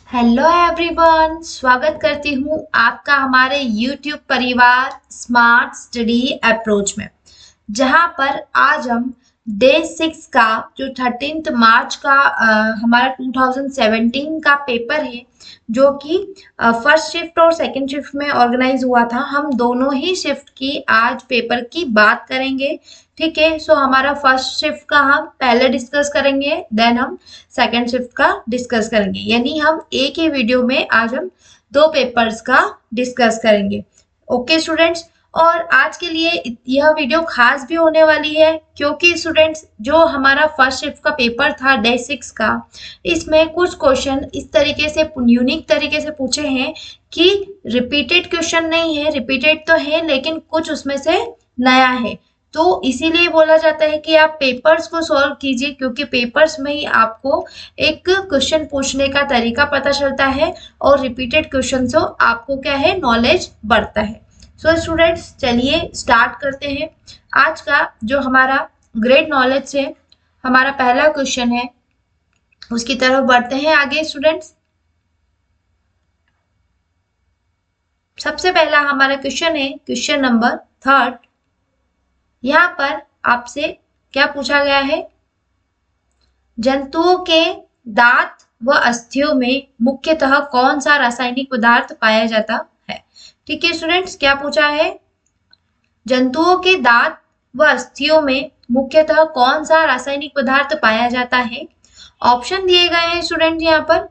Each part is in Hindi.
हेलो एवरीवन, स्वागत करती हूँ आपका हमारे YouTube परिवार स्मार्ट स्टडी अप्रोच में, जहाँ पर आज हम डे 6 का जो 13 मार्च का हमारा 2017 का पेपर है, जो कि फर्स्ट शिफ्ट और सेकंड शिफ्ट में ऑर्गेनाइज हुआ था। हम दोनों ही शिफ्ट की आज पेपर की बात करेंगे। ठीक है, सो हमारा फर्स्ट शिफ्ट का हम पहले डिस्कस करेंगे, देन हम सेकंड शिफ्ट का डिस्कस करेंगे। यानी हम एक ही वीडियो में आज हम दो पेपर्स का डिस्कस करेंगे। ओके स्टूडेंट्स, और आज के लिए यह वीडियो खास भी होने वाली है, क्योंकि स्टूडेंट्स जो हमारा फर्स्ट शिफ्ट का पेपर था डे 6 का, इसमें कुछ क्वेश्चन इस तरीके से यूनिक तरीके से पूछे हैं कि रिपीटेड क्वेश्चन नहीं है, रिपीटेड तो है लेकिन कुछ उसमें से नया है। तो इसीलिए बोला जाता है कि आप पेपर्स को सॉल्व कीजिए, क्योंकि पेपर्स में ही आपको एक क्वेश्चन पूछने का तरीका पता चलता है और रिपीटेड क्वेश्चन से आपको क्या है, नॉलेज बढ़ता है। सो स्टूडेंट्स, चलिए स्टार्ट करते हैं आज का जो हमारा ग्रेट नॉलेज से हमारा पहला क्वेश्चन है, उसकी तरफ बढ़ते हैं आगे स्टूडेंट्स। सबसे पहला हमारा क्वेश्चन है क्वेश्चन नंबर 3। यहाँ पर आपसे क्या पूछा गया है, जंतुओं के दांत व अस्थियों में मुख्यतः कौन सा रासायनिक पदार्थ पाया जाता है। ठीक है स्टूडेंट्स, क्या पूछा है, जंतुओं के दांत व अस्थियों में मुख्यतः कौन सा रासायनिक पदार्थ पाया जाता है। ऑप्शन दिए गए हैं स्टूडेंट, यहाँ पर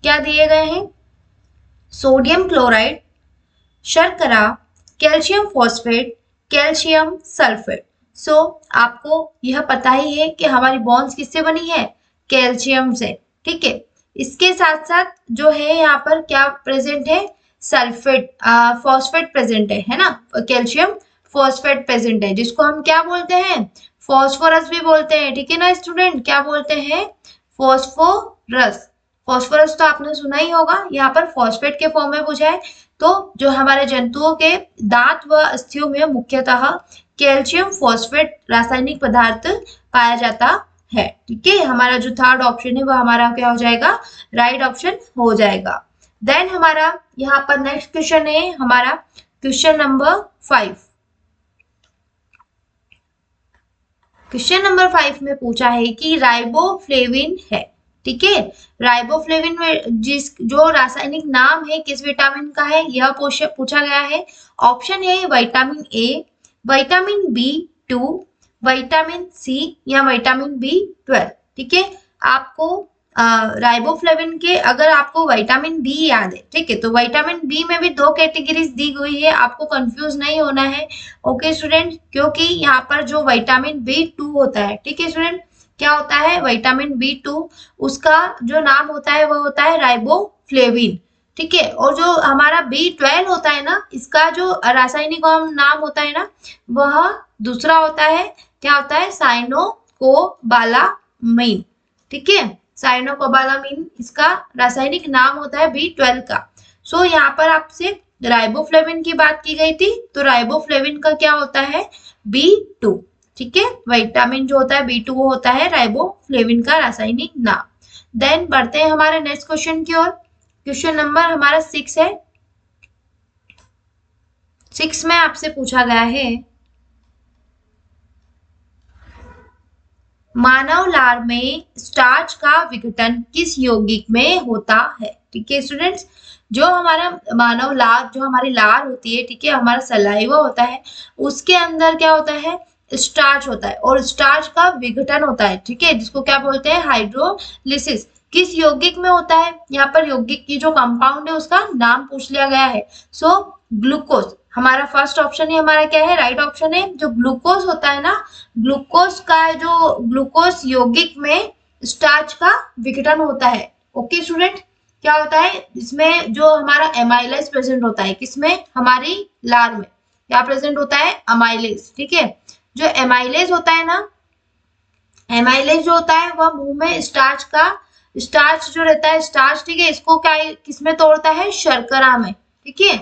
क्या दिए गए हैं, सोडियम क्लोराइड, शर्करा, कैल्शियम फॉस्फेट, कैल्शियम सल्फेट। सो आपको यह पता ही है कि हमारी बॉन्ड्स किससे बनी है, कैल्शियम से। ठीक है, इसके साथ साथ जो है यहाँ पर क्या प्रेजेंट है, सल्फेट फॉस्फेट प्रेजेंट है ना, कैल्शियम फॉस्फेट प्रेजेंट है, जिसको हम क्या बोलते हैं, फॉस्फोरस भी बोलते हैं। ठीक है ना स्टूडेंट, क्या बोलते हैं, फॉस्फोरस। फॉस्फोरस तो आपने सुना ही होगा, यहाँ पर फॉस्फेट के फॉर्म में पूछा है। तो जो हमारे जंतुओं के दांत व अस्थियों में मुख्यतः कैल्शियम फॉस्फेट रासायनिक पदार्थ पाया जाता है। ठीक है, हमारा जो थर्ड ऑप्शन है वह हमारा क्या हो जाएगा, राइट ऑप्शन हो जाएगा। देन हमारा यहाँ पर नेक्स्ट क्वेश्चन है हमारा क्वेश्चन नंबर 5। क्वेश्चन नंबर 5 में पूछा है कि राइबोफ्लेविन है। ठीक है, राइबोफ्लेविन में जो रासायनिक नाम है किस विटामिन का है, यह पूछा गया है। ऑप्शन है vitamin A, vitamin B2, vitamin C या विटामिन B12। ठीक है, आपको राइबोफ्लेविन के अगर आपको विटामिन बी याद है, ठीक है, तो विटामिन बी में भी दो कैटेगरीज दी हुई है, आपको कंफ्यूज नहीं होना है। ओके स्टूडेंट, क्योंकि यहाँ पर जो विटामिन B2 होता है, ठीक है स्टूडेंट, क्या होता है विटामिन B2, उसका जो नाम होता है वह होता है राइबोफ्लेविन। ठीक है, और जो हमारा B12 होता है ना, इसका जो रासायनिक नाम होता है ना, वह दूसरा होता है, क्या होता है, साइनोकोबालामिन। ठीक है, साइनोकोबालामिन इसका रासायनिक नाम होता है B12 का। सो यहाँ पर आपसे राइबोफ्लेविन की बात की गई थी, तो राइबोफ्लेविन का क्या होता है, B2। ठीक है, विटामिन जो होता है B2 वो होता है राइबोफ्लेविन का रासायनिक नाम। देन बढ़ते हैं हमारे नेक्स्ट क्वेश्चन की ओर। क्वेश्चन नंबर हमारा 6 है। 6 में आपसे पूछा गया है, मानव लार में स्टार्च का विघटन किस यौगिक में होता है। ठीक है स्टूडेंट्स, जो हमारा मानव लार, जो हमारी लार होती है, ठीक है, हमारा सलाइवा होता है, उसके अंदर क्या होता है, स्टार्च होता है, और स्टार्च का विघटन होता है। ठीक है, जिसको क्या बोलते हैं, हाइड्रोलिसिस। किस यौगिक में होता है, यहाँ पर यौगिक की जो कंपाउंड है उसका नाम पूछ लिया गया है। सो ग्लूकोज हमारा फर्स्ट ऑप्शन है, हमारा क्या है, राइट ऑप्शन है। जो ग्लूकोज होता है ना, ग्लूकोज का जो ग्लूकोज यौगिक में स्टार्च का विघटन होता है। ओके स्टूडेंट, क्या होता है, इसमें जो हमारा एमाइलेज प्रेजेंट होता है, किसमें, हमारी लार में क्या प्रेजेंट होता है, अमाइलेज। ठीक है, जो एमाइलेज होता है ना, एमाइलेज जो होता है वह मुंह में स्टार्च जो रहता है, स्टार्च, ठीक है, इसको क्या किसमें तोड़ता है, शर्करा में। ठीक है,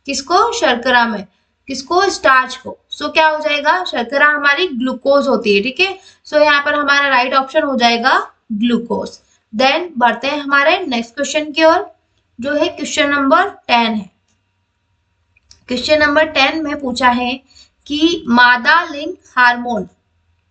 किसको, शर्करा में, किसको, स्टार्च को। सो क्या हो जाएगा, शर्करा हमारी ग्लूकोज होती है। ठीक है, सो यहाँ पर हमारा राइट ऑप्शन हो जाएगा ग्लूकोज। देन बढ़ते हैं हमारे नेक्स्ट क्वेश्चन की ओर, जो है क्वेश्चन नंबर 10 है। क्वेश्चन नंबर 10 में पूछा है कि मादा लिंग हार्मोन,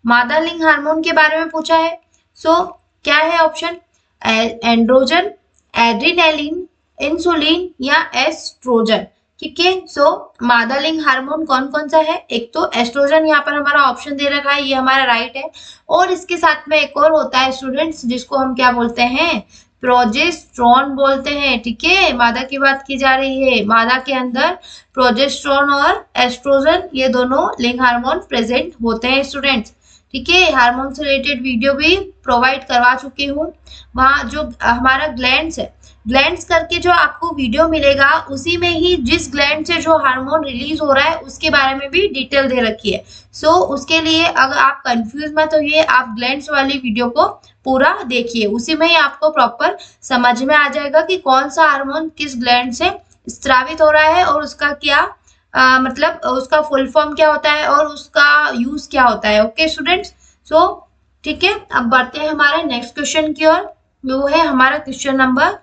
मादा लिंग हार्मोन के बारे में पूछा है। सो क्या है ऑप्शन, एंड्रोजन, एड्रिनालिन, इंसुलिन या एस्ट्रोजन। ठीक है, सो मादा लिंग हार्मोन कौन कौन सा है, एक तो एस्ट्रोजन यहाँ पर हमारा ऑप्शन दे रखा है, ये हमारा राइट है। और इसके साथ में एक और होता है स्टूडेंट्स, जिसको हम क्या बोलते हैं, प्रोजेस्टेरोन बोलते हैं। ठीक है, मादा की बात की जा रही है, मादा के अंदर प्रोजेस्टेरोन और एस्ट्रोजन ये दोनों लिंग हार्मोन प्रेजेंट होते हैं स्टूडेंट्स। ठीक है, हार्मोन से रिलेटेड वीडियो भी प्रोवाइड करवा चुकी हूँ। वहाँ जो हमारा ग्लैंड्स है, ग्लैंड्स करके जो आपको वीडियो मिलेगा उसी में ही जिस ग्लैंड से जो हार्मोन रिलीज हो रहा है उसके बारे में भी डिटेल दे रखी है। सो उसके लिए अगर आप कंफ्यूज मत होइए, आप ग्लैंड्स वाली वीडियो को पूरा देखिए, उसी में ही आपको प्रॉपर समझ में आ जाएगा कि कौन सा हार्मोन किस ग्लैंड से स्रावित हो रहा है और उसका क्या मतलब उसका फुल फॉर्म क्या होता है और उसका यूज क्या होता है। ओके स्टूडेंट्स, सो ठीक है, अब बढ़ते हैं हमारे नेक्स्ट क्वेश्चन की ओर, जो है हमारा क्वेश्चन नंबर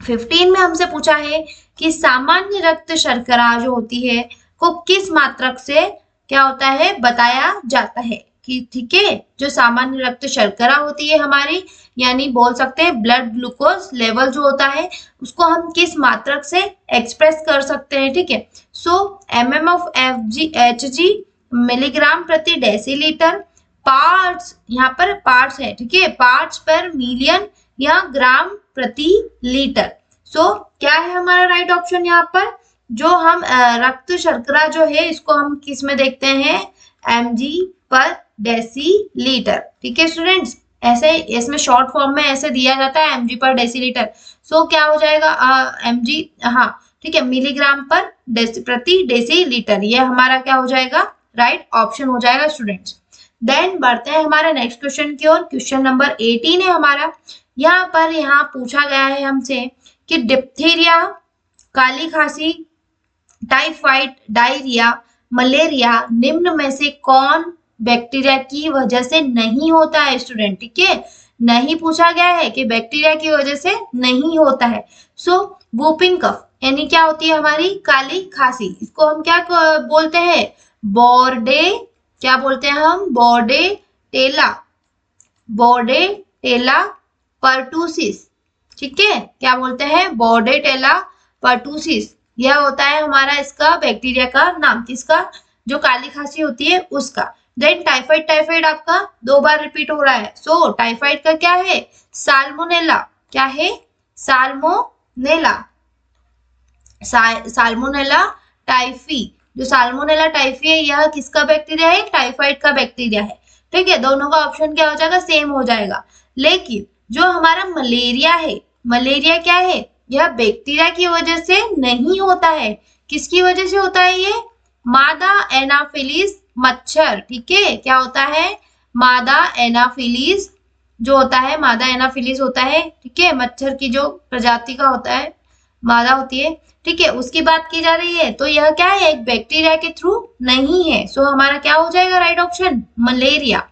15 में हमसे पूछा है कि सामान्य रक्त शर्करा जो होती है को किस मात्रक से क्या होता है बताया जाता है। कि ठीक है, जो सामान्य रक्त शर्करा होती है हमारी, यानी बोल सकते हैं ब्लड ग्लूकोज लेवल जो होता है, उसको हम किस मात्रक से एक्सप्रेस कर सकते हैं। ठीक है, सो mm ऑफ Hg मिलीग्राम प्रति डेसीलीटर, पार्ट्स यहाँ पर पार्ट्स है, ठीक है, पार्ट्स पर मिलियन या ग्राम प्रति लीटर। सो क्या है हमारा राइट ऑप्शन यहाँ पर, जो हम रक्त शर्करा जो है इसको हम किस में देखते हैं, mg पर डेसीलीटर। ठीक है स्टूडेंट्स, ऐसे इसमें शॉर्ट फॉर्म में ऐसे दिया जाता है mg पर डेसीलीटर। सो क्या हो जाएगा mg, हाँ ठीक है, मिलीग्राम पर प्रति डेसीलीटर, ये हमारा क्या हो जाएगा, राइट ऑप्शन हो जाएगा स्टूडेंट्स। देन बढ़ते हैं हमारे नेक्स्ट क्वेश्चन की ओर, क्वेश्चन नंबर 18 है हमारा। यहाँ पूछा गया है हमसे कि डिप्थीरिया, काली खांसी, टाइफाइड, डायरिया, मलेरिया निम्न में से कौन बैक्टीरिया की वजह से नहीं होता है स्टूडेंट। ठीक है, नहीं पूछा गया है कि बैक्टीरिया की वजह से नहीं होता है। सो वूपिंग कफ यानी क्या होती है हमारी काली खांसी, इसको हम क्या बोलते हैं, बोर्डे, क्या बोलते हैं हम, बोर्डेटेला, बोर्डेटेला पर्टुसिस। ठीक है, क्या बोलते हैं, बोर्डेटेला पर्टुसिस, यह होता है हमारा इसका बैक्टीरिया का नाम, किसका, जो काली खांसी होती है उसका। देन टाइफाइड, टाइफाइड आपका 2 बार रिपीट हो रहा है। सो टाइफाइड का क्या है, साल्मोनेला, क्या है, साल्मोनेला, साल्मोनेला टाइफी, जो साल्मोनेला टाइफी है यह किसका बैक्टीरिया है, टाइफाइड का बैक्टीरिया है। ठीक है, दोनों का ऑप्शन क्या हो जाएगा, सेम हो जाएगा। लेकिन जो हमारा मलेरिया है, मलेरिया क्या है, यह बैक्टीरिया की वजह से नहीं होता है, किसकी वजह से होता है, ये मादा एनाफिलिस मच्छर। ठीक है, क्या होता है, मादा एनाफिलिस जो होता है, मादा एनाफिलिस होता है, ठीक है, मच्छर की जो प्रजाति का होता है, मादा होती है। ठीक है, उसकी बात की जा रही है, तो यह क्या है, एक बैक्टीरिया के थ्रू नहीं है। सो हमारा क्या हो जाएगा राइट ऑप्शन, मलेरिया।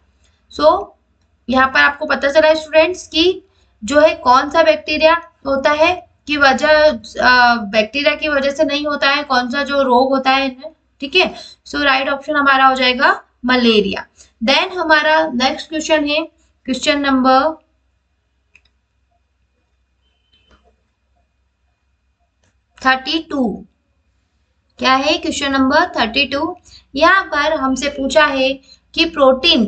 सो यहाँ पर आपको पता चला स्टूडेंट्स कि जो है कौन सा बैक्टीरिया होता है की वजह, बैक्टीरिया की वजह से नहीं होता है, कौन सा जो रोग होता है। ठीक है, सो राइट ऑप्शन हमारा हो जाएगा मलेरिया। देन हमारा नेक्स्ट क्वेश्चन है क्वेश्चन नंबर 32। क्या है, क्वेश्चन नंबर 32। यहाँ पर हमसे पूछा है कि प्रोटीन,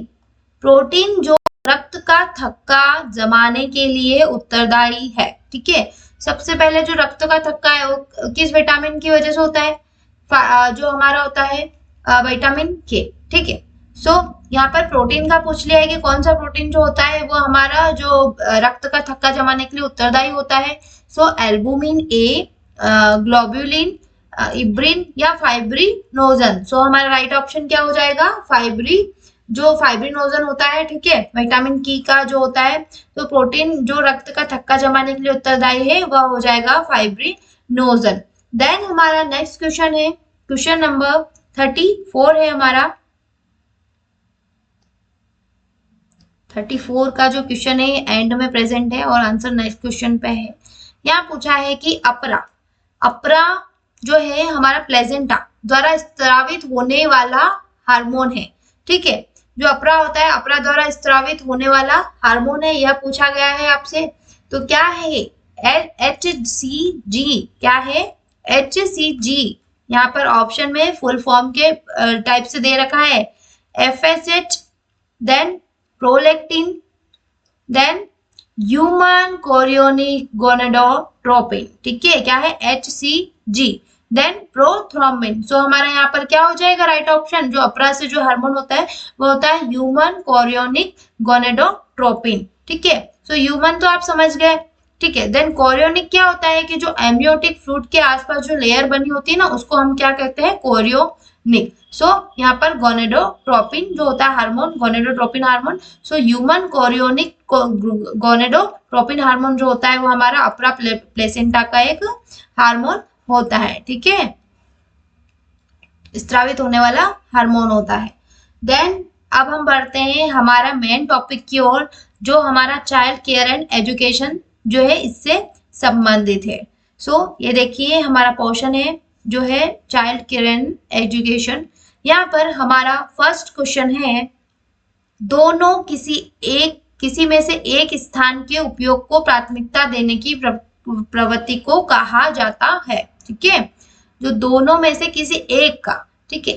प्रोटीन जो रक्त का थक्का जमाने के लिए उत्तरदायी है। ठीक है, सबसे पहले जो रक्त का थक्का है वो किस विटामिन की वजह से होता है, जो हमारा होता है विटामिन के। ठीक है, सो यहाँ पर प्रोटीन का पूछ लिया है कि कौन सा प्रोटीन जो होता है वो हमारा जो रक्त का थक्का जमाने के लिए उत्तरदायी होता है। सो एल्बुमिन ए, ग्लोब्युलिन, इब्रिन या फाइब्रिनोजन। सो हमारा राइट ऑप्शन क्या हो जाएगा, जो फाइब्रिनोजन होता है, ठीक है, विटामिन की का जो होता है, तो प्रोटीन जो रक्त का थक्का जमाने के लिए उत्तरदायी है वह हो जाएगा फाइब्रिनोजन। देन हमारा नेक्स्ट क्वेश्चन है क्वेश्चन नंबर 34 है हमारा। 34 का जो क्वेश्चन है एंड में प्रेजेंट है और आंसर नेक्स्ट क्वेश्चन पे है। यहाँ पूछा है कि अपरा जो है हमारा प्लेजेंटा द्वारा स्रावित होने वाला हार्मोन है। ठीक है, जो अपरा होता है अपरा द्वारा स्रावित होने वाला हार्मोन है, यह पूछा गया है आपसे। तो क्या है HCG, क्या है HCG। यहाँ पर ऑप्शन में फुल फॉर्म के टाइप से दे रखा है FSH, then prolactin, then human chorionic gonadotropin. ठीक है, क्या है HCG, देन प्रोथ्रोम्बिन। सो हमारा यहाँ पर क्या हो जाएगा राइट ऑप्शन, जो अपरा से जो हार्मोन होता है वो होता है ह्यूमन कोरियोनिक गोनेडोट्रोपिन। ठीक है, सो ह्यूमन तो आप समझ गए। ठीक है, देन कोरियोनिक क्या होता है कि जो एम्नियोटिक फ्लूइड के आसपास जो लेयर बनी होती है ना उसको हम क्या कहते हैं, कोरियोनिक। सो यहाँ पर गोनेडोट्रोपिन जो होता है hormone, gonadotropin hormone. So human chorionic gonadotropin hormone जो होता है वो हमारा अपरा प्लेसेंटा का एक हार्मोन होता है। ठीक है, स्रावित होने वाला हार्मोन होता है। देन अब हम बढ़ते हैं हमारा मेन टॉपिक की ओर, जो हमारा चाइल्ड केयर एंड एजुकेशन जो है इससे संबंधित है। सो ये देखिए हमारा पोर्शन है जो है चाइल्ड केयर एंड एजुकेशन। यहाँ पर हमारा फर्स्ट क्वेश्चन है, दोनों किसी में से एक स्थान के उपयोग को प्राथमिकता देने की प्रवृत्ति को कहा जाता है। ठीक है, जो दोनों में से किसी एक का, ठीक है,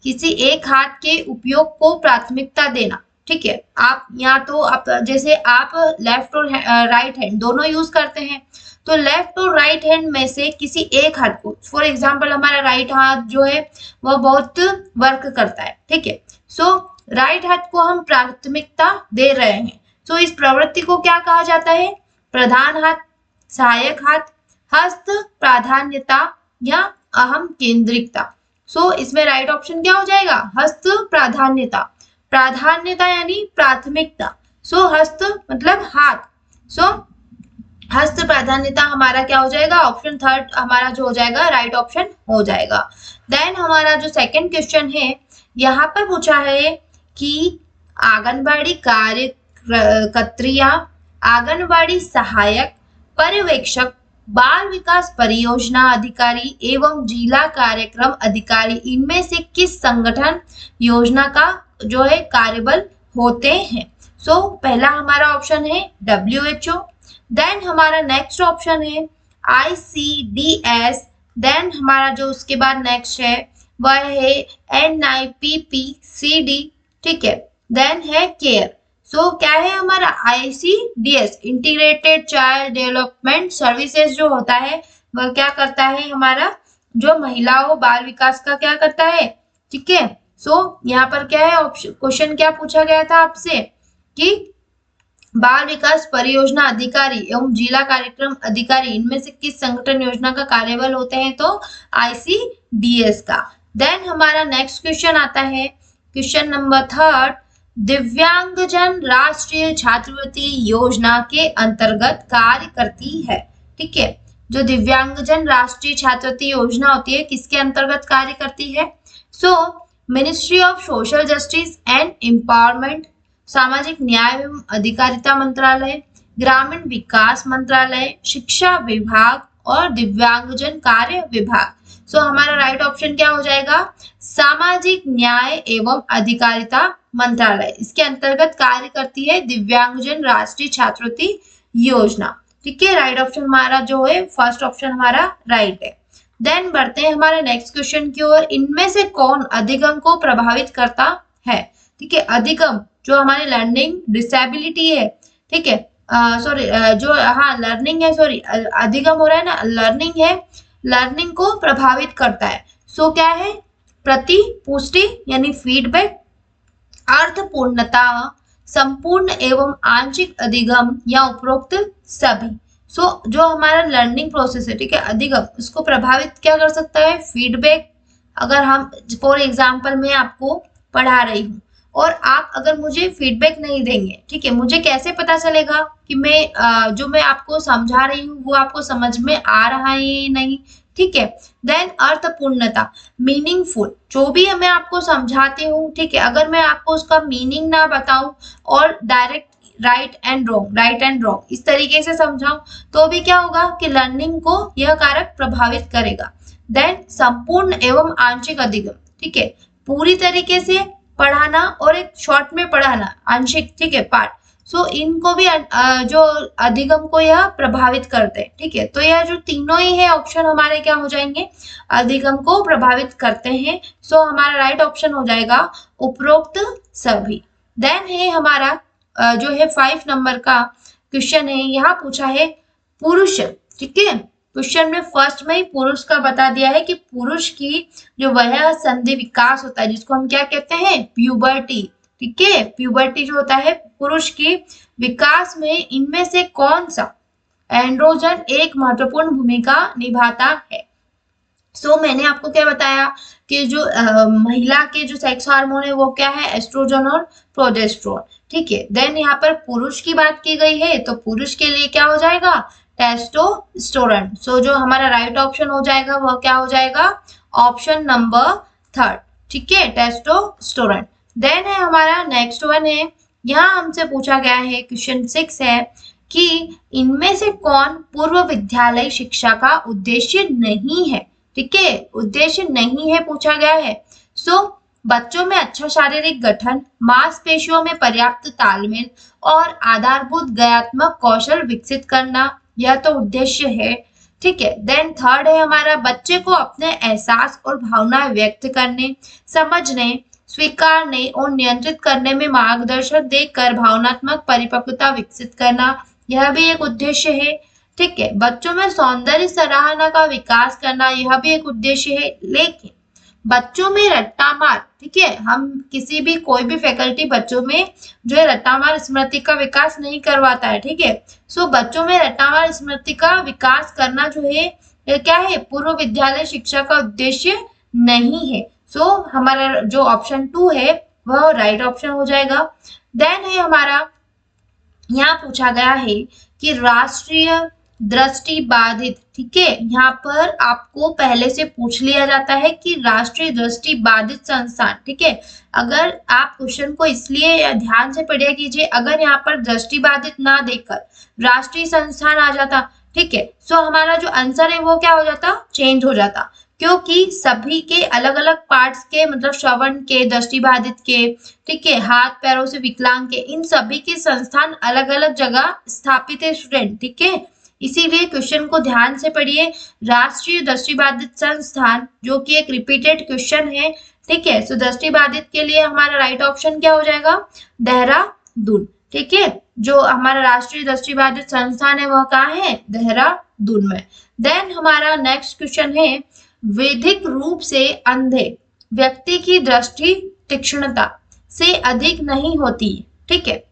किसी एक हाथ के उपयोग को प्राथमिकता देना। ठीक है, आप या तो आप जैसे आप लेफ्ट और राइट हैंड दोनों यूज करते हैं, तो लेफ्ट और राइट हैंड में से किसी एक हाथ को, फॉर एग्जांपल हमारा राइट हाथ जो है वह बहुत वर्क करता है। ठीक है, सो राइट हाथ को हम प्राथमिकता दे रहे हैं। सो इस प्रवृत्ति को क्या कहा जाता है, प्रधान हाथ, सहायक हाथ, हस्त प्राधान्यता या अहम केंद्रिकता। सो इसमें राइट ऑप्शन क्या हो जाएगा, हस्त प्राधान्यता। प्राधान्यता यानी प्राथमिकता, सो हस्त मतलब हाथ, सो हस्त प्राधान्यता हमारा क्या हो जाएगा, ऑप्शन थर्ड हमारा जो हो जाएगा राइट ऑप्शन हो जाएगा। देन हमारा जो सेकंड क्वेश्चन है यहाँ पर पूछा है कि आंगनबाड़ी कार्यकर्त्रियां, आंगनबाड़ी सहायक, पर्यवेक्षक, बाल विकास परियोजना अधिकारी एवं जिला कार्यक्रम अधिकारी इनमें से किस संगठन योजना का जो है कार्यबल होते हैं। सो पहला हमारा ऑप्शन है WHO, देन हमारा नेक्स्ट ऑप्शन है ICDS, देन हमारा जो उसके बाद नेक्स्ट है वह है NIPPCD। ठीक है, देन है केयर। सो क्या है हमारा ICDS, integrated child development services जो होता है वह क्या करता है, हमारा जो महिलाओं बाल विकास का क्या करता है। ठीक है, सो यहाँ पर क्या है क्वेश्चन क्या पूछा गया था आपसे कि बाल विकास परियोजना अधिकारी एवं जिला कार्यक्रम अधिकारी इनमें से किस संगठन योजना का कार्यबल होते हैं, तो ICDS का। देन हमारा नेक्स्ट क्वेश्चन आता है क्वेश्चन नंबर थर्ड, दिव्यांगजन राष्ट्रीय छात्रवृत्ति योजना के अंतर्गत कार्य करती है। ठीक है, जो दिव्यांगजन राष्ट्रीय छात्रवृत्ति योजना होती है किसके अंतर्गत कार्य करती है, सो ministry of social justice and empowerment, सामाजिक न्याय एवं अधिकारिता मंत्रालय, ग्रामीण विकास मंत्रालय, शिक्षा विभाग और दिव्यांगजन कार्य विभाग। सो हमारा राइट ऑप्शन क्या हो जाएगा, सामाजिक न्याय एवं अधिकारिता मंत्रालय, इसके अंतर्गत कार्य करती है दिव्यांगजन राष्ट्रीय छात्रवृत्ति योजना। ठीक है, राइट ऑप्शन हमारा जो है फर्स्ट ऑप्शन हमारा राइट है। देन बढ़ते हैं हमारे नेक्स्ट क्वेश्चन की ओर, इनमें से कौन अधिगम को प्रभावित करता है। ठीक है, अधिगम जो हमारे लर्निंग डिसेबिलिटी है, ठीक है, सॉरी जो हाँ लर्निंग है, सॉरी अधिगम हो रहा है ना, लर्निंग है, लर्निंग को प्रभावित करता है। सो क्या है, प्रतिपुष्टि यानी फीडबैक, अर्थपूर्णता, संपूर्ण एवं आंशिक अधिगम या उपरोक्त सभी। सो जो हमारा लर्निंग प्रोसेस है, ठीक है, अधिगम, उसको प्रभावित क्या कर सकता है, फीडबैक। अगर हम फॉर एग्जांपल मैं आपको पढ़ा रही हूँ और आप अगर मुझे फीडबैक नहीं देंगे, ठीक है, मुझे कैसे पता चलेगा कि मैं जो मैं आपको समझा रही हूँ वो आपको समझ में आ रहा है या नहीं, ठीक है। देन अर्थपूर्णता, मीनिंगफुल, जो भी मैं आपको समझाती हूँ, ठीक है, अगर मैं आपको उसका मीनिंग ना बताऊं और डायरेक्ट राइट एंड रॉन्ग इस तरीके से समझाऊं तो भी क्या होगा कि लर्निंग को यह कारक प्रभावित करेगा। देन संपूर्ण एवं आंशिक अधिगम, ठीक है, पूरी तरीके से पढ़ाना और एक शॉर्ट में पढ़ाना, आंशिक, ठीक है, पार्ट, सो इनको भी जो अधिगम को यह प्रभावित करते हैं, ठीक है। तो यह जो तीनों ही है ऑप्शन हमारे क्या हो जाएंगे, अधिगम को प्रभावित करते हैं। सो हमारा राइट ऑप्शन हो जाएगा उपरोक्त सभी। देन है हमारा जो है 5 नंबर का क्वेश्चन है, यहाँ पूछा है पुरुष, ठीक है, क्वेश्चन में फर्स्ट में ही पुरुष का बता दिया है कि पुरुष की जो वह संधि विकास होता है जिसको हम क्या कहते हैं, प्यूबर्टी, ठीक है, प्यूबर्टी जो होता है पुरुष की विकास में इनमें से कौन सा एंड्रोजन एक महत्वपूर्ण भूमिका निभाता है। सो मैंने आपको क्या बताया कि जो महिला के जो सेक्स हार्मोन है वो क्या है, एस्ट्रोजन और प्रोजेस्टेरोन, ठीक है। देन यहाँ पर पुरुष की बात की गई है तो पुरुष के लिए क्या हो जाएगा, टेस्टोस्टेरोन। सो जो हमारा राइट ऑप्शन हो जाएगा वह क्या हो जाएगा, ऑप्शन नंबर 3, ठीक है, टेस्टोस्टेरोन। देन है हमारा नेक्स्ट वन है, यहाँ हमसे पूछा गया है क्वेश्चन 6 है कि इनमें से कौन पूर्व विद्यालय शिक्षा का उद्देश्य नहीं है, ठीक है, उद्देश्य नहीं है पूछा गया है। सो बच्चों में अच्छा शारीरिक गठन, मांसपेशियों में पर्याप्त तालमेल और आधारभूत ज्ञानात्मक कौशल विकसित करना, यह तो उद्देश्य है, ठीक है। देन थर्ड है हमारा बच्चे को अपने एहसास और भावनाएं व्यक्त करने, समझने, स्वीकारने और नियंत्रित करने में मार्गदर्शन देकर भावनात्मक परिपक्वता विकसित करना, यह भी एक उद्देश्य है, ठीक है। बच्चों में सौंदर्य सराहना का विकास करना, यह भी एक उद्देश्य है। लेकिन बच्चों में रट्टा मार, ठीक है, हम किसी भी कोई भी फैकल्टी बच्चों में जो है रट्टा मार स्मृति का विकास नहीं करवाता है, ठीक है। सो बच्चों में रट्टा मार स्मृति का विकास करना जो है ये क्या है, पूर्व विद्यालय शिक्षा का उद्देश्य नहीं है। सो हमारा जो ऑप्शन 2 है वह राइट ऑप्शन हो जाएगा। देन है हमारा यहाँ पूछा गया है कि राष्ट्रीय दृष्टि बाधित, ठीक है, यहाँ पर आपको पहले से पूछ लिया जाता है कि राष्ट्रीय दृष्टि बाधित संस्थान, ठीक है, अगर आप क्वेश्चन को इसलिए ध्यान से पढ़िया कीजिए, अगर यहाँ पर दृष्टि बाधित ना देकर राष्ट्रीय संस्थान आ जाता, ठीक है, सो हमारा जो आंसर है वो क्या हो जाता, चेंज हो जाता, क्योंकि सभी के अलग अलग पार्ट्स के, मतलब श्रवण के, दृष्टिबाधित के, ठीक है, हाथ पैरों से विकलांग के, इन सभी के संस्थान अलग अलग जगह स्थापित है स्टूडेंट, ठीक है। इसीलिए क्वेश्चन को ध्यान से पढ़िए, राष्ट्रीय दृष्टिबाधित संस्थान, जो कि एक रिपीटेड क्वेश्चन है, ठीक है। सो दृष्टिबाधित के लिए हमारा राइट ऑप्शन क्या हो जाएगा, देहरादून, ठीक है, जो हमारा राष्ट्रीय दृष्टिबाधित संस्थान है वह कहाँ है, देहरादून में। देन हमारा नेक्स्ट क्वेश्चन है वैधिक रूप से अंधे व्यक्ति की दृष्टि तीक्ष्णता से अधिक नहीं होती, ठीक है,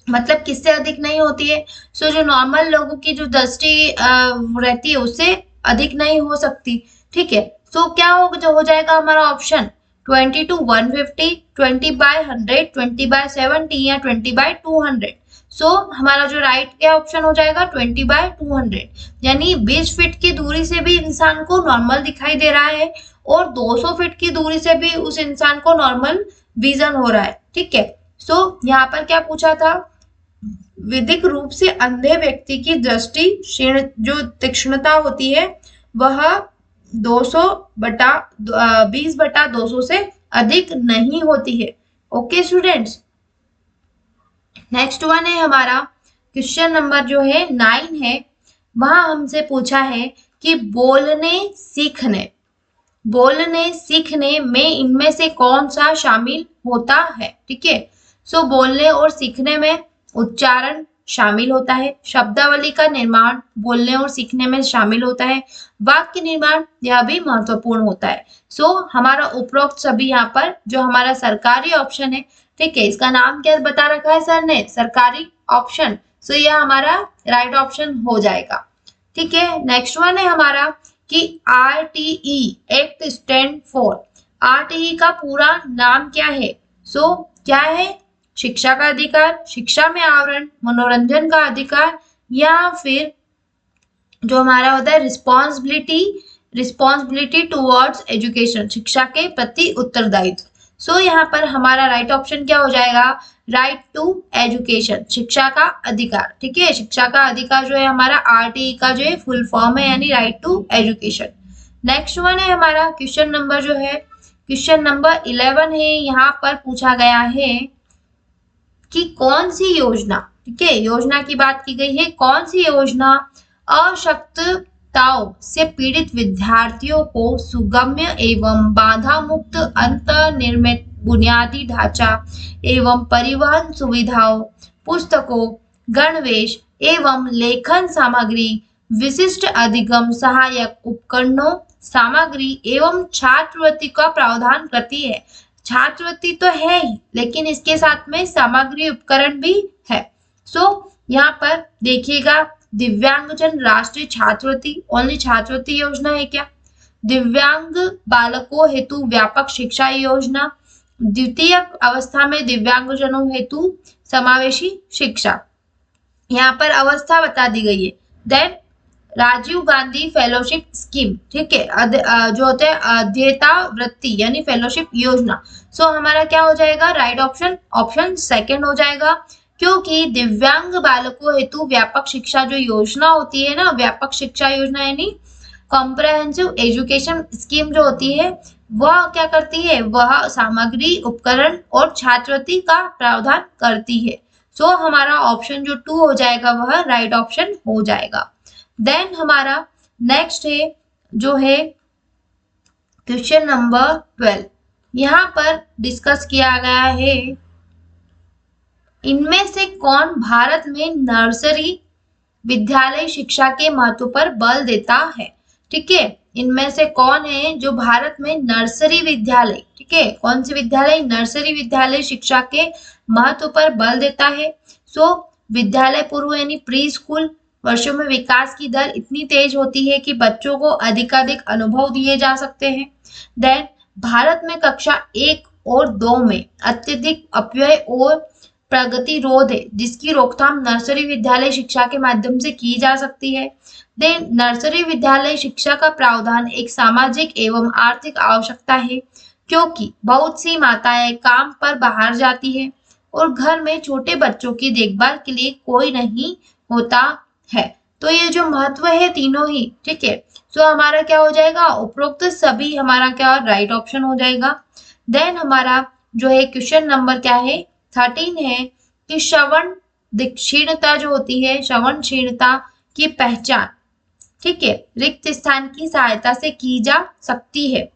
मतलब किससे अधिक नहीं होती है, सो जो नॉर्मल लोगों की जो दृष्टि रहती है उससे अधिक नहीं हो सकती, ठीक है। सो क्या हो जाएगा हमारा ऑप्शन 20 to 150, 20/100, 20/70 या 20/200। सो हमारा जो राइट क्या ऑप्शन हो जाएगा 20/200, यानी 20 फीट की दूरी से भी इंसान को नॉर्मल दिखाई दे रहा है और 200 फीट की दूरी से भी उस इंसान को नॉर्मल विजन हो रहा है, ठीक है। सो यहाँ पर क्या पूछा था, विधिक रूप से अंधे व्यक्ति की दृष्टि जो तीक्ष्णता होती है वह 20/200 से अधिक नहीं होती है। ओके स्टूडेंट्स, नेक्स्ट वन है हमारा क्वेश्चन नंबर जो है 9 है, वहां हमसे पूछा है कि बोलने सीखने में इनमें से कौन सा शामिल होता है, ठीक है। सो बोलने और सीखने में उच्चारण शामिल होता है, शब्दावली का निर्माण बोलने और सीखने में शामिल होता है, वाक्य निर्माण यह भी महत्वपूर्ण होता है। सो हमारा उपरोक्त सभी यहाँ पर जो हमारा सरकारी ऑप्शन है, ठीक है, इसका नाम क्या बता रखा है सर ने, सरकारी ऑप्शन। सो यह हमारा राइट ऑप्शन हो जाएगा, ठीक है। नेक्स्ट वन है हमारा कि RTE act stand for, RTE का पूरा नाम क्या है। सो क्या है, शिक्षा का अधिकार, शिक्षा में आवरण, मनोरंजन का अधिकार, या फिर जो हमारा होता है रिस्पॉन्सिबिलिटी रिस्पॉन्सिबिलिटी टुवर्ड्स एजुकेशन, शिक्षा के प्रति उत्तरदायित्व। सो यहाँ पर हमारा राइट ऑप्शन क्या हो जाएगा, राइट टू एजुकेशन, शिक्षा का अधिकार। ठीक है, शिक्षा का अधिकार जो है हमारा आरटीई का जो है फुल फॉर्म है, यानी right to education. Next one है हमारा क्वेश्चन नंबर जो है क्वेश्चन नंबर 11 है। यहाँ पर पूछा गया है कि कौन सी योजना, ठीक है, योजना की बात की गई है, कौन सी योजना अशक्तताओं से पीड़ित विद्यार्थियों को सुगम्य एवं बाधा मुक्त अंतर्निर्मित बुनियादी ढांचा एवं परिवहन सुविधाओं, पुस्तकों, गणवेश एवं लेखन सामग्री, विशिष्ट अधिगम सहायक उपकरणों, सामग्री एवं छात्रवृत्ति का प्रावधान करती है। छात्रवृत्ति तो है ही, लेकिन इसके साथ में सामग्री उपकरण भी है। सो यहाँ पर देखिएगा, दिव्यांगजन राष्ट्रीय छात्रवृत्ति ओनली छात्रवृत्ति योजना है क्या, दिव्यांग बालकों हेतु व्यापक शिक्षा योजना, द्वितीय अवस्था में दिव्यांगजनों हेतु समावेशी शिक्षा, यहाँ पर अवस्था बता दी गई है। Then Rajiv Gandhi fellowship scheme, ठीक है, जो होते हैं अध्येता वृत्ति यानी फेलोशिप योजना। सो हमारा क्या हो जाएगा, राइट ऑप्शन ऑप्शन सेकंड हो जाएगा, क्योंकि दिव्यांग बालकों हेतु व्यापक शिक्षा जो योजना होती है ना, व्यापक शिक्षा योजना यानी कॉम्प्रहेंसिव एजुकेशन स्कीम जो होती है, वह क्या करती है, वह सामग्री, उपकरण और छात्रवृत्ति का प्रावधान करती है। सो हमारा ऑप्शन जो 2 हो जाएगा वह राइट ऑप्शन हो जाएगा। देन हमारा नेक्स्ट है जो है क्वेश्चन नंबर 12। यहाँ पर डिस्कस किया गया है, इनमें से कौन भारत में नर्सरी विद्यालय शिक्षा के महत्व पर बल देता है। ठीक है, इनमें से कौन है जो भारत में नर्सरी विद्यालय, ठीक है, कौन सी विद्यालय, नर्सरी विद्यालय शिक्षा के महत्व पर बल देता है। सो विद्यालय पूर्व यानी प्री स्कूल वर्षों में विकास की दर इतनी तेज होती है कि बच्चों को अधिकाधिक अनुभव दिए जा सकते हैं। देन भारत में कक्षा 1 और 2 में अत्यधिक अपव्यय और प्रगति रोध है, जिसकी रोकथाम नर्सरी विद्यालय शिक्षा के माध्यम से की जा सकती है। देन नर्सरी विद्यालय शिक्षा का प्रावधान एक सामाजिक एवं आर्थिक आवश्यकता है, क्योंकि बहुत सी माताएं काम पर बाहर जाती है और घर में छोटे बच्चों की देखभाल के लिए कोई नहीं होता है। तो ये जो महत्व है तीनों ही, ठीक है, तो हमारा क्या हो जाएगा, उपरोक्त सभी हमारा क्या राइट ऑप्शन हो जाएगा। देन हमारा जो है क्वेश्चन नंबर क्या है 13 है कि श्रवण क्षीणता जो होती है, श्रवण क्षीणता की पहचान, ठीक है, रिक्त स्थान की सहायता से की जा सकती है।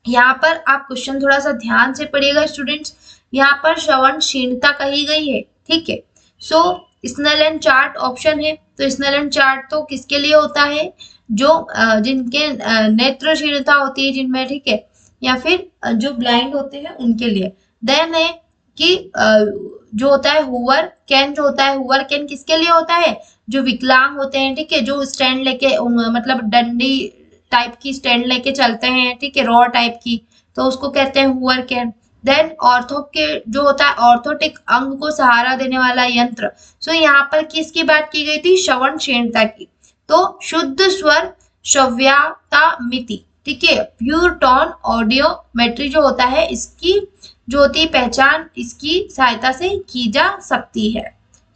यहाँ पर आप क्वेश्चन थोड़ा सा ध्यान से पढ़िएगा स्टूडेंट्स, यहाँ पर श्रवण क्षीणता कही गई है, ठीक है। सो स्नेलन चार्ट ऑप्शन है, तो स्नेलन चार्ट तो किसके लिए होता है, जो जिनके नेत्र क्षीणता होती है जिनमें, ठीक है, या फिर जो ब्लाइंड होते हैं उनके लिए। देन है कि जो होता है हुवर कैन, जो होता है हुवर कैन किसके लिए होता है, जो विकलांग होते हैं, ठीक है, जो स्टैंड लेके मतलब डंडी टाइप की स्टैंड लेके चलते हैं, ठीक है, रॉ टाइप की, तो उसको कहते हैं हुवर कैन। देन ऑर्थो के जो होता है ऑर्थोटिक अंग को सहारा देने वाला यंत्र। सो यहाँ पर किसकी बात की गई थी, श्रवण क्षीणता की। तो शुद्ध स्वर श्रव्यता मिति, ठीक है, प्योर टोन ऑडियोमेट्री जो होता है, इसकी जो होती पहचान इसकी सहायता से की जा सकती है।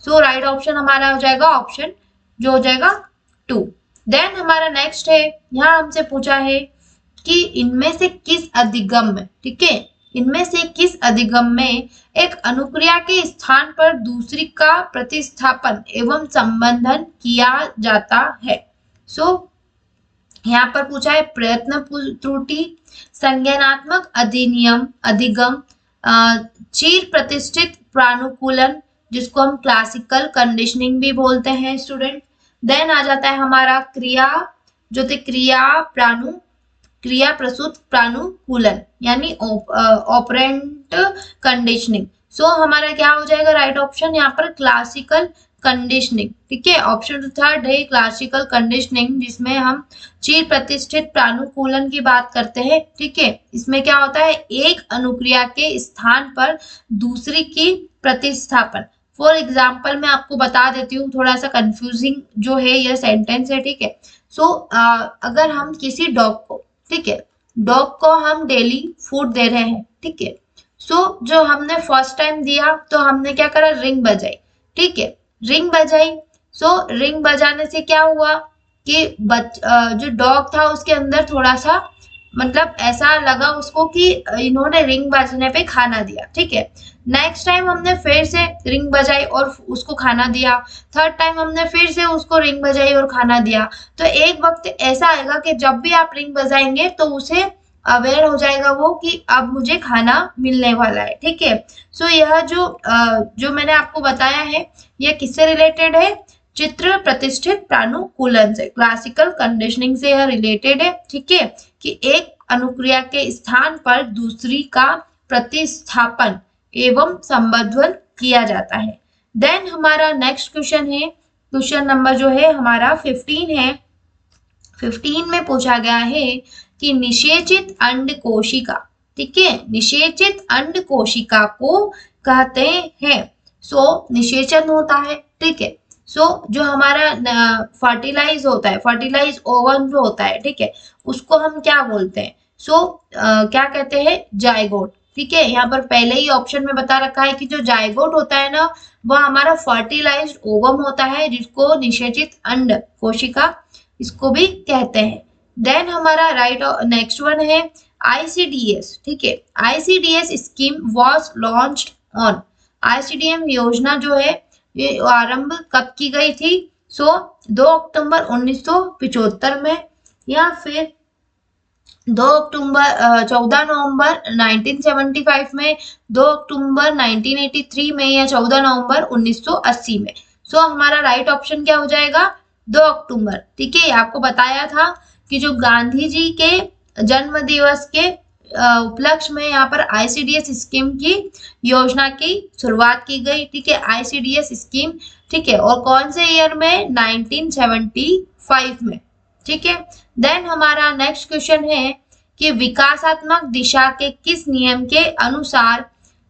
सो राइट ऑप्शन हमारा हो जाएगा ऑप्शन जो हो जाएगा 2। देन हमारा नेक्स्ट है, यहाँ हमसे पूछा है कि इनमें से किस अधिगम में, ठीक है, इनमें से किस अधिगम में एक अनुक्रिया के स्थान पर दूसरी का प्रतिस्थापन एवं संबंधन किया जाता है। सो यहाँ पर पूछा है प्रयत्न त्रुटि, संज्ञानात्मक अधिनियम अधिगम, चीर प्रतिष्ठित प्रानुकूलन जिसको हम क्लासिकल कंडीशनिंग भी बोलते हैं स्टूडेंट। देन आ जाता है हमारा क्रिया जो थे क्रिया प्रसूत प्रानुकूलन यानी ऑपरेंट कंडीशनिंग। सो हमारा क्या हो जाएगा राइट ऑप्शन यहाँ पर क्लासिकल कंडीशनिंग, ठीक है, ऑप्शन 3 है क्लासिकल कंडीशनिंग, जिसमें हम चीर प्रतिष्ठित प्रानुकूलन की बात करते हैं, ठीक है। इसमें क्या होता है, एक अनुक्रिया के स्थान पर दूसरी की प्रतिस्थापन। फॉर एग्जाम्पल मैं आपको बता देती हूँ, थोड़ा सा कंफ्यूजिंग जो है यह सेंटेंस है, ठीक है। सो अगर हम किसी डॉग को, ठीक है, डॉग को हम डेली फूड दे रहे हैं, ठीक है। सो जो हमने फर्स्ट टाइम दिया तो हमने क्या करा, रिंग बजाई, ठीक है, रिंग बजाई। सो रिंग बजाने से क्या हुआ कि जो डॉग था उसके अंदर थोड़ा सा मतलब ऐसा लगा उसको कि इन्होंने रिंग बजने पे खाना दिया, ठीक है। नेक्स्ट टाइम हमने फिर से रिंग बजाई और उसको खाना दिया। थर्ड टाइम हमने फिर से उसको रिंग बजाई और खाना दिया। तो एक वक्त ऐसा आएगा कि जब भी आप रिंग बजाएंगे तो उसे अवेयर हो जाएगा वो कि अब मुझे खाना मिलने वाला है, ठीक है। सो यह जो मैंने आपको बताया है यह किससे रिलेटेड है, चित्र प्रतिष्ठित प्रानुकूलन से, क्लासिकल कंडीशनिंग से यह रिलेटेड है, ठीक है, कि एक अनुक्रिया के स्थान पर दूसरी का प्रतिस्थापन एवं संबोधन किया जाता है। देन हमारा नेक्स्ट क्वेश्चन है, क्वेश्चन नंबर जो है हमारा 15 है। 15 में पूछा गया है कि निषेचित अंड कोशिका, ठीक है, निषेचित अंड कोशिका को कहते हैं। सो निषेचन होता है, ठीक है। सो जो हमारा फर्टिलाइज होता है, फर्टिलाइज ओवन जो होता है, ठीक है, उसको हम क्या बोलते हैं, सो क्या कहते हैं, जायगोट, ठीक है। यहाँ पर पहले ही ऑप्शन में बता रखा है कि जो जायगोट होता है ना वह हमारा फर्टिलाइज्ड ओवम होता है, जिसको निषेचित अंड कोशिका इसको भी कहते हैं। देन हमारा राइट नेक्स्ट वन है आईसीडीएस, ठीक है, ICDS scheme was launched on, ICDM योजना जो है ये आरंभ कब की गई थी, सो 2 अक्टूबर 1975 में, या फिर 14 नवंबर 1975 में, 2 अक्टूबर 1983 में, या 14 नवंबर 1980 में। सो हमारा राइट ऑप्शन क्या हो जाएगा, 2 अक्टूबर, ठीक है। आपको बताया था कि जो गांधी जी के जन्म दिवस के उपलक्ष्य में यहाँ पर आईसीडीएस स्कीम की योजना की शुरुआत की गई, ठीक है, आईसीडीएस स्कीम, ठीक है, और कौन से ईयर में, 1975 में, ठीक है। देन हमारा नेक्स्ट क्वेश्चन है कि विकासात्मक दिशा के किस नियम के अनुसार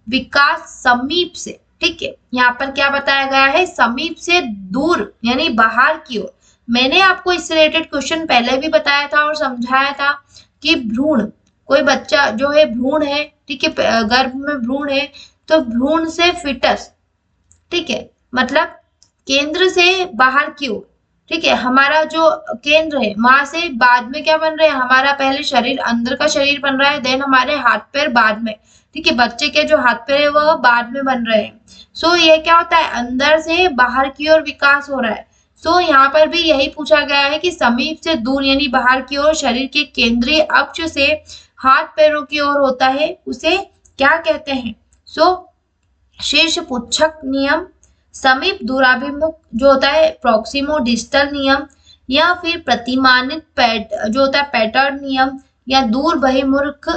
विकास समीप से, ठीक है, यहाँ पर क्या बताया गया है, समीप से दूर यानी बाहर की ओर। मैंने आपको इससे रिलेटेड क्वेश्चन पहले भी बताया था और समझाया था कि भ्रूण, कोई बच्चा जो है भ्रूण है, ठीक है, गर्भ में भ्रूण है, तो भ्रूण से फिटस, ठीक है, मतलब केंद्र से बाहर की ओर, ठीक है, हमारा जो केंद्र है वहां से बाद में क्या बन रहा है, हमारा पहले शरीर, अंदर का शरीर बन रहा है, देन हमारे हाथ पैर बाद में, ठीक है, बच्चे के जो हाथ पैर है वह बाद में बन रहे हैं। सो ये क्या होता है, अंदर से बाहर की ओर विकास हो रहा है। सो यहाँ पर भी यही पूछा गया है कि समीप से दूर यानी बाहर की ओर शरीर के केंद्रीय अक्ष से हाथ पैरों की ओर होता है, उसे क्या कहते हैं, सो शीर्ष पुच्छक नियम, समीप दूराभिमुख जो होता है प्रॉक्सिमो डिस्टल नियम, या फिर प्रतिमानित जो होता है पैटर्न नियम, या दूर बहिर्मुख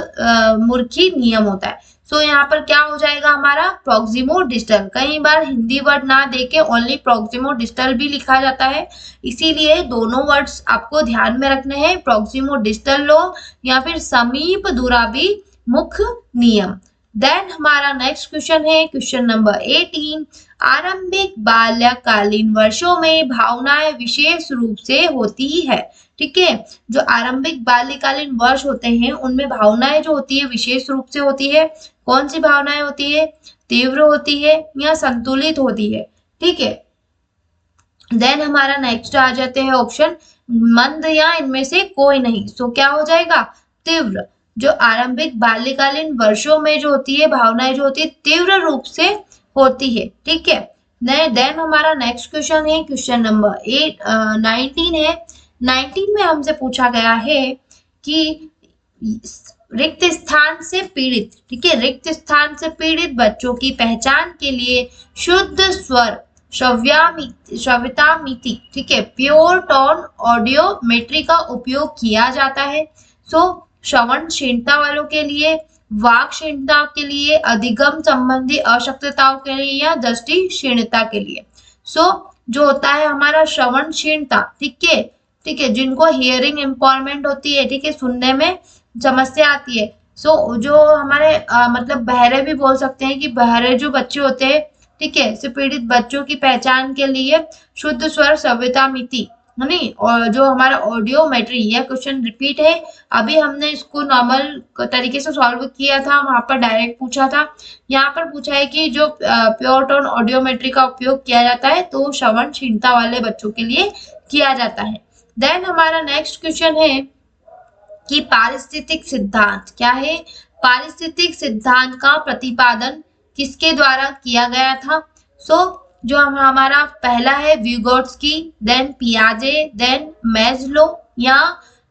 मुर्खी नियम होता है। सो यहाँ पर क्या हो जाएगा हमारा, प्रॉक्सिमो डिस्टल। कई बार हिंदी वर्ड ना देके ओनली प्रॉक्सिमो डिस्टल भी लिखा जाता है, इसीलिए दोनों वर्ड्स आपको ध्यान में रखने हैं, प्रॉक्सिमो डिस्टल लो या फिर समीप दूराभिमुख नियम। देन हमारा नेक्स्ट क्वेश्चन है क्वेश्चन नंबर 18, आरंभिक बाल्यकालीन वर्षों में भावनाएं विशेष रूप से होती है, ठीक है, जो आरंभिक बाल्यकालीन वर्ष होते हैं उनमें भावनाएं जो होती है विशेष रूप से होती है। कौन सी भावनाएं होती है, तीव्र होती है या संतुलित होती है, ठीक है। देन हमारा नेक्स्ट आ जाते हैं ऑप्शन मंद या इनमें से कोई नहीं। सो क्या हो जाएगा, तीव्र। जो आरंभिक बाल्यकालीन वर्षों में जो होती है भावनाएं जो होती है तीव्र रूप से होती है, ठीक है। देन हमारा नेक्स्ट क्वेश्चन है क्वेश्चन नंबर 19 है। 19 में हमसे पूछा गया है कि रिक्त स्थान से पीड़ित, ठीक है, रिक्त स्थान से पीड़ित बच्चों की पहचान के लिए शुद्ध स्वर श्रव्यता मिति, ठीक है, प्योर टोन ऑडियोमेट्री का उपयोग किया जाता है। सो श्रवण क्षीणता वालों के लिए, वाक क्षीणता के लिए, अधिगम संबंधी अशक्तताओं के लिए, या दृष्टि क्षीणता के लिए। सो जो होता है हमारा श्रवण क्षीणता, ठीक है, ठीक है, जिनको हियरिंग इम्पॉर्मेंट होती है, ठीक है, सुनने में समस्या आती है। सो जो हमारे मतलब बहरे भी बोल सकते हैं कि बहरे जो बच्चे होते हैं, ठीक है, से पीड़ित बच्चों की पहचान के लिए शुद्ध स्वर सभ्यता मिति, है नहीं, और जो हमारा ऑडियोमेट्री, यह क्वेश्चन रिपीट है। अभी हमने इसको नॉर्मल तरीके से सॉल्व किया था, वहां पर डायरेक्ट पूछा था। यहाँ पर पूछा है कि जो प्योर टोन ऑडियोमेट्री का उपयोग किया जाता है तो श्रवण क्षीणता वाले बच्चों के लिए किया जाता है। देन हमारा नेक्स्ट क्वेश्चन है कि पारिस्थितिक सिद्धांत क्या है। पारिस्थितिक सिद्धांत का प्रतिपादन किसके द्वारा किया गया था। जो हमारा पहला है विगोट्स्की, देन पियाजे, देन मैस्लो या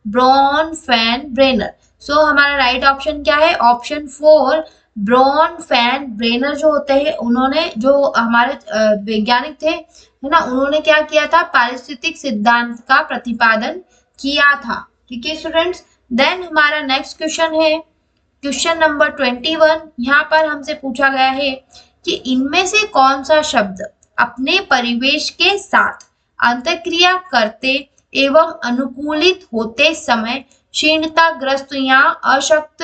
ब्रोनफेन-ब्रेनर। हमारा राइट ऑप्शन क्या है, ऑप्शन 4 ब्रोनफेन-ब्रेनर जो होते हैं, उन्होंने जो हमारे वैज्ञानिक थे, है ना, उन्होंने क्या किया था, पारिस्थितिक सिद्धांत का प्रतिपादन किया था। ठीक है स्टूडेंट्स। देन हमारा नेक्स्ट क्वेश्चन है क्वेश्चन नंबर 21। यहाँ पर हमसे पूछा गया है कि इनमें से कौन सा शब्द अपने परिवेश के साथ अंतःक्रिया करते एवं अनुकूलित होते समय क्षीणताग्रस्त या अशक्त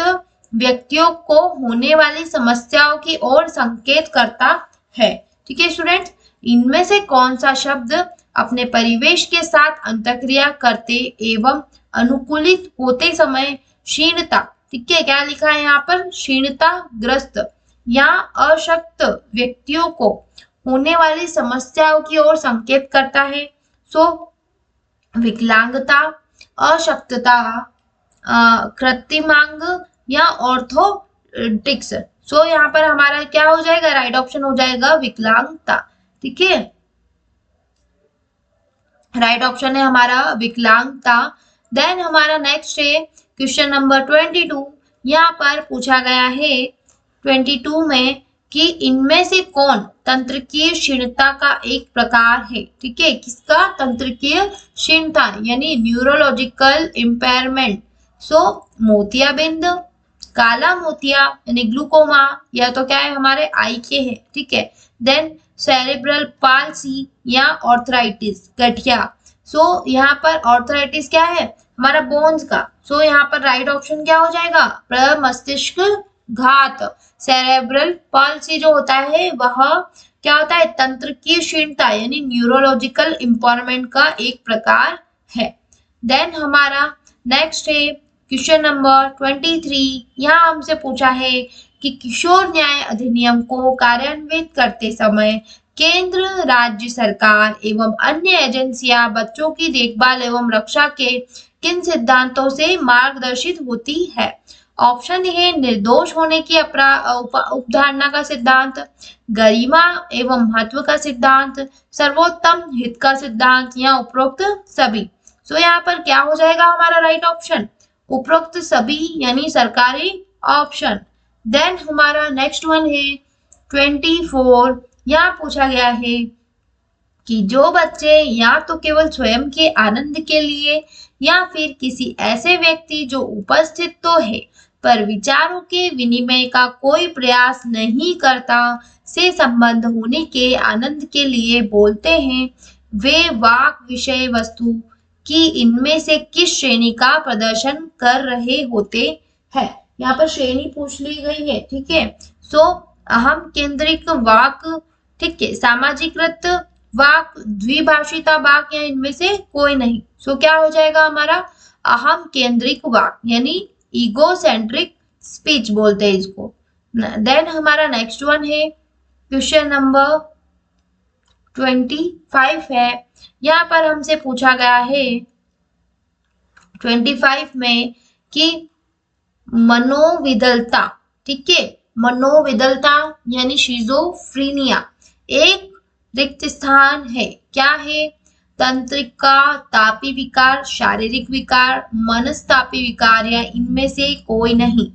व्यक्तियों को होने वाली समस्याओं की ओर संकेत करता है। ठीक है स्टूडेंट्स, इनमें से कौन सा शब्द अपने परिवेश के साथ अंतःक्रिया करते एवं अनुकूलित होते समय क्षीणता, ठीक है, क्या लिखा है यहाँ पर, क्षीणताग्रस्त या अशक्त व्यक्तियों को होने वाली समस्याओं की ओर संकेत करता है। विकलांगता, अशक्तता, कृत्रिमांग या ऑर्थोटिक्स। यहाँ पर हमारा क्या हो जाएगा, राइट ऑप्शन हो जाएगा विकलांगता। ठीक है, राइट ऑप्शन है हमारा विकलांगता। देन हमारा नेक्स्ट है क्वेश्चन नंबर 22। यहाँ पर पूछा गया है 22 में कि इनमें से कौन तंत्रिकीय क्षीणता का एक प्रकार है। ठीक है, किसका, तंत्रिकीय क्षीणता यानी न्यूरोलॉजिकल इम्पेयरमेंट। मोतियाबिंद, काला मोतिया यानी ग्लूकोमा, या तो क्या है हमारे आई के है। ठीक है, देन सेरेब्रल पाल्सी या ऑर्थराइटिस, गठिया। यहाँ पर ऑर्थराइटिस क्या है, हमारा बोन्स का। यहाँ पर राइट ऑप्शन क्या हो जाएगा, प्रमस्तिष्क घात। सेरेब्रल पाल्सी जो होता है वह क्या होता है, तंत्र की क्षीणता यानी न्यूरोलॉजिकल इम्पावरमेंट का एक प्रकार है। देन हमारा नेक्स्ट है क्वेश्चन नंबर 23। यहाँ हमसे पूछा है कि किशोर न्याय अधिनियम को कार्यान्वित करते समय केंद्र, राज्य सरकार एवं अन्य एजेंसियां बच्चों की देखभाल एवं रक्षा के किन सिद्धांतों से मार्गदर्शित होती है। ऑप्शन है निर्दोष होने की उपधारणा का सिद्धांत, गरिमा एवं महत्व का सिद्धांत, सर्वोत्तम हित का सिद्धांत या उपरोक्त सभी। यहाँ पर क्या हो जाएगा हमारा राइट ऑप्शन, उपरोक्त सभी यानी सरकारी ऑप्शन। देन हमारा नेक्स्ट वन है 24। यहाँ पूछा गया है कि जो बच्चे या तो केवल स्वयं के आनंद के लिए या फिर किसी ऐसे व्यक्ति जो उपस्थित तो है पर विचारों के विनिमय का कोई प्रयास नहीं करता से संबंध होने के आनंद के लिए बोलते हैं, वे वाक विषय वस्तु की इनमें से किस श्रेणी का प्रदर्शन कर रहे होते हैं। यहाँ पर श्रेणी पूछ ली गई है। ठीक है, अहम केंद्रिक वाक, ठीक है, सामाजिकृत वाक, द्विभाषिता वाक या इनमें से कोई नहीं। क्या हो जाएगा हमारा अहम केंद्रिक वाक यानी ईगोसेंट्रिक स्पीच बोलते हैं इसको। देन हमारा नेक्स्ट वन है क्वेश्चन नंबर 25 है। यहाँ पर हमसे पूछा गया है 25 में कि मनोविदलता, ठीक है, मनोविदलता यानी शिजोफ्रीनिया एक रिक्त स्थान है। क्या है, तंत्रिका, तापी विकार, शारीरिक विकार, मनस्तापी विकार या इनमें से कोई नहीं।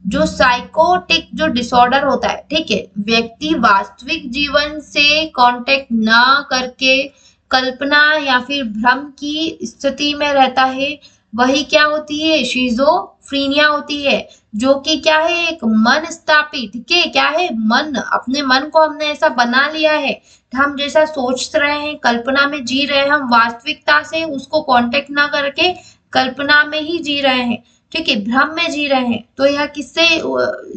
जो साइकोटिक जो डिसऑर्डर होता है, ठीक है, व्यक्ति वास्तविक जीवन से कांटेक्ट ना करके कल्पना या फिर भ्रम की स्थिति में रहता है, वही क्या होती है, शिजोफ्रीनिया होती है, जो कि क्या है, एक मन स्थापी, ठीक है, क्या है, मन, अपने मन को हमने ऐसा बना लिया है, हम जैसा सोच रहे हैं, कल्पना में जी रहे हैं, हम वास्तविकता से उसको कांटेक्ट ना करके कल्पना में ही जी रहे हैं, ठीक है, भ्रम में जी रहे हैं। तो यह किससे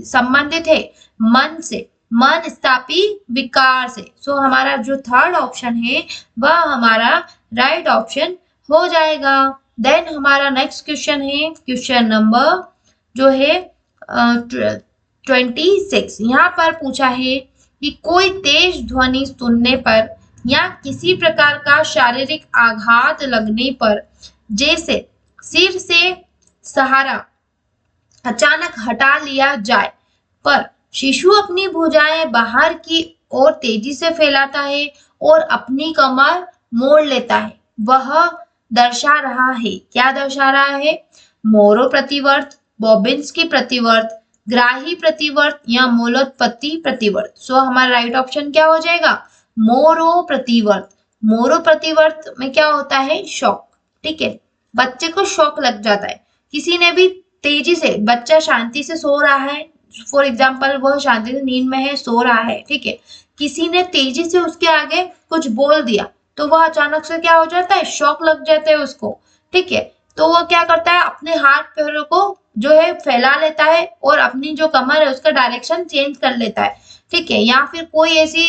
संबंधित है, मन से। मनस्तापी विकार से। सो हमारा जो थर्ड ऑप्शन है वह हमारा राइट ऑप्शन हो जाएगा। देन हमारा नेक्स्ट क्वेश्चन है क्वेश्चन नंबर जो है 26। यहाँ पर पूछा है कि कोई तेज ध्वनि सुनने पर या किसी प्रकार का शारीरिक आघात लगने पर, जैसे सिर से सहारा अचानक हटा लिया जाए पर शिशु अपनी भुजाएं बाहर की ओर तेजी से फैलाता है और अपनी कमर मोड़ लेता है, वह दर्शा रहा है, क्या दर्शा रहा है? मोरो प्रतिवर्त, बॉबिन्स्की प्रतिवर्त, ग्राही प्रतिवर्त या मूलोत्पत्ति प्रतिवर्त। सो हमारा राइट ऑप्शन क्या हो जाएगा? मोरो प्रतिवर्त। मोरो प्रतिवर्त में क्या होता है? शॉक। ठीक है, बच्चे को शॉक लग जाता है। किसी ने भी तेजी से, बच्चा शांति से सो रहा है, फॉर एग्जाम्पल वह शांति से नींद में है, सो रहा है, ठीक है, किसी ने तेजी से उसके आगे कुछ बोल दिया तो वह अचानक से क्या हो जाता है? शॉक लग जाता है उसको। ठीक है, तो वह क्या करता है? अपने हाथ पैरों को जो है फैला लेता है और अपनी जो कमर है उसका डायरेक्शन चेंज कर लेता है। ठीक है, या फिर कोई ऐसी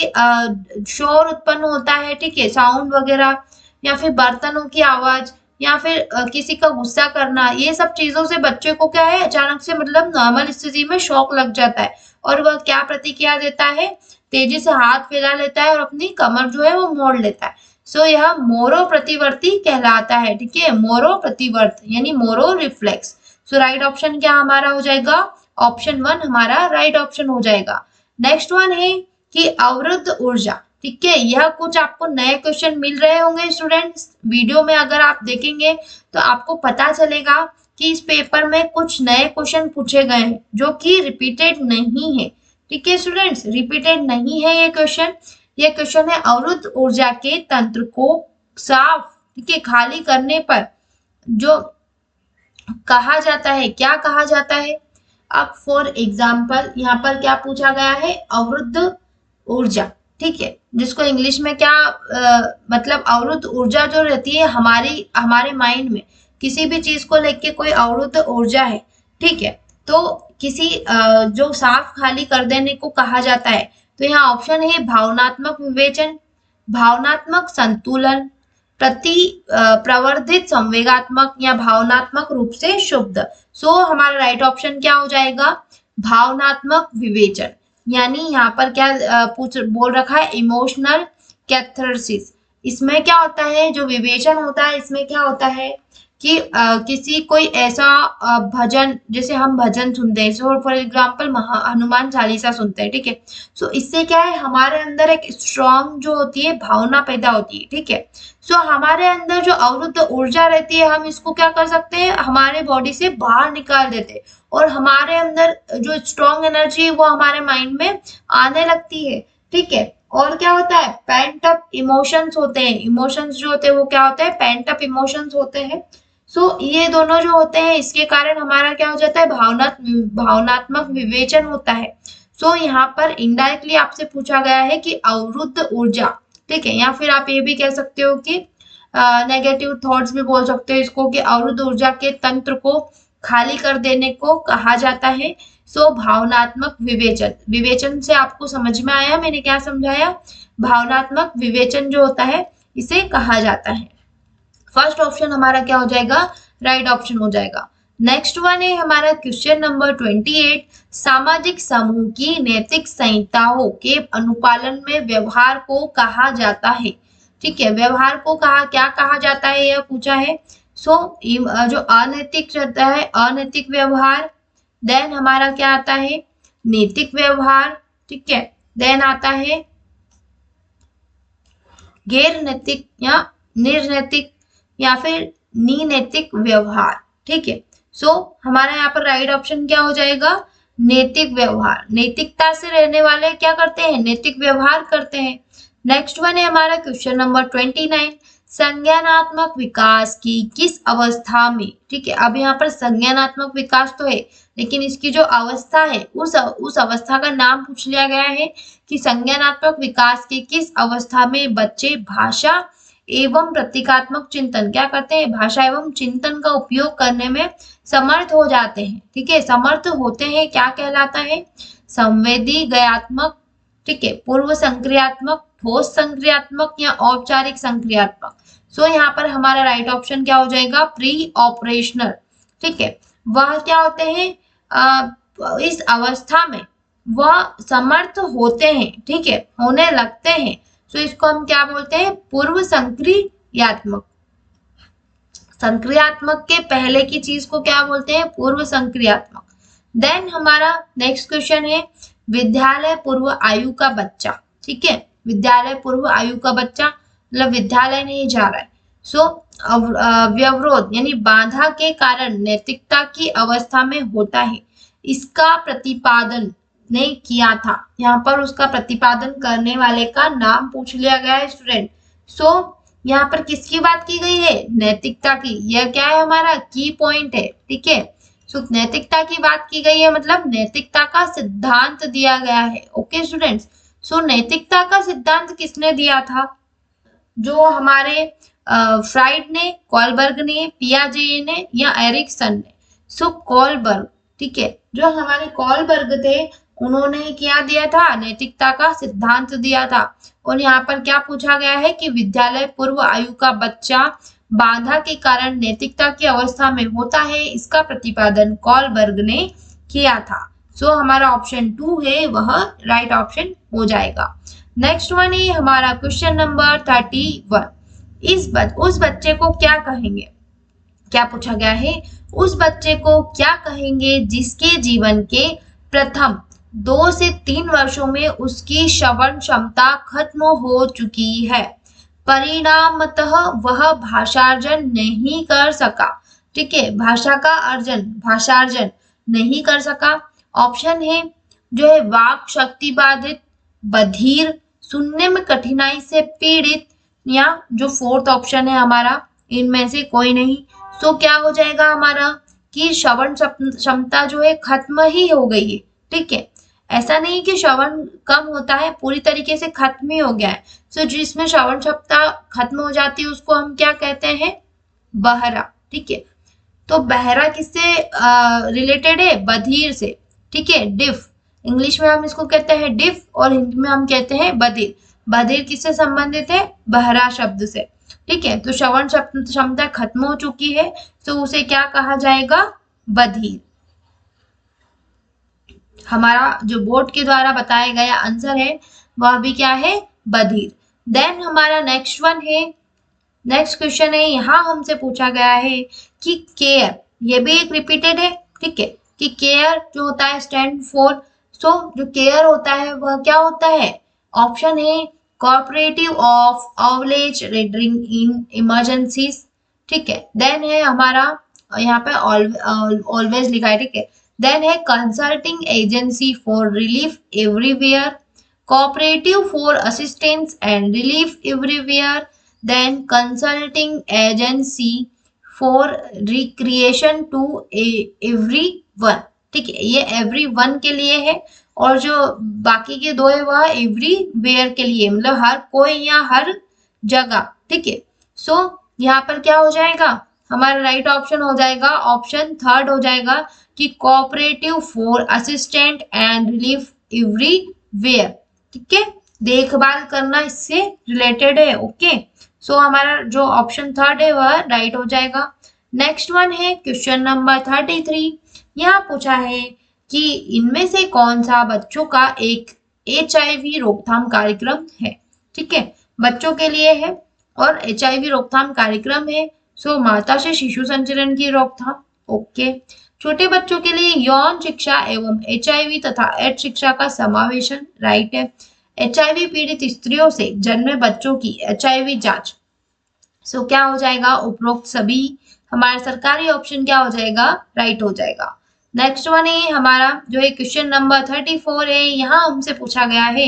शोर उत्पन्न होता है, ठीक है, साउंड वगैरह, या फिर बर्तनों की आवाज, या फिर किसी का गुस्सा करना, ये सब चीजों से बच्चे को क्या है? अचानक से मतलब नॉर्मल स्थिति में शॉक लग जाता है और वह क्या प्रतिक्रिया देता है? तेजी से हाथ फैला लेता है और अपनी कमर जो है वो मोड़ लेता है। सो यह मोरो प्रतिवर्ती कहलाता है। ठीक है, मोरो प्रतिवर्त यानी मोरो रिफ्लेक्स। सो राइट ऑप्शन क्या हमारा हो जाएगा? ऑप्शन 1 हमारा राइट ऑप्शन हो जाएगा। नेक्स्ट वन है कि अवरुद्ध ऊर्जा। ठीक है, यह कुछ आपको नए क्वेश्चन मिल रहे होंगे स्टूडेंट्स। वीडियो में अगर आप देखेंगे तो आपको पता चलेगा कि इस पेपर में कुछ नए क्वेश्चन पूछे गए हैं जो कि रिपीटेड नहीं है। ठीक है स्टूडेंट्स, रिपीटेड नहीं है ये क्वेश्चन। ये क्वेश्चन है अवरुद्ध ऊर्जा के तंत्र को साफ, ठीक है, खाली करने पर जो कहा जाता है, क्या कहा जाता है? अब फॉर एग्जाम्पल यहाँ पर क्या पूछा गया है? अवरुद्ध ऊर्जा। ठीक है, जिसको इंग्लिश में क्या मतलब अवरुद्ध ऊर्जा जो रहती है हमारे माइंड में, किसी भी चीज को लेके कोई अवरुद्ध ऊर्जा है, ठीक है, तो किसी जो साफ खाली कर देने को कहा जाता है। तो यहाँ ऑप्शन है भावनात्मक विवेचन, भावनात्मक संतुलन, प्रवर्धित संवेगात्मक या भावनात्मक रूप से शुद्ध। सो हमारा राइट ऑप्शन क्या हो जाएगा? भावनात्मक विवेचन। यानी यहाँ पर क्या बोल रखा है? Emotional catharsis. इसमें क्या होता है? जो विवेचन होता है इसमें क्या होता है कि किसी कोई ऐसा भजन, जैसे हम भजन सुनते हैं, so for example Hanuman Chalisa सुनते हैं, ठीक है, सो इससे क्या है? हमारे अंदर एक स्ट्रॉन्ग जो होती है भावना पैदा होती है। ठीक है, सो हमारे अंदर जो अवरुद्ध ऊर्जा रहती है हम इसको क्या कर सकते हैं? हमारे बॉडी से बाहर निकाल देते हैं और हमारे अंदर जो स्ट्रॉन्ग एनर्जी है वो हमारे माइंड में आने लगती है। ठीक है, और क्या होता है? पेंट अप इमोशंस होते हैं। इमोशंस जो होते हैं वो क्या होते हैं? पेंट अप इमोशंस होते हैं। सो ये दोनों जो होते हैं इसके कारण हमारा क्या हो जाता है? भावनात्मक विवेचन होता है। सो यहाँ पर इनडायरेक्टली आपसे पूछा गया है कि अवरुद्ध ऊर्जा, ठीक है, या फिर आप ये भी कह सकते हो कि नेगेटिव थॉट्स भी बोल सकते हो इसको, कि अवरुद्ध ऊर्जा के तंत्र को खाली कर देने को कहा जाता है। सो भावनात्मक विवेचन, विवेचन से आपको समझ में आया मैंने क्या समझाया? भावनात्मक विवेचन जो होता है इसे कहा जाता है। फर्स्ट ऑप्शन हमारा क्या हो जाएगा? राइट ऑप्शन हो जाएगा। नेक्स्ट वन है हमारा क्वेश्चन नंबर 28। सामाजिक समूह की नैतिक संहिताओं के अनुपालन में व्यवहार को कहा जाता है। ठीक है, व्यवहार को क्या कहा जाता है यह पूछा है। सो जो अनैतिक रहता है अनैतिक व्यवहार, देन हमारा क्या आता है? नैतिक व्यवहार। ठीक है, देन आता है गैर नैतिक या निर्नैतिक या फिर निनैतिक व्यवहार। ठीक है, सो हमारा यहाँ पर राइट ऑप्शन क्या हो जाएगा? नैतिक व्यवहार। नैतिकता से रहने वाले क्या करते हैं? नैतिक व्यवहार करते हैं। नेक्स्ट वन है हमारा क्वेश्चन नंबर 29। संज्ञानात्मक विकास की किस अवस्था में, ठीक है, अब यहाँ पर संज्ञानात्मक विकास तो है लेकिन इसकी जो अवस्था है उस अवस्था का नाम पूछ लिया गया है कि संज्ञानात्मक विकास की किस अवस्था में बच्चे भाषा एवं प्रतीकात्मक चिंतन क्या करते हैं? भाषा एवं चिंतन का उपयोग करने में समर्थ हो जाते हैं। ठीक है, समर्थ होते हैं, क्या कहलाता है? संवेदी गयात्मक ठीक है, पूर्व संक्रियात्मक, ठोस संक्रियात्मक या औपचारिक संक्रियात्मक। सो यहाँ पर हमारा राइट ऑप्शन क्या हो जाएगा, प्री ऑपरेशनल। ठीक है, वह क्या होते हैं, इस अवस्था में वह समर्थ होते हैं, ठीक है, होने लगते हैं। सो इसको हम क्या बोलते हैं, पूर्व संक्रियात्मक। संक्रियात्मक के पहले की चीज को क्या बोलते हैं, पूर्व संक्रियात्मक। देन हमारा नेक्स्ट क्वेश्चन है, विद्यालय पूर्व आयु का बच्चा। ठीक है, विद्यालय पूर्व आयु का बच्चा मतलब विद्यालय नहीं जा रहा है। सो व्यवरोध यानी बाधा के कारण नैतिकता की अवस्था में होता है, इसका प्रतिपादन ने किया था। यहाँ पर उसका प्रतिपादन करने वाले का नाम पूछ लिया गया है स्टूडेंट। सो यहाँ पर किसकी बात की गई है, नैतिकता की। यह क्या है, हमारा की पॉइंट है। ठीक है, सो नैतिकता की बात की गई है, मतलब नैतिकता का सिद्धांत दिया गया है। ओके स्टूडेंट्स, सो नैतिकता का सिद्धांत किसने दिया था, जो हमारे फ्राइड ने, कॉलबर्ग ने, पियाजे ने या एरिक्सन ने। सो कॉलबर्ग, ठीक है, जो हमारे कॉलबर्ग थे उन्होंने क्या दिया था, नैतिकता का सिद्धांत दिया था। और यहाँ पर क्या पूछा गया है कि विद्यालय पूर्व आयु का बच्चा बाधा के कारण नैतिकता की अवस्था में होता है, इसका प्रतिपादन कॉलबर्ग ने किया था। सो हमारा ऑप्शन 2 है वह राइट ऑप्शन हो जाएगा। नेक्स्ट वन है हमारा क्वेश्चन नंबर 31। उस बच्चे को क्या कहेंगे, क्या पूछा गया है, उस बच्चे को क्या कहेंगे जिसके जीवन के प्रथम 2 से 3 वर्षों में उसकी श्रवण क्षमता खत्म हो चुकी है, परिणामतः वह भाषार्जन नहीं कर सका। ठीक है, भाषार्जन नहीं कर सका। ऑप्शन है जो है वाक शक्ति बाधित, बधिर, सुनने में कठिनाई से पीड़ित, या जो फोर्थ ऑप्शन है हमारा इनमें से कोई नहीं। सो क्या हो जाएगा हमारा कि श्रवण क्षमता जो है खत्म ही हो गई है। ठीक है, ऐसा नहीं कि श्रवण कम होता है, पूरी तरीके से खत्म ही हो गया है। सो जिसमें श्रवण क्षमता खत्म हो जाती है उसको हम क्या कहते हैं, बहरा। ठीक है, तो बहरा किससे रिलेटेड है, बधिर से। ठीक है, डिफ, इंग्लिश में हम इसको कहते हैं डिफ और हिंदी में हम कहते हैं बधिर। बधिर किससे संबंधित है, बहरा शब्द से। ठीक है, तो श्रवण क्षमता खत्म हो चुकी है, तो उसे क्या कहा जाएगा, बधिर। हमारा जो बोर्ड के द्वारा बताया गया आंसर है वह भी क्या है, बधिर। देन हमारा नेक्स्ट वन है, नेक्स्ट क्वेश्चन है, यहाँ हमसे पूछा गया है कि केयर, ये भी एक रिपीटेड है। ठीक है, कि केयर जो होता है स्टैंड फॉर, सो जो केयर होता है वह क्या होता है, ऑप्शन है कोऑपरेटिव ऑफ ऑवलेज रेडरिंग इन इमरजेंसीज। ठीक है, देन है हमारा यहाँ पे ऑलवेज लिखा है। ठीक है, देन है consulting agency for relief everywhere, cooperative for assistance and relief everywhere, then consulting agency for recreation to every one. ठीक है, ये एवरी वन के लिए है और जो बाकी के दो है वह एवरीवेयर के लिए, मतलब हर कोई या हर जगह। ठीक है, सो यहाँ पर क्या हो जाएगा, हमारा राइट ऑप्शन हो जाएगा ऑप्शन 3 हो जाएगा कि cooperative for assistant and relief everywhere. ठीक है, देखभाल करना इससे रिलेटेड है। ओके, सो हमारा जो ऑप्शन 3 है वह राइट हो जाएगा। नेक्स्ट वन है क्वेश्चन नंबर 33। यहाँ पूछा है कि इनमें से कौन सा बच्चों का एक HIV रोकथाम कार्यक्रम है। ठीक है, बच्चों के लिए है और HIV रोकथाम कार्यक्रम है। सो माता से शिशु संचरण की रोकथाम। ओके, छोटे बच्चों के लिए यौन शिक्षा एवं HIV तथा एड्स शिक्षा का समावेशन राइट है। HIV पीड़ित स्त्रियों से जन्मे बच्चों की HIV जांच। सो क्या हो जाएगा, उपरोक्त सभी हमारा सरकारी ऑप्शन क्या हो जाएगा, राइट हो जाएगा। नेक्स्ट वन है हमारा जो है क्वेश्चन नंबर 34 है। यहाँ हमसे पूछा गया है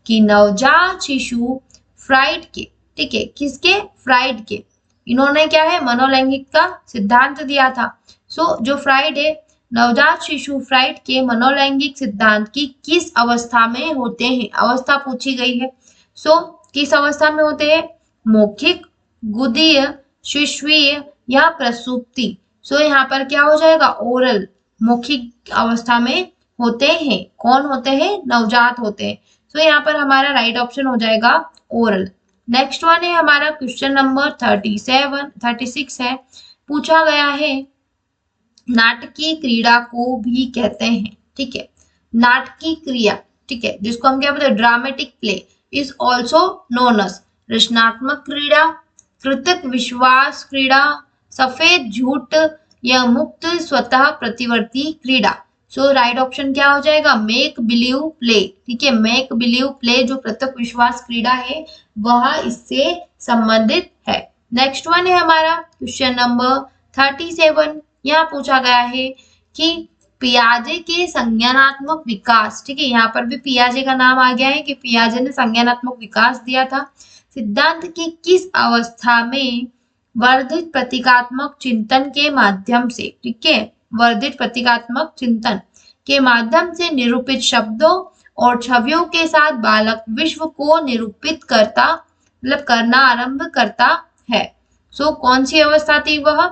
कि नवजात शिशु फ्राइड के, ठीक है, किसके, फ्राइड के, इन्होंने क्या है, मनोलैंगिक का सिद्धांत दिया था। सो जो फ्राइड है, नवजात शिशु फ्राइड के मनोलैंगिक सिद्धांत की किस अवस्था में होते हैं, अवस्था पूछी गई है। सो किस अवस्था में होते हैं, मौखिक, गुदीय, शिशुवीय या प्रसूप्ति। सो यहाँ पर क्या हो जाएगा, ओरल, मौखिक अवस्था में होते हैं। कौन होते हैं, नवजात होते हैं। सो यहाँ पर हमारा राइट ऑप्शन हो जाएगा ओरल। नेक्स्ट वन है हमारा क्वेश्चन नंबर 36 है। पूछा गया है नाटकीय क्रीड़ा को भी कहते हैं, ठीक है, नाटकीय क्रिया, ठीक है, जिसको हम क्या बोलते हैं, dramatic play is also known as रचनात्मक क्रीड़ा, कृतक विश्वास क्रीड़ा, सफेद झूठ या मुक्त स्वतः प्रतिवर्ती क्रीड़ा। सो राइट ऑप्शन क्या हो जाएगा, मेक बिलीव प्ले, ठीक है, मेक बिलीव प्ले जो कृतक विश्वास क्रीड़ा है वह इससे संबंधित है। नेक्स्ट वन है हमारा क्वेश्चन नंबर 37। यहाँ पूछा गया है कि पियाजे के संज्ञानात्मक विकास, ठीक है, यहाँ पर भी पियाजे का नाम आ गया है कि पियाजे ने संज्ञानात्मक विकास दिया था, सिद्धांत की किस अवस्था में वर्धित प्रतीकात्मक चिंतन के माध्यम से, ठीक है, वर्धित प्रतीकात्मक चिंतन के माध्यम से निरूपित शब्दों और छवियों के साथ बालक विश्व को निरूपित करता मतलब करना आरंभ करता है। सो कौन सी अवस्था थी वह,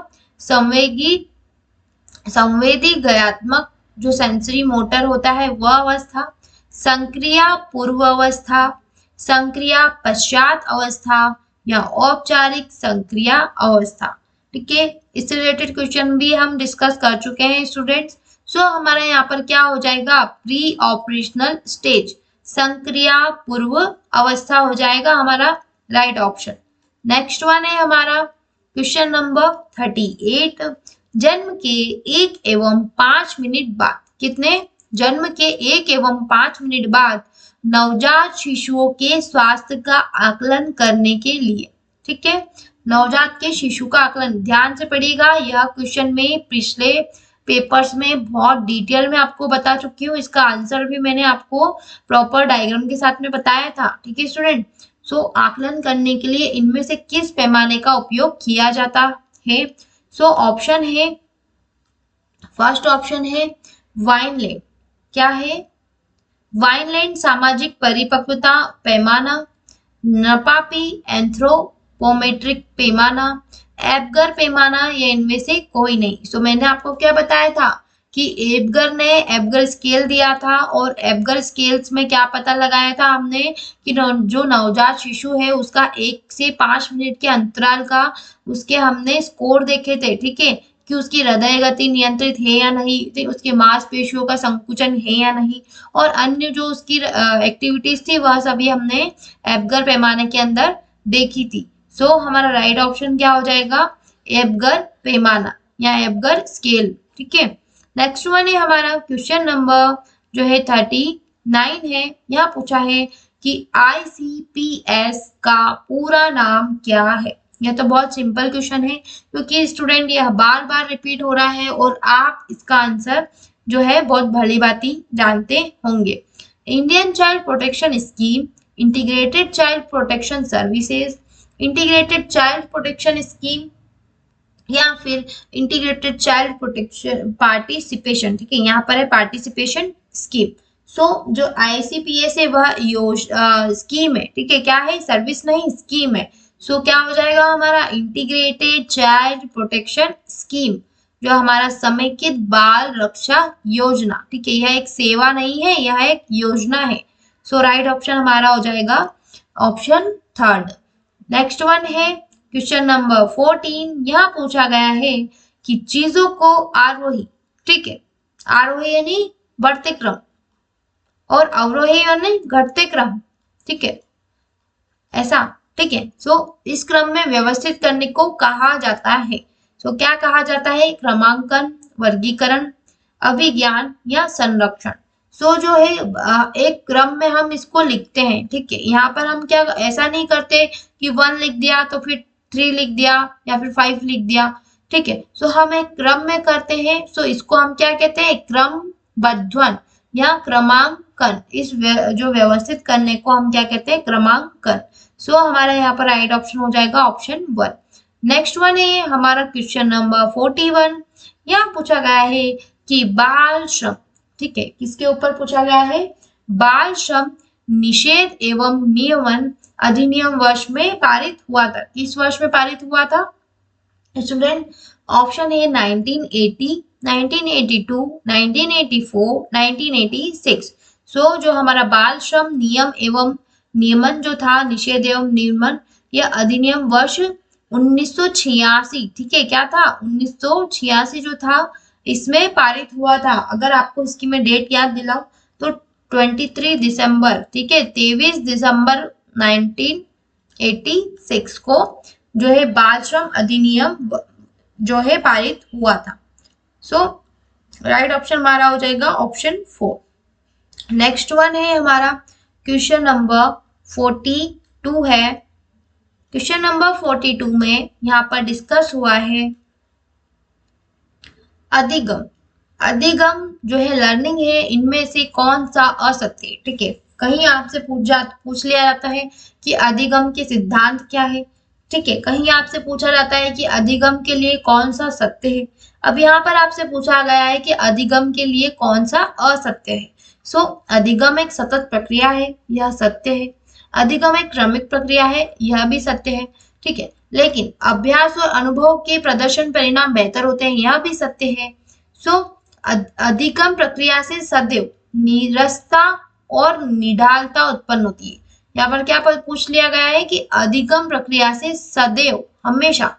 संवेदी गयात्मक जो सेंसरी मोटर होता है वह अवस्था, संक्रिया पूर्व अवस्था, संक्रिया पश्चात अवस्था या औपचारिक संक्रिया अवस्था, ठीक है। इससे रिलेटेड क्वेश्चन भी हम डिस्कस कर चुके हैं स्टूडेंट्स। सो हमारा यहाँ पर क्या हो जाएगा, प्री ऑपरेशनल स्टेज, संक्रिया पूर्व अवस्था हो जाएगा हमारा राइट ऑप्शन। नेक्स्ट वन है हमारा क्वेश्चन नंबर 38। जन्म के 1 एवं 5 मिनट बाद, कितने, जन्म के 1 एवं 5 मिनट बाद नवजात शिशुओं के स्वास्थ्य का आकलन करने के लिए, ठीक है, नवजात के शिशु का आकलन, ध्यान से पढ़िएगा, यह क्वेश्चन में पिछले पेपर्स में बहुत डिटेल में आपको बता चुकी हूँ, इसका आंसर भी मैंने आपको प्रॉपर डायग्राम के साथ में बताया था, ठीक है स्टूडेंट। सो आकलन करने के लिए इनमें से किस पैमाने का उपयोग किया जाता है। सो ऑप्शन है, फर्स्ट ऑप्शन है वाइनलैंड, क्या है, वाइनलैंड सामाजिक परिपक्वता पैमाना, नपापी एंथ्रोपोमेट्रिक पैमाना, एबगर पैमाना या इनमें से कोई नहीं। सो मैंने आपको क्या बताया था कि एबगर ने एबगर स्केल दिया था और एबगर स्केल्स में क्या पता लगाया था हमने कि जो नवजात शिशु है उसका 1 से 5 मिनट के अंतराल का उसके हमने स्कोर देखे थे, ठीक है, कि उसकी हृदय गति नियंत्रित है या नहीं, उसके मांसपेशियों का संकुचन है या नहीं, और अन्य जो उसकी एक्टिविटीज थी वह सभी हमने एबगर पैमाने के अंदर देखी थी। सो हमारा राइट ऑप्शन क्या हो जाएगा, एबगर पैमाना या एबगर स्केल, ठीक है। नेक्स्ट वन है हमारा क्वेश्चन नंबर जो है 39 है। यहाँ पूछा है कि ICPS का पूरा नाम क्या है। यह तो बहुत सिंपल क्वेश्चन है क्योंकि स्टूडेंट यह बार बार रिपीट हो रहा है और आप इसका आंसर जो है बहुत भली भांति जानते होंगे। Indian child protection scheme, integrated child protection services, integrated child protection scheme या फिर इंटीग्रेटेड चाइल्ड प्रोटेक्शन पार्टिसिपेशन, ठीक है, यहाँ पर है पार्टिसिपेशन स्कीम। सो जो ICPS है वह स्कीम है, ठीक है, क्या है, सर्विस नहीं स्कीम है। सो क्या हो जाएगा हमारा, इंटीग्रेटेड चाइल्ड प्रोटेक्शन स्कीम, जो हमारा समेकित बाल रक्षा योजना, ठीक है, यह एक सेवा नहीं है, यह एक योजना है। सो राइट ऑप्शन हमारा हो जाएगा ऑप्शन थर्ड। नेक्स्ट वन है क्वेश्चन नंबर 14। यहाँ पूछा गया है कि चीजों को आरोही, ठीक है, आरोही यानी बढ़ते क्रम और अवरोही यानी घटते क्रम, ठीक है, ऐसा, ठीक है। सो इस क्रम में व्यवस्थित करने को कहा जाता है। सो क्या कहा जाता है, क्रमांकन, वर्गीकरण, अभिज्ञान या संरक्षण। सो जो है एक क्रम में हम इसको लिखते हैं, ठीक है, यहाँ पर हम क्या ऐसा नहीं करते कि 1 लिख दिया तो फिर 3 लिख दिया या फिर 5 लिख दिया, ठीक है। सो हम एक क्रम में करते हैं। सो इसको हम क्या कहते हैं, क्रमबद्धन या क्रमांकन। इस जो व्यवस्थित करने को हम क्या कहते हैं, क्रमांकन। सो हमारा यहाँ पर राइट ऑप्शन हो जाएगा ऑप्शन 1। नेक्स्ट वन है हमारा क्वेश्चन नंबर 41। यहाँ पूछा गया है कि बाल श्रम, ठीक है, किसके ऊपर पूछा गया है, बाल श्रम निषेध एवं नियमन अधिनियम वर्ष में पारित हुआ था। किस वर्ष में पारित हुआ था स्टूडेंट, ऑप्शन है 1980, 1982, 1984, 1986। सो जो हमारा बाल श्रम नियम एवं नियमन जो था, निषेध एवं नियमन, यह अधिनियम वर्ष 1986, ठीक है, क्या था 1986 जो था इसमें पारित हुआ था। अगर आपको इसकी मैं डेट याद दिलाऊं तो 23 दिसंबर, ठीक है, 23 दिसंबर 1986 को जो है बाल श्रम अधिनियम जो है पारित हुआ था। सो राइट ऑप्शन हमारा हो जाएगा ऑप्शन 4। नेक्स्ट वन है हमारा क्वेश्चन नंबर 42 है। क्वेश्चन नंबर 42 में यहाँ पर डिस्कस हुआ है अधिगम। अधिगम जो है लर्निंग है, इनमें से कौन सा असत्य है, ठीक है। कहीं आपसे पूछ लिया जाता है कि अधिगम के सिद्धांत क्या है, ठीक है। कहीं आपसे पूछा जाता है कि अधिगम के लिए कौन सा सत्य है। अब यहाँ पर आपसे पूछा गया है कि अधिगम के लिए कौन सा असत्य है। सो अधिगम एक सतत प्रक्रिया है, यह सत्य है। अधिगम एक क्रमिक प्रक्रिया है, यह भी सत्य है, ठीक है। लेकिन अभ्यास और अनुभव के प्रदर्शन परिणाम बेहतर होते हैं, यह भी सत्य है। सो अधिगम प्रक्रिया से सदैव नीरसता और निढालता उत्पन्न होती है। यहाँ पर क्या पूछ लिया गया है कि अधिगम प्रक्रिया से सदैव हमेशा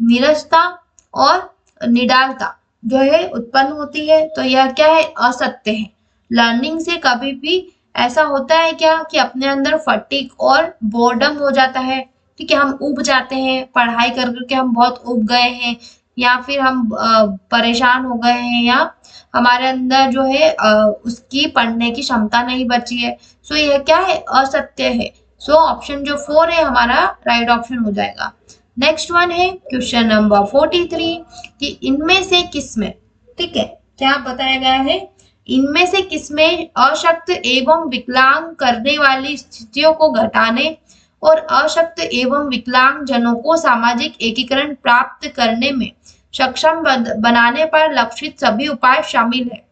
नीरसता और निडालता जो है उत्पन्न होती है, तो यह क्या है, असत्य है। लर्निंग से कभी भी ऐसा होता है क्या कि अपने अंदर फटीग और बोर्डम हो जाता है, ठीक है, हम ऊब जाते हैं, पढ़ाई कर करके हम बहुत ऊब गए हैं, या फिर हम परेशान हो गए हैं, या हमारे अंदर जो है उसकी पढ़ने की क्षमता नहीं बची है। सो यह क्या है, असत्य है। सो ऑप्शन जो 4 है हमारा राइट ऑप्शन हो जाएगा। नेक्स्ट वन है क्वेश्चन नंबर 43 कि इनमें से किसमें, ठीक है, क्या बताया गया है, इनमें से किसमें अशक्त एवं विकलांग करने वाली स्थितियों को घटाने और अशक्त एवं विकलांग जनों को सामाजिक एकीकरण प्राप्त करने में सक्षम बनाने पर लक्षित सभी उपाय शामिल है।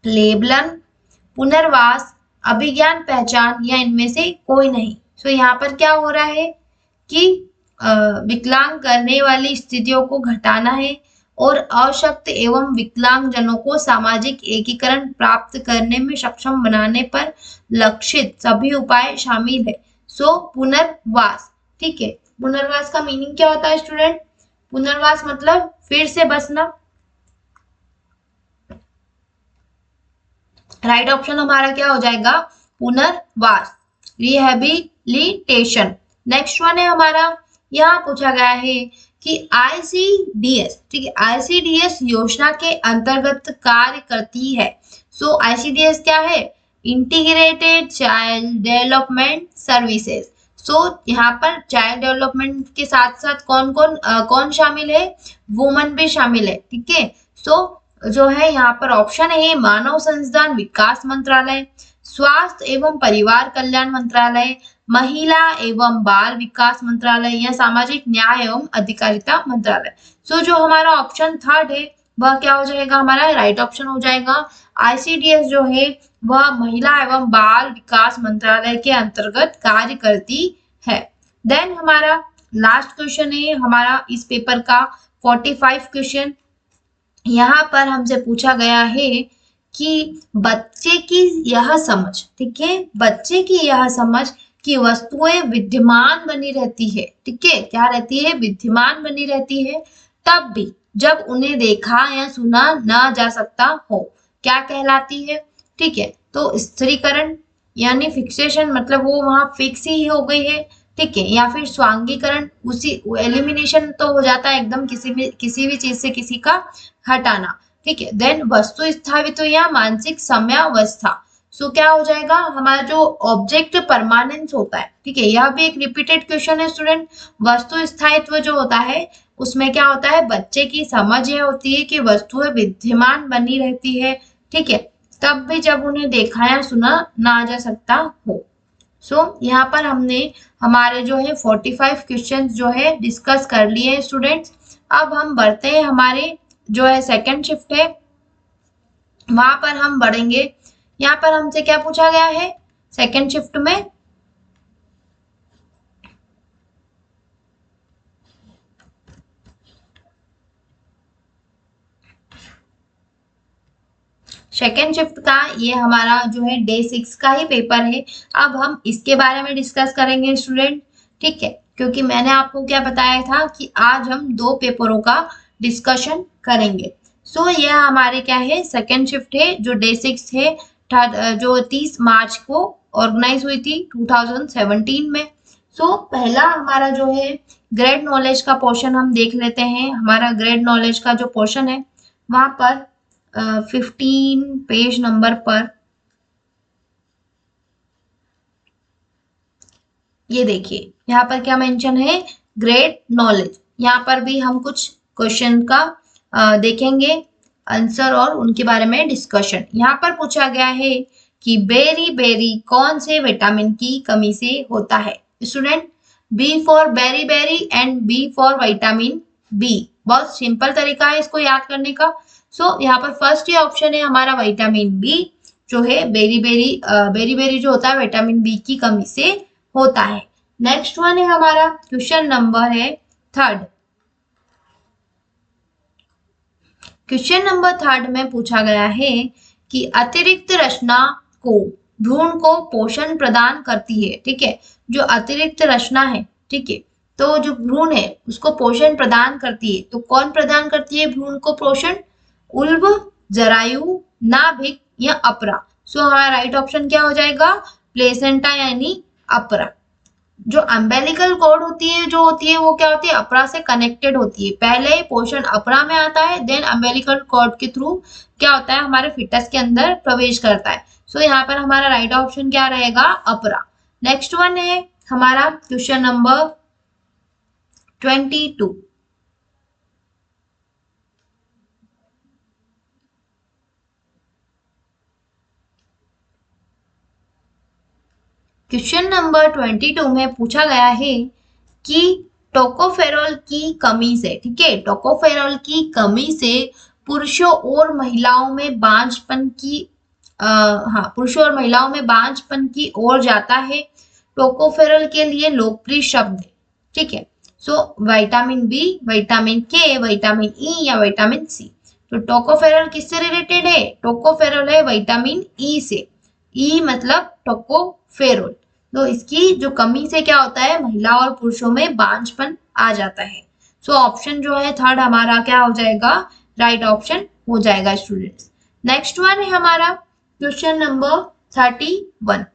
लेबलन, पुनर्वास, अभिज्ञान पहचान या इनमें से कोई नहीं। सो यहाँ पर क्या हो रहा है कि विकलांग करने वाली स्थितियों को घटाना है और अशक्त एवं विकलांग जनों को सामाजिक एकीकरण प्राप्त करने में सक्षम बनाने पर लक्षित सभी उपाय शामिल है। सो पुनर्वास, ठीक है। पुनर्वास का मीनिंग क्या होता है स्टूडेंट? पुनर्वास मतलब फिर से बसना। राइट ऑप्शन हमारा क्या हो जाएगा, पुनर्वास, रिहेबिलिटेशन। नेक्स्ट वन है हमारा, यहाँ पूछा गया है कि आईसीडीएस, ठीक है, आईसीडीएस योजना के अंतर्गत कार्य करती है। सो आईसीडीएस क्या है, इंटीग्रेटेड चाइल्ड डेवलपमेंट सर्विसेज। सो यहाँ पर चाइल्ड डेवलपमेंट के साथ साथ कौन कौन कौन शामिल है, वुमन भी शामिल है, ठीक है। सो जो है यहाँ पर ऑप्शन है मानव संसाधन विकास मंत्रालय, स्वास्थ्य एवं परिवार कल्याण मंत्रालय, महिला एवं बाल विकास मंत्रालय या सामाजिक न्याय एवं अधिकारिता मंत्रालय। सो जो हमारा ऑप्शन 3 है वह क्या हो जाएगा, हमारा राइट ऑप्शन हो जाएगा। आईसीडीएस जो है वह महिला एवं बाल विकास मंत्रालय के अंतर्गत कार्य करती है। देन हमारा लास्ट क्वेश्चन है हमारा इस पेपर का 45 क्वेश्चन। यहाँ पर हमसे पूछा गया है कि बच्चे की यह समझ, ठीक है, बच्चे की यह समझ कि वस्तुएं विद्यमान बनी रहती है, ठीक है, क्या रहती है, विद्यमान बनी रहती है, तब भी जब उन्हें देखा या सुना ना जा सकता हो, क्या कहलाती है, ठीक है। तो स्थिरीकरण यानी फिक्सेशन, मतलब वो वहां फिक्स ही हो गई है, ठीक है, या फिर स्वांगीकरण, उसी एलिमिनेशन तो हो जाता है एकदम, किसी भी चीज से किसी का हटाना, ठीक है। देन वस्तु स्थायित्व या मानसिक समयावस्था। सो क्या हो जाएगा, हमारा जो ऑब्जेक्ट परमानेंस होता है, ठीक है, यह भी एक रिपीटेड क्वेश्चन है स्टूडेंट। वस्तु स्थायित्व जो होता है उसमें क्या होता है, बच्चे की समझ यह होती है कि वस्तुएं विद्यमान बनी रहती है, ठीक है, तब भी जब उन्हें देखा या सुना ना जा सकता हो। सो यहाँ पर हमने हमारे जो है 45 क्वेश्चन जो है डिस्कस कर लिए हैं स्टूडेंट्स। अब हम बढ़ते हैं हमारे जो है सेकंड शिफ्ट है, वहां पर हम बढ़ेंगे। यहाँ पर हमसे क्या पूछा गया है सेकंड शिफ्ट में, सेकेंड शिफ्ट का ये हमारा जो है डे 6 का ही पेपर है। अब हम इसके बारे में डिस्कस करेंगे स्टूडेंट, ठीक है, क्योंकि मैंने आपको क्या बताया था कि आज हम 2 पेपरों का डिस्कशन करेंगे। सो यह हमारे क्या है, सेकेंड शिफ्ट है जो डे 6 है, जो 30 मार्च को ऑर्गेनाइज हुई थी 2017 में। सो पहला हमारा जो है ग्रेड नॉलेज का पोर्शन हम देख लेते हैं। हमारा ग्रेड नॉलेज का जो पोर्शन है वहां पर 15 पेज नंबर पर ये देखिए यहाँ पर क्या मेंशन है, ग्रेड नॉलेज। यहाँ पर भी हम कुछ क्वेश्चन का देखेंगे आंसर और उनके बारे में डिस्कशन। यहाँ पर पूछा गया है कि बेरी बेरी कौन से विटामिन की कमी से होता है student? B for berry berry and B for vitamin B. बहुत सिंपल तरीका है इसको याद करने का। सो यहाँ पर फर्स्ट ही ऑप्शन है हमारा विटामिन बी जो है बेरी बेरी जो होता है विटामिन बी की कमी से होता है। नेक्स्ट वन है हमारा क्वेश्चन नंबर है 3rd। क्वेश्चन नंबर 3rd में पूछा गया है कि अतिरिक्त रचना को भ्रूण को पोषण प्रदान करती है, ठीक है, जो अतिरिक्त रचना है, ठीक है, तो जो भ्रूण है उसको पोषण प्रदान करती है। तो कौन प्रदान करती है भ्रूण को पोषण? उल्ब, जरायु, नाभिक या अपरा। सो हमारा राइट ऑप्शन क्या हो जाएगा? प्लेसेंटा यानी अपरा। जो अम्बेलिकल कॉर्ड होती है वो क्या होती है? अपरा से कनेक्टेड होती है। पहले पोषण अपरा में आता है, देन अम्बेलिकल कॉर्ड के थ्रू क्या होता है, हमारे फिटस के अंदर प्रवेश करता है। सो यहाँ पर हमारा राइट ऑप्शन क्या रहेगा? अपरा। नेक्स्ट वन है हमारा क्वेश्चन नंबर 22। क्वेश्चन नंबर 22 में पूछा गया है कि टोकोफेरोल की कमी से, ठीक है, टोकोफेरोल की कमी से पुरुषों और महिलाओं में बांझपन की पुरुषों और महिलाओं में बांझपन की ओर जाता है। टोकोफेरोल के लिए लोकप्रिय शब्द है, ठीक है। सो विटामिन बी, विटामिन के, विटामिन ई या विटामिन सी। तो टोकोफेरोल किससे रिलेटेड है? टोकोफेरोल है विटामिन ई से। ई मतलब टोकोफेरोल। तो इसकी जो कमी से क्या होता है, महिला और पुरुषों में बांझपन आ जाता है। सो ऑप्शन जो है 3rd हमारा क्या हो जाएगा? राइट ऑप्शन हो जाएगा स्टूडेंट्स। नेक्स्ट वन है हमारा क्वेश्चन नंबर 31।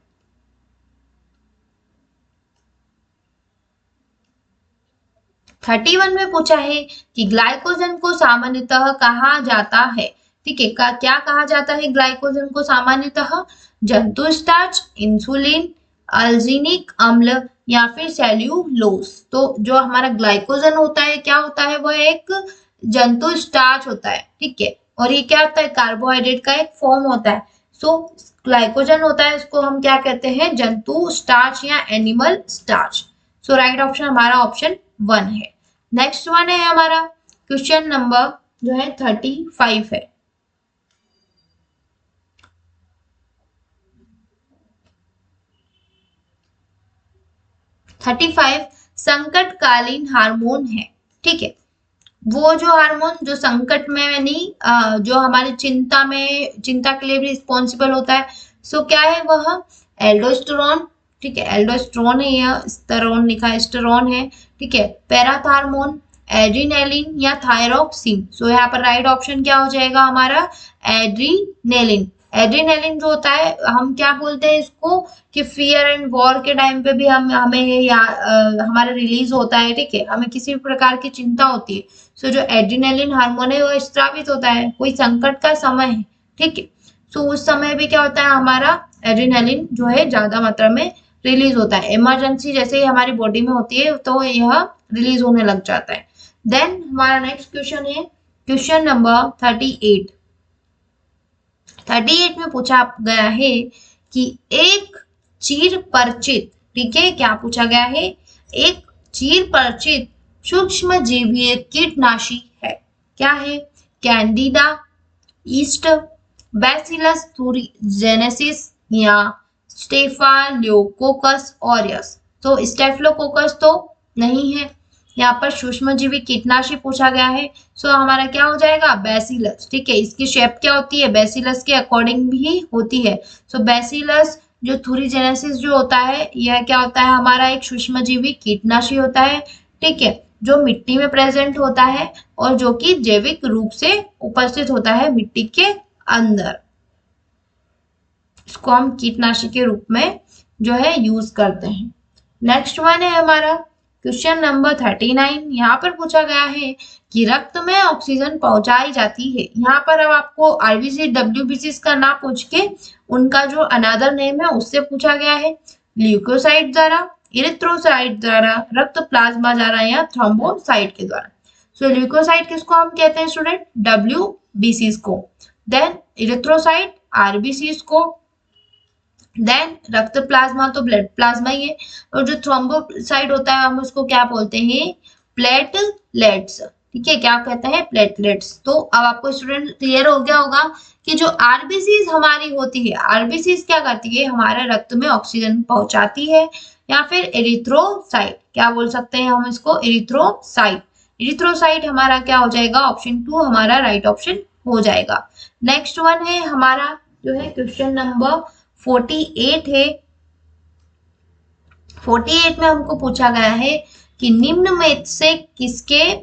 में पूछा है कि ग्लाइकोजन को सामान्यतः कहा जाता है, ठीक है, क्या कहा जाता है ग्लाइकोजन को सामान्यतः? जंतु स्टार्च, इंसुलिन, अल्जीनिक अम्ल या फिर सेल्यूलोज। तो जो हमारा ग्लाइकोजन होता है क्या होता है? वह एक जंतु स्टार्च होता है, ठीक है, और ये क्या होता है? कार्बोहाइड्रेट का एक फॉर्म होता है। सो ग्लाइकोजन होता है, इसको हम क्या कहते हैं? जंतु स्टार्च या एनिमल स्टार्च। सो राइट ऑप्शन हमारा ऑप्शन 1 है। नेक्स्ट वन है हमारा क्वेश्चन नंबर जो है 35 है। 35 संकटकालीन हार्मोन है, ठीक है, वो जो हार्मोन जो संकट में यानी जो हमारी चिंता के लिए भी रिस्पॉन्सिबल होता है। सो क्या है वह? एल्डोस्टेरोन, ठीक है, एल्डोस्टेरोन है या स्टेरोन लिखा है, स्टेरोन है, ठीक है, पैराथार्मोन, एड्रीनेलिन या थायरोक्सिन। सो यहाँ पर राइट ऑप्शन क्या हो जाएगा हमारा? एड्रीनेलिन। एड्रीनेलिन जो होता है हम क्या बोलते हैं इसको कि फियर एंड वॉर के टाइम पे भी हमें हमारा रिलीज होता है, ठीक है, हमें किसी भी प्रकार की चिंता होती है। सो जो एड्रीनेलिन हार्मोन है वो स्रावित होता है, कोई संकट का समय है, ठीक है, सो उस समय भी क्या होता है हमारा एड्रीनेलिन जो है ज्यादा मात्रा में रिलीज होता है। इमरजेंसी जैसे ही हमारी बॉडी में होती है तो यह रिलीज होने लग जाता है। देन हमारा नेक्स्ट क्वेश्चन है क्वेश्चन नंबर 38। 38 में पूछा गया है कि एक चीर परिचित, ठीक है, क्या पूछा गया है? एक चीर परिचित सूक्ष्म जीवीय कीटनाशी है, क्या है? कैंडिडा, ईस्ट, बैसिलस thuringiensis या स्टेफिलोकोकस ऑरियस। तो स्टेफिलोकोकस तो नहीं है, यहाँ पर सूक्ष्मजीवी कीटनाशी पूछा गया है, सो हमारा क्या हो जाएगा बैसिलस। ठीक है, इसकी शेप क्या होती है बैसिलस के अकॉर्डिंग भी होती है। सो बैसिलस जो थूरीजेनेसिस जो होता है यह क्या होता है हमारा एक सूक्ष्मजीवी कीटनाशी होता है। ठीक है, जो मिट्टी में प्रेजेंट होता है और जो कि जैविक रूप से उपस्थित होता है मिट्टी के अंदर। इसको हम कीटनाशी के रूप में जो है यूज करते हैं। नेक्स्ट वन है हमारा क्वेश्चन नंबर 39। यहाँ पर पूछा गया है कि रक्त में ऑक्सीजन पहुंचाई जाती है। यहाँ पर अब आपको आरबीसी डब्ल्यूबीसी का ना पूछ के उनका जो अनदर नेम है उससे पूछा गया है। ल्यूकोसाइट द्वारा, इरिथ्रोसाइट द्वारा, रक्त प्लाज्मा द्वारा या थ्रोम्बोसाइट के द्वारा। सो ल्यूकोसाइट किसको हम कहते हैं स्टूडेंट डब्ल्यूबीसी को, देन इरिथ्रोसाइट आरबीसी को, देन रक्त प्लाज्मा तो ब्लड प्लाज्मा ही है, और जो थ्रोम्बोसाइट होता है हम उसको क्या बोलते हैं प्लेटलेट्स। ठीक है, क्या कहते हैं प्लेटलेट्स। तो अब आपको स्टूडेंट क्लियर हो गया होगा कि जो आरबीसीज हमारी होती है, आरबीसीज क्या करती है हमारे रक्त में ऑक्सीजन पहुंचाती है, या फिर एरिथ्रोसाइट क्या बोल सकते हैं हम इसको एरिथ्रोसाइट। एरिथ्रोसाइट हमारा क्या हो जाएगा ऑप्शन 2 हमारा राइट ऑप्शन हो जाएगा। नेक्स्ट वन है हमारा जो है क्वेश्चन नंबर 48 है। 48 में हमको पूछा गया है कि निम्न में से किसके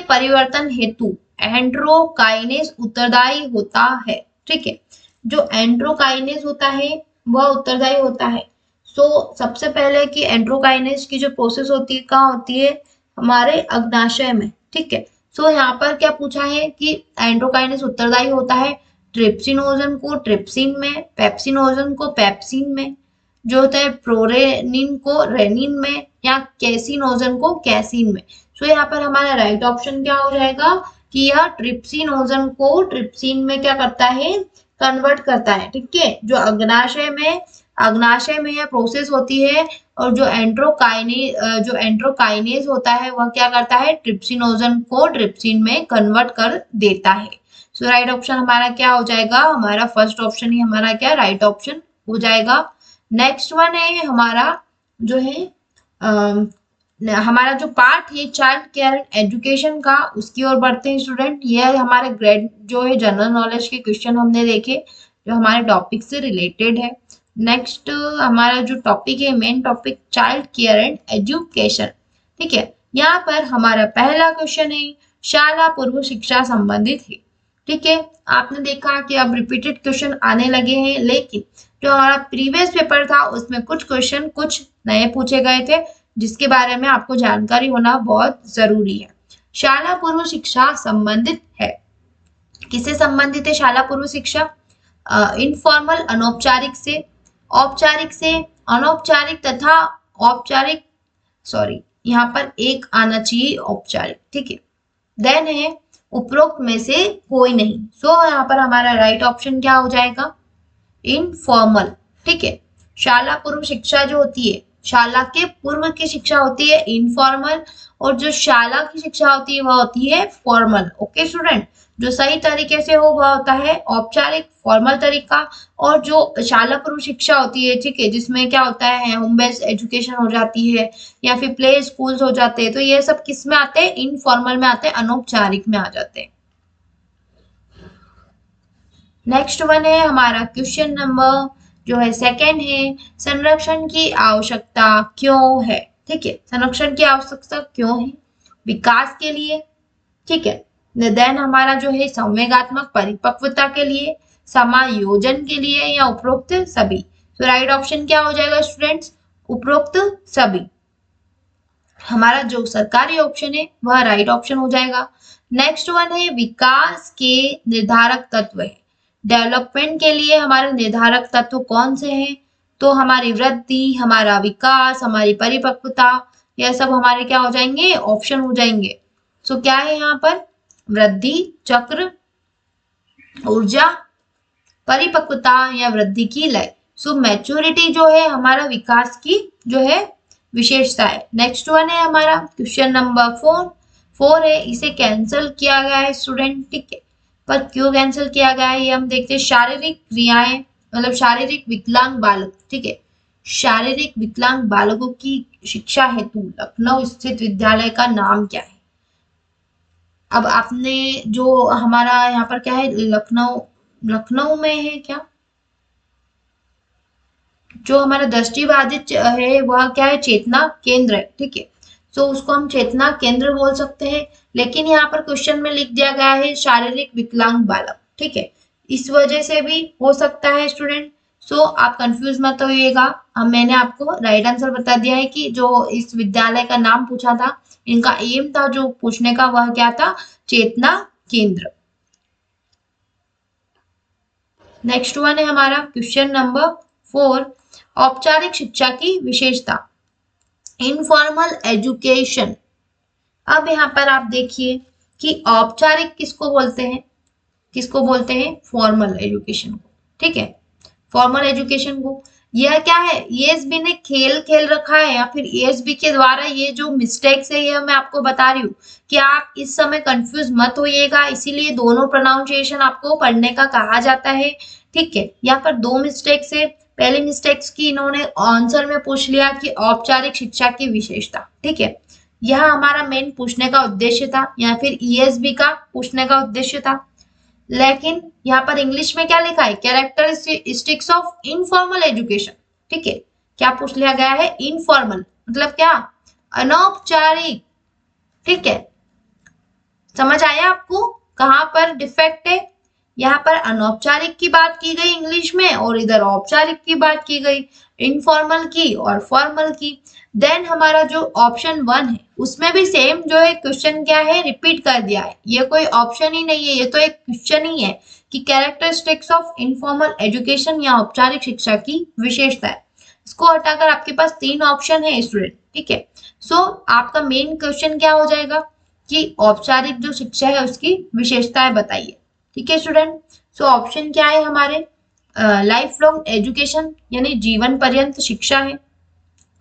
परिवर्तन हेतु एंड्रोकाइनेस उत्तरदायी होता है। ठीक है, जो एंड्रोकाइनेस होता है वह उत्तरदायी होता है। सो सबसे पहले कि एंड्रोकाइनेस की जो प्रोसेस होती है कहाँ होती है हमारे अग्नाशय में। ठीक है, सो यहाँ पर क्या पूछा है कि एंड्रोकाइनेस उत्तरदायी होता है ट्रिप्सिनोजन को ट्रिप्सिन में, पेप्सिनोजन को पेप्सिन में, जो होता है प्रोरेनिन को रेनिन में, या कैसिनोजन को कैसिन में। सो यहाँ पर हमारा राइट ऑप्शन क्या हो जाएगा कि यह ट्रिप्सिनोजन को ट्रिप्सिन में क्या करता है कन्वर्ट करता है। ठीक है, जो अग्नाशय में यह प्रोसेस होती है, और जो एंट्रोकाइनेज होता है वह क्या करता है ट्रिप्सिनोजन को ट्रिप्सिन में कन्वर्ट कर देता है। सो राइट ऑप्शन हमारा क्या हो जाएगा हमारा फर्स्ट ऑप्शन ही हमारा क्या राइट ऑप्शन हो जाएगा। नेक्स्ट वन है हमारा जो है हमारा जो पार्ट है चाइल्ड केयर एंड एजुकेशन का, उसकी ओर बढ़ते हैं स्टूडेंट। यह हमारे ग्रेड जो है जनरल नॉलेज के क्वेश्चन हमने देखे जो हमारे टॉपिक से रिलेटेड है। नेक्स्ट हमारा जो टॉपिक है main topic child care and education. ठीक है, यहाँ पर हमारा पहला क्वेश्चन है शाला पूर्व शिक्षा संबंधित है। ठीक है, आपने देखा कि अब रिपीटेड क्वेश्चन आने लगे हैं, लेकिन जो हमारा प्रीवियस पेपर था उसमें कुछ क्वेश्चन कुछ नए पूछे गए थे जिसके बारे में आपको जानकारी होना बहुत जरूरी है। शाला पूर्व शिक्षा संबंधित है, किससे संबंधित है शाला पूर्व शिक्षा? इनफॉर्मल अनौपचारिक से, औपचारिक से, अनौपचारिक तथा औपचारिक, सॉरी यहाँ पर एक आना चाहिए औपचारिक। ठीक है, देन है उपरोक्त में से कोई नहीं। सो यहाँ पर हमारा राइट ऑप्शन क्या हो जाएगा इनफॉर्मल। ठीक है, शाला पूर्व शिक्षा जो होती है शाला के पूर्व की शिक्षा होती है इनफॉर्मल, और जो शाला की शिक्षा होती है वह होती है फॉर्मल। ओके स्टूडेंट, जो सही तरीके से हो वह होता है औपचारिक फॉर्मल तरीका, और जो शाला पूर्व शिक्षा होती है ठीक है जिसमें क्या होता है होम बेस्ड एजुकेशन हो जाती है या फिर प्ले स्कूल्स हो जाते हैं, तो ये सब किस में आते हैं इनफॉर्मल में आते हैं, अनौपचारिक में आ जाते हैं। नेक्स्ट वन है हमारा क्वेश्चन नंबर जो है सेकंड है संरक्षण की आवश्यकता क्यों है। ठीक है, संरक्षण की आवश्यकता क्यों है? विकास के लिए। ठीक है, देन हमारा जो है संवेगात्मक परिपक्वता के लिए, समायोजन के लिए, या उपरोक्त सभी। तो राइट ऑप्शन क्या हो जाएगा स्टूडेंट्स उपरोक्त सभी। हमारा जो सरकारी ऑप्शन है वह राइट ऑप्शन हो जाएगा। नेक्स्ट वन है विकास के निर्धारक तत्व है। डेवलपमेंट के लिए हमारे निर्धारक तत्व कौन से हैं? तो हमारी वृद्धि, हमारा विकास, हमारी परिपक्वता, यह सब हमारे क्या हो जाएंगे ऑप्शन हो जाएंगे। सो क्या है यहाँ पर वृद्धि चक्र, ऊर्जा, परिपक्वता या वृद्धि की लय। सो मैच्योरिटी जो है हमारा विकास की जो है विशेषता है। नेक्स्ट वन है हमारा क्वेश्चन नंबर 4 है, इसे कैंसिल किया गया है स्टूडेंट। ठीक है, पर क्यों कैंसिल किया गया है ये हम देखते हैं। शारीरिक क्रियाएं मतलब शारीरिक विकलांग बालक। ठीक है, शारीरिक विकलांग बालकों की शिक्षा हेतु लखनऊ स्थित विद्यालय का नाम क्या है? अब आपने जो हमारा यहाँ पर क्या है, लखनऊ, लखनऊ में है क्या? जो हमारा दृष्टिबाधित है वह क्या है, चेतना केंद्र है, ठीक है। तो उसको हम चेतना केंद्र बोल सकते हैं, लेकिन यहाँ पर क्वेश्चन में लिख दिया गया है शारीरिक विकलांग बालक, ठीक है। इस वजह से भी हो सकता है स्टूडेंट। सो आप कंफ्यूज मत होइएगा, मैंने आपको राइट आंसर बता दिया है कि जो इस विद्यालय का नाम पूछा था, इनका एम था जो पूछने का, वह क्या था, चेतना केंद्र। नेक्स्ट वन है हमारा क्वेश्चन नंबर 4, औपचारिक शिक्षा की विशेषता, इनफॉर्मल एजुकेशन। अब यहाँ पर आप देखिए कि औपचारिक किसको बोलते हैं, किसको बोलते हैं, फॉर्मल एजुकेशन को, ठीक है, फॉर्मल एजुकेशन को। यह क्या है, ईएसबी ने खेल खेल रखा है, या फिर ईएसबी के द्वारा ये जो मिस्टेक्स है ये मैं आपको बता रही हूँ कि आप इस समय कंफ्यूज मत होइएगा, इसीलिए दोनों प्रोनाउंसिएशन आपको पढ़ने का कहा जाता है, ठीक है। यहाँ पर दो मिस्टेक्स है। पहली मिस्टेक्स की इन्होंने आंसर में पूछ लिया कि औपचारिक शिक्षा की विशेषता, ठीक है, यह हमारा मेन पूछने का उद्देश्य था, या फिर ईएसबी का पूछने का उद्देश्य था। लेकिन यहाँ पर इंग्लिश में क्या लिखा है, कैरेक्टरिस्टिक्स ऑफ इनफॉर्मल एजुकेशन, ठीक है। क्या पूछ लिया गया है, इनफॉर्मल मतलब क्या, अनौपचारिक, ठीक है। समझ आया आपको कहां पर डिफेक्ट है? यहाँ पर अनौपचारिक की बात की गई इंग्लिश में, और इधर औपचारिक की बात की गई, इनफॉर्मल की और फॉर्मल की। देन हमारा जो ऑप्शन 1 है उसमें भी सेम जो है क्वेश्चन क्या है, रिपीट कर दिया है। ये कोई ऑप्शन ही नहीं है, ये तो एक क्वेश्चन ही है कि कैरेक्टरिस्टिक्स ऑफ इनफॉर्मल एजुकेशन या औपचारिक शिक्षा की विशेषता है। इसको हटाकर आपके पास 3 ऑप्शन है स्टूडेंट, ठीक है। सो आपका मेन क्वेश्चन क्या हो जाएगा कि औपचारिक जो शिक्षा है उसकी विशेषताएं बताइए, ठीक है स्टूडेंट। सो ऑप्शन क्या है हमारे, लाइफ लॉन्ग एजुकेशन यानी जीवन पर्यंत शिक्षा है,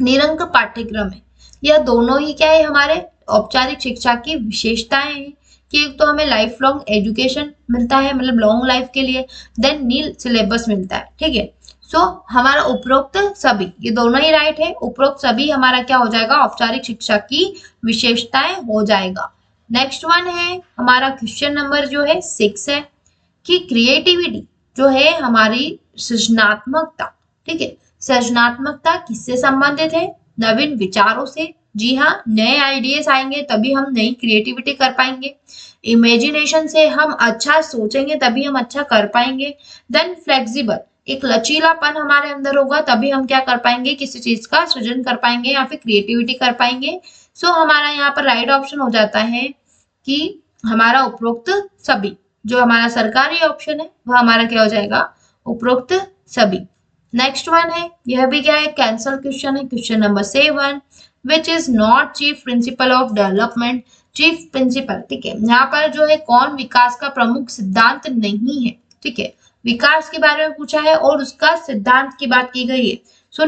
निरंक पाठ्यक्रम है। यह दोनों ही क्या है, हमारे औपचारिक शिक्षा की विशेषताएं हैं कि एक तो हमें लाइफ लॉन्ग एजुकेशन मिलता है, मतलब लॉन्ग लाइफ के लिए, देन नील सिलेबस मिलता है, ठीक है। सो हमारा उपरोक्त सभी, ये दोनों ही राइट है, उपरोक्त सभी हमारा क्या हो जाएगा, औपचारिक शिक्षा की विशेषताएं हो जाएगा। नेक्स्ट वन है हमारा क्वेश्चन नंबर जो है 6 है कि क्रिएटिविटी जो है हमारी सृजनात्मकता, ठीक है, सृजनात्मकता किससे संबंधित है, नवीन विचारों से। जी हाँ, नए आइडियाज आएंगे तभी हम नई क्रिएटिविटी कर पाएंगे। इमेजिनेशन से, हम अच्छा सोचेंगे तभी हम अच्छा कर पाएंगे। देन फ्लेक्सिबल, एक लचीलापन हमारे अंदर होगा तभी हम क्या कर पाएंगे, किसी चीज का सृजन कर पाएंगे या फिर क्रिएटिविटी कर पाएंगे। सो हमारा यहाँ पर राइट ऑप्शन हो जाता है कि हमारा उपरोक्त सभी, जो हमारा सरकारी ऑप्शन है वह हमारा क्या हो जाएगा, उपरोक्त सभी। नेक्स्ट वन है, यह भी क्या है, कैंसल क्वेश्चन है, question number 7, which is not chief principal of development. Chief principal, ठीक है, यहाँ पर जो है कौन विकास का प्रमुख सिद्धांत नहीं है, ठीक है, विकास के बारे में पूछा है और उसका सिद्धांत की बात की गई है। सो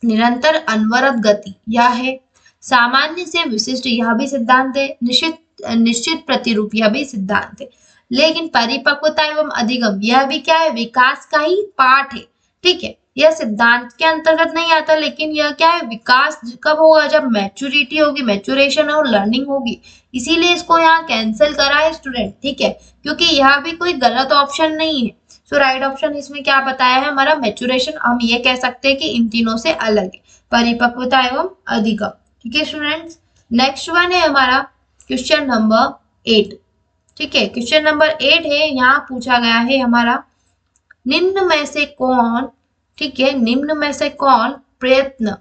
निरंतर अनवरत गति यह है, सामान्य से विशिष्ट यह भी सिद्धांत है, निश्चित प्रतिरूप यह भी सिद्धांत है, लेकिन परिपक्वता एवं अधिगम यह भी क्या है, विकास का ही पार्ट है, ठीक है। यह सिद्धांत के अंतर्गत नहीं आता, लेकिन यह क्या है, विकास कब होगा, जब मैच्योरिटी होगी, मैच्योरेशन और लर्निंग होगी, इसीलिए इसको यहाँ कैंसिल करा है स्टूडेंट, ठीक है, क्योंकि यह भी कोई गलत ऑप्शन नहीं है। सो राइट ऑप्शन इसमें क्या बताया है हमारा, मैच्योरेशन। हम ये कह सकते हैं कि इन तीनों से अलग है, परिपक्वता एवं अधिगम, ठीक है स्टूडेंट्स। नेक्स्ट वन है हमारा क्वेश्चन नंबर 8, ठीक है, क्वेश्चन नंबर 8 है, यहाँ पूछा गया है हमारा, निम्न में से कौन, ठीक है, निम्न में से कौन प्रयत्न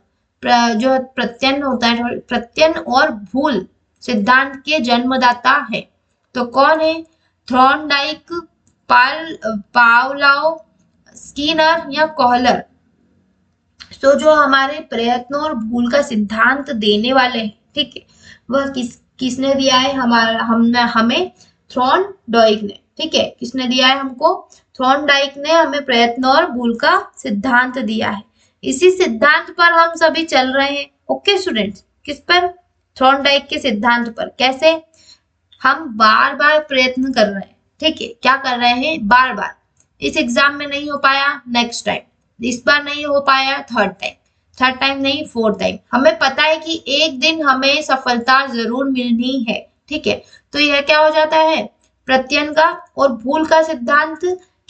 जो प्रत्ययन होता है, प्रत्ययन और भूल सिद्धांत के जन्मदाता है। तो कौन है, थॉर्नडाइक, पावलोव, स्किनर या कोहलर। तो जो हमारे प्रयत्नों और भूल का सिद्धांत देने वाले हैं, ठीक है, वह किसने दिया है, हमें थॉर्नडाइक ने, ठीक है, किसने दिया है हमको, थॉर्नडाइक ने हमें प्रयत्न और भूल का सिद्धांत दिया है। इसी सिद्धांत पर हम सभी चल रहे हैं, ओके स्टूडेंट्स। किस पर, थॉर्नडाइक के सिद्धांत पर। कैसे, हम बार बार प्रयत्न कर रहे हैं, ठीक है, क्या कर रहे हैं, बार बार। इस एग्जाम में नहीं हो पाया, नेक्स्ट टाइम, इस बार नहीं हो पाया, थर्ड टाइम नहीं, फोर्थ टाइम। हमें पता है कि एक दिन हमें सफलता जरूर मिलनी है, ठीक है। तो यह क्या हो जाता है, प्रत्ययन का और भूल का सिद्धांत,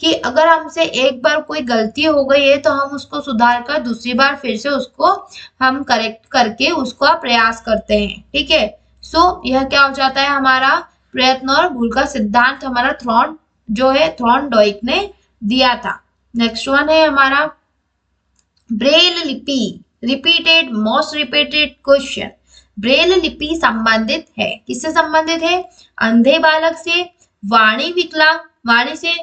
कि अगर हमसे एक बार कोई गलती हो गई है तो हम उसको सुधार कर दूसरी बार फिर से उसको हम करेक्ट करके उसका प्रयास करते हैं, ठीक है। सो यह क्या हो जाता है, हमारा प्रयत्न और भूल का सिद्धांत हमारा थॉर्नडाइक ने दिया था। नेक्स्ट वन है हमारा ब्रेल लिपि, मोस्ट रिपीटेड क्वेश्चन। ब्रेल लिपि संबंधित है, किससे संबंधित है, अंधे बालक से, वाणी से,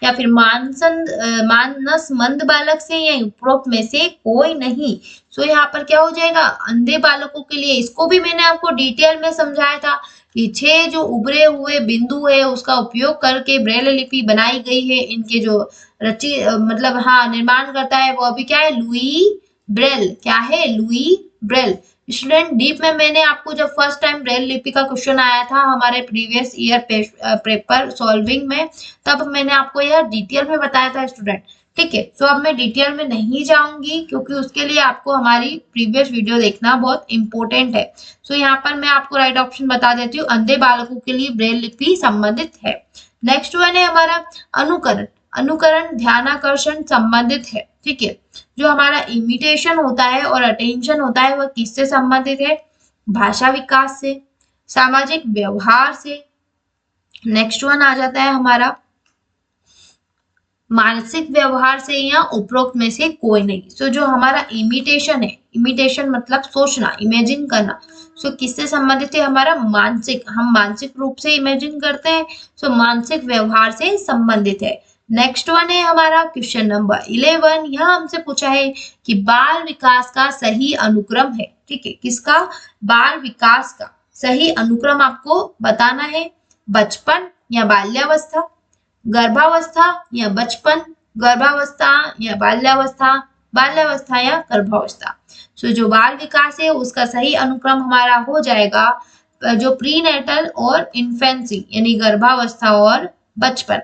या फिर मानस मंद बालक से, या उपरोक्त में से कोई नहीं। सो यहाँ पर क्या हो जाएगा, अंधे बालकों के लिए। इसको भी मैंने आपको डिटेल में समझाया था कि 6 जो उभरे हुए बिंदु है उसका उपयोग करके ब्रेल लिपि बनाई गई है। इनके जो मतलब निर्माण करता है वो अभी क्या है, लुई ब्रेल। क्या है, लुई ब्रेल। स्टूडेंट डीप में मैंने आपको जब फर्स्ट टाइम ब्रेल लिपि का क्वेश्चन आया था हमारे प्रीवियस ईयर पेपर सॉल्विंग में, तब मैंने आपको यह डिटेल में बताया था स्टूडेंट, ठीक है। तो अब मैं डिटेल में नहीं जाऊंगी क्योंकि उसके लिए आपको हमारी प्रीवियस वीडियो देखना बहुत इंपॉर्टेंट है। सो यहाँ पर मैं आपको राइट ऑप्शन बता देती हूँ, अंधे बालकों के लिए ब्रेल लिपि संबंधित है। नेक्स्ट वन है हमारा अनुकरण। अनुकरण ध्यानाकर्षण संबंधित है, ठीक है। जो हमारा इमिटेशन होता है और अटेंशन होता है वह किससे संबंधित है, भाषा विकास से, सामाजिक व्यवहार से। नेक्स्ट वन आ जाता है हमारा मानसिक व्यवहार से, या उपरोक्त में से कोई नहीं। सो जो हमारा इमिटेशन है, इमिटेशन मतलब सोचना, इमेजिन करना, सो किससे संबंधित है, हमारा मानसिक, हम मानसिक रूप से इमेजिन करते हैं, सो मानसिक व्यवहार से संबंधित है। नेक्स्ट वन है हमारा क्वेश्चन नंबर 11। यहाँ हमसे पूछा है कि बाल विकास का सही अनुक्रम है, ठीक है। किसका, बाल विकास का सही अनुक्रम आपको बताना है। बचपन या बाल्यावस्था, गर्भावस्था या बचपन, गर्भावस्था या बाल्यावस्था, बाल्यावस्था या गर्भावस्था। सो जो बाल विकास है उसका सही अनुक्रम हमारा हो जाएगा जो प्रीनेटल और इन्फेंसी, यानी गर्भावस्था और बचपन।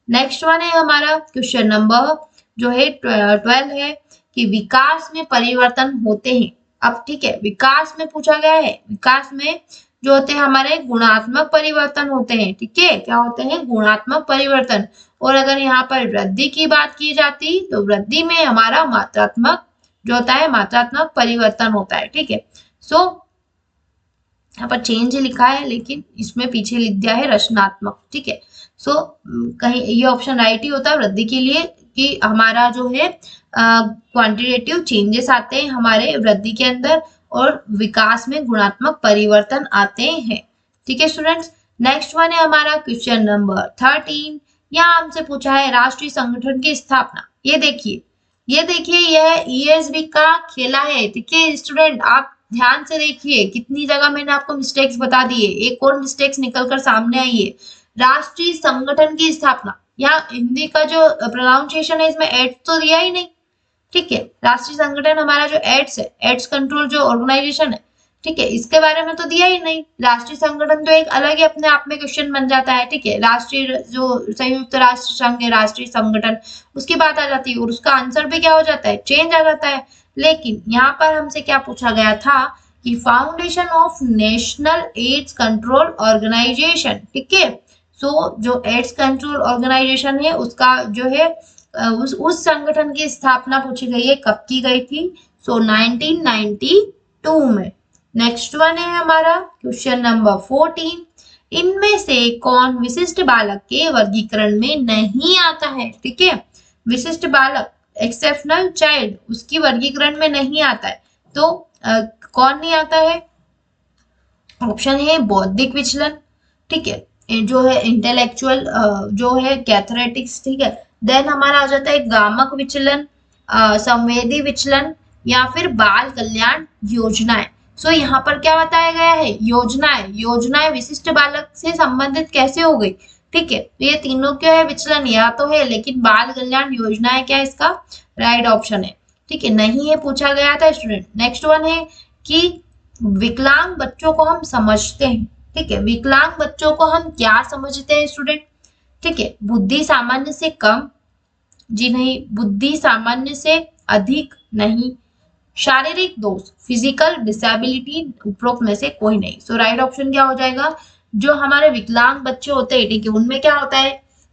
नेक्स्ट वन है हमारा क्वेश्चन नंबर जो है 12 है कि विकास में परिवर्तन होते हैं। अब ठीक है, विकास में पूछा गया है, विकास में जो होते हैं हमारे गुणात्मक परिवर्तन होते हैं, ठीक है। क्या होते हैं, गुणात्मक परिवर्तन। और अगर यहाँ पर वृद्धि की बात की जाती तो वृद्धि में हमारा मात्रात्मक जो होता है, मात्रात्मक परिवर्तन होता है, ठीक है। सो यहाँ पर चेंज लिखा है लेकिन इसमें पीछे लिख दिया है रचनात्मक, ठीक है। सो कहीं ये ऑप्शन राइट ही होता है वृद्धि के लिए, कि हमारा जो है क्वांटिटेटिव चेंजेस आते हैं हमारे वृद्धि के अंदर और विकास में गुणात्मक परिवर्तन आते हैं, ठीक है स्टूडेंट्स। नेक्स्ट वन है हमारा क्वेश्चन नंबर 13। यहाँ हमसे पूछा है राष्ट्रीय संगठन की स्थापना। ये देखिए यह ईएसबी का खेला है, ठीक है स्टूडेंट। आप ध्यान से देखिए कितनी जगह मैंने आपको मिस्टेक्स बता दिए, एक और मिस्टेक्स निकलकर सामने आई है। राष्ट्रीय संगठन की स्थापना, यहाँ हिंदी का जो प्रोनाउंसिएशन है इसमें एड्स तो दिया ही नहीं, ठीक है। राष्ट्रीय संगठन हमारा जो एड्स है, एड्स कंट्रोल जो ऑर्गेनाइजेशन है, ठीक है, इसके बारे में तो दिया ही नहीं। राष्ट्रीय संगठन तो एक अलग ही अपने आप में क्वेश्चन बन जाता है, ठीक है। राष्ट्रीय जो संयुक्त राष्ट्र संघ है, राष्ट्रीय संगठन, उसकी बात आ जाती है और उसका आंसर भी क्या हो जाता है, चेंज आ जाता है। लेकिन यहाँ पर हमसे क्या पूछा गया था कि foundation of national AIDS control organisation, ठीक है। सो जो एड्स कंट्रोल ऑर्गेनाइजेशन है उसका जो है उस संगठन की स्थापना पूछी गई है, कब की गई थी, सो 1992 में। नेक्स्ट वन है हमारा क्वेश्चन नंबर 14। इनमें से कौन विशिष्ट बालक के वर्गीकरण में नहीं आता है, ठीक है। विशिष्ट बालक, एक्सेप्शनल चाइल्ड, उसकी वर्गीकरण में नहीं आता है। तो कौन नहीं आता है, ऑप्शन है बौद्धिक विचलन, ठीक है, जो है इंटेलेक्चुअल जो है कैथरेटिक्स, ठीक है। देन हमारा आ जाता है गामक विचलन, संवेदी विचलन, या फिर बाल कल्याण योजनाएं। सो यहाँ पर क्या बताया गया है, योजनाएं विशिष्ट बालक से संबंधित कैसे हो गई, ठीक है। तो ये तीनों क्या है, विचलन या तो है, लेकिन बाल कल्याण योजनाएं क्या इसका राइट ऑप्शन है, ठीक है, नहीं है, पूछा गया था स्टूडेंट। नेक्स्ट वन है कि विकलांग बच्चों को हम समझते हैं, ठीक है। विकलांग बच्चों को हम क्या समझते हैं स्टूडेंट, ठीक है, बुद्धि सामान्य से कम, जिन्हें बुद्धि सामान्य से अधिक नहीं। शारीरिक दोष, फिजिकल डिसेबिलिटी, उपरोक्त में से कोई नहीं। सो राइट ऑप्शन क्या हो जाएगा, जो हमारे विकलांग बच्चे होते हैं, ठीक है, उनमें क्या होता है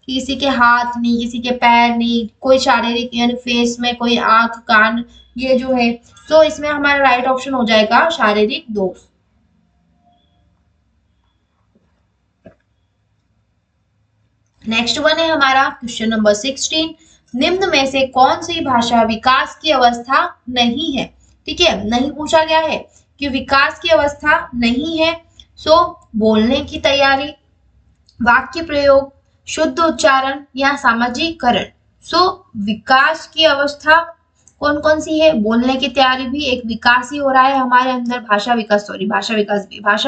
कि किसी के हाथ नहीं, किसी के पैर नहीं, कोई शारीरिक यानी फेस में कोई आंख कान ये जो है, तो इसमें हमारा राइट ऑप्शन हो जाएगा शारीरिक दोष। नेक्स्ट वन है हमारा क्वेश्चन नंबर 16, निम्न में से कौन सी भाषा विकास की अवस्था नहीं है। ठीक है, नहीं पूछा गया है कि विकास की अवस्था नहीं है। सो बोलने की तैयारी, वाक्य प्रयोग, शुद्ध उच्चारण या सामाजिकरण। सो विकास की अवस्था कौन कौन सी है, बोलने की तैयारी भी एक विकास ही हो रहा है हमारे अंदर, भाषा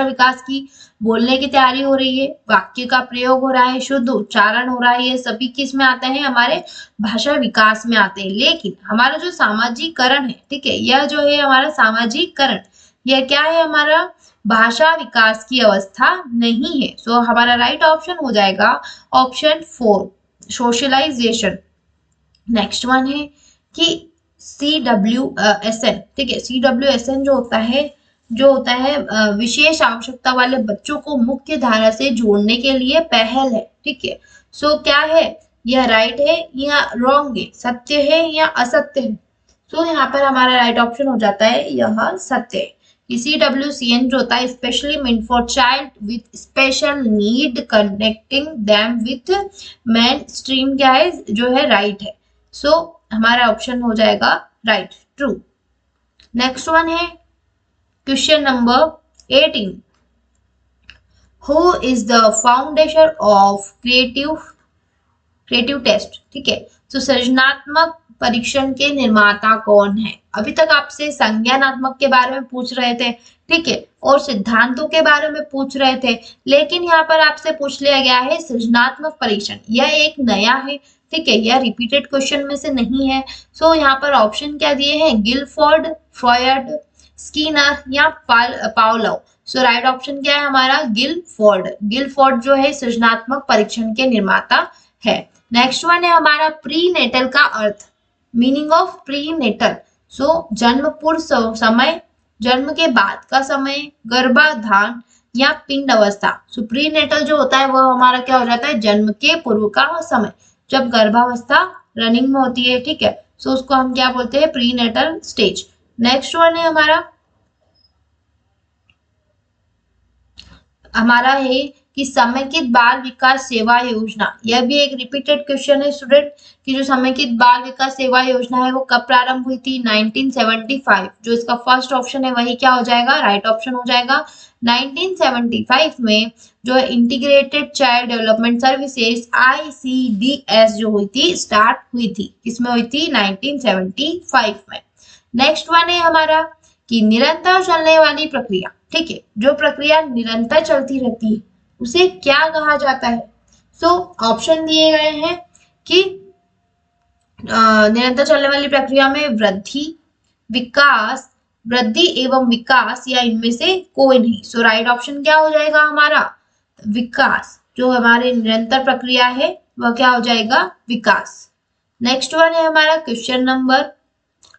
विकास की बोलने की तैयारी हो रही है, वाक्य का प्रयोग हो रहा है, शुद्ध उच्चारण हो रहा है, ये सभी किस में आते हैं, हमारे भाषा विकास में आते हैं। लेकिन हमारा जो सामाजिकरण है, ठीक है, यह जो है हमारा सामाजिकरण, यह क्या है, हमारा भाषा विकास की अवस्था नहीं है। सो हमारा राइट ऑप्शन हो जाएगा ऑप्शन 4, सोशलाइजेशन। नेक्स्ट वन है कि CWSN, ठीक है, CWSN जो होता है विशेष आवश्यकता वाले बच्चों को मुख्य धारा से जोड़ने के लिए पहल है। ठीक है, सो क्या है, यह राइट है या रॉन्ग है, सत्य है या असत्य है। सो यहाँ पर हमारा राइट ऑप्शन हो जाता है यह सत्य है। CWCN जो होता है specially mean for child with special need connecting them with main stream क्या है, जो है राइट है। सो हमारा ऑप्शन हो जाएगा राइट, ट्रू। नेक्स्ट वन है question number 18, who is the foundation of creative test. ठीक है, तो सृजनात्मक परीक्षण के निर्माता कौन है। अभी तक आपसे संज्ञानात्मक के बारे में पूछ रहे थे, ठीक है, और सिद्धांतों के बारे में पूछ रहे थे, लेकिन यहाँ पर आपसे पूछ लिया गया है सृजनात्मक परीक्षण। यह एक नया है, ठीक है, यह रिपीटेड क्वेश्चन में से नहीं है। सो यहाँ पर ऑप्शन क्या दिए हैं, गिलफोर्ड, फ्रॉयड, स्किनर या पावलोव। सो राइट ऑप्शन क्या है हमारा, गिलफोर्ड जो है सृजनात्मक परीक्षण के निर्माता है। नेक्स्ट वन है हमारा प्रीनेटल का अर्थ, मीनिंग ऑफ प्रीनेटल। सो जन्म पूर्व समय, जन्म के बाद का समय, गर्भाधान या पिंड अवस्था। सो प्रीनेटल जो होता है वह हमारा क्या हो जाता है, जन्म के पूर्व का समय, जब गर्भावस्था रनिंग में होती है। ठीक है, सो उसको हम क्या बोलते हैं, प्रीनेटल स्टेज। नेक्स्ट वन है हमारा है कि समेकित बाल विकास सेवा योजना। यह भी एक रिपीटेड क्वेश्चन है स्टूडेंट, कि जो समेकित बाल विकास सेवा योजना है वो कब प्रारंभ हुई थी, 1975। जो इसका फर्स्ट ऑप्शन है वही क्या हो जाएगा, राइट ऑप्शन हो जाएगा। 1975 में जो integrated child development services ICDS जो हुई थी, स्टार्ट हुई थी, किसमें हुई थी, 1975 में। नेक्स्ट वन है हमारा कि निरंतर चलने वाली प्रक्रिया। ठीक है, जो प्रक्रिया निरंतर चलती रहती है उसे क्या कहा जाता है। सो ऑप्शन दिए गए हैं कि निरंतर चलने वाली प्रक्रिया में वृद्धि एवं विकास या इनमें से कोई नहीं। सो राइट ऑप्शन क्या हो जाएगा हमारा, विकास। जो हमारी निरंतर प्रक्रिया है वह क्या हो जाएगा, विकास। नेक्स्ट वन है हमारा question number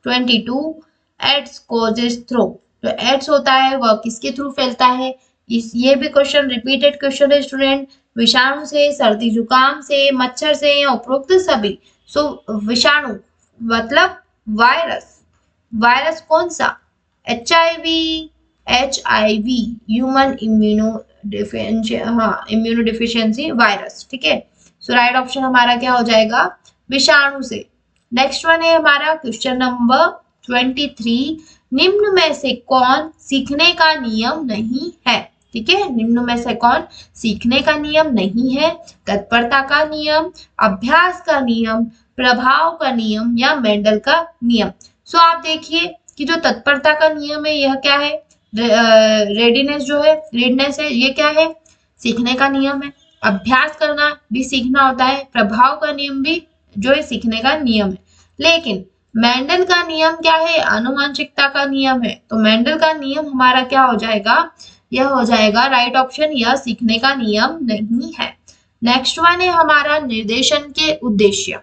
22, AIDS causes through. जो एड्स होता है वह किसके थ्रू फैलता है, ये भी क्वेश्चन रिपीटेड क्वेश्चन है स्टूडेंट। विषाणु से, सर्दी जुकाम से, मच्छर से या उपरोक्त सभी। सो विषाणु मतलब वायरस कौन सा, HIV human immuno deficiency virus. ठीक है, सो राइट ऑप्शन हमारा क्या हो जाएगा, विषाणु से। नेक्स्ट वन है हमारा क्वेश्चन नंबर 23, निम्न में से कौन सीखने का नियम नहीं है। ठीक है, निम्न में से कौन सीखने का नियम नहीं है, तत्परता का नियम, अभ्यास का नियम, प्रभाव का नियम या मेंडल का नियम। सो आप देखिए कि जो तत्परता का नियम है यह क्या है, रेडीनेस है, ये क्या है, सीखने का नियम है। अभ्यास करना भी सीखना होता है, प्रभाव का नियम भी जो है सीखने का नियम है। लेकिन मेंडल का नियम क्या है, आनुवंशिकता का नियम है। तो मेंडल का नियम हमारा क्या हो जाएगा, यह हो जाएगा राइट ऑप्शन, यह सीखने का नियम नहीं है। नेक्स्ट वन है हमारा निर्देशन के उद्देश्य।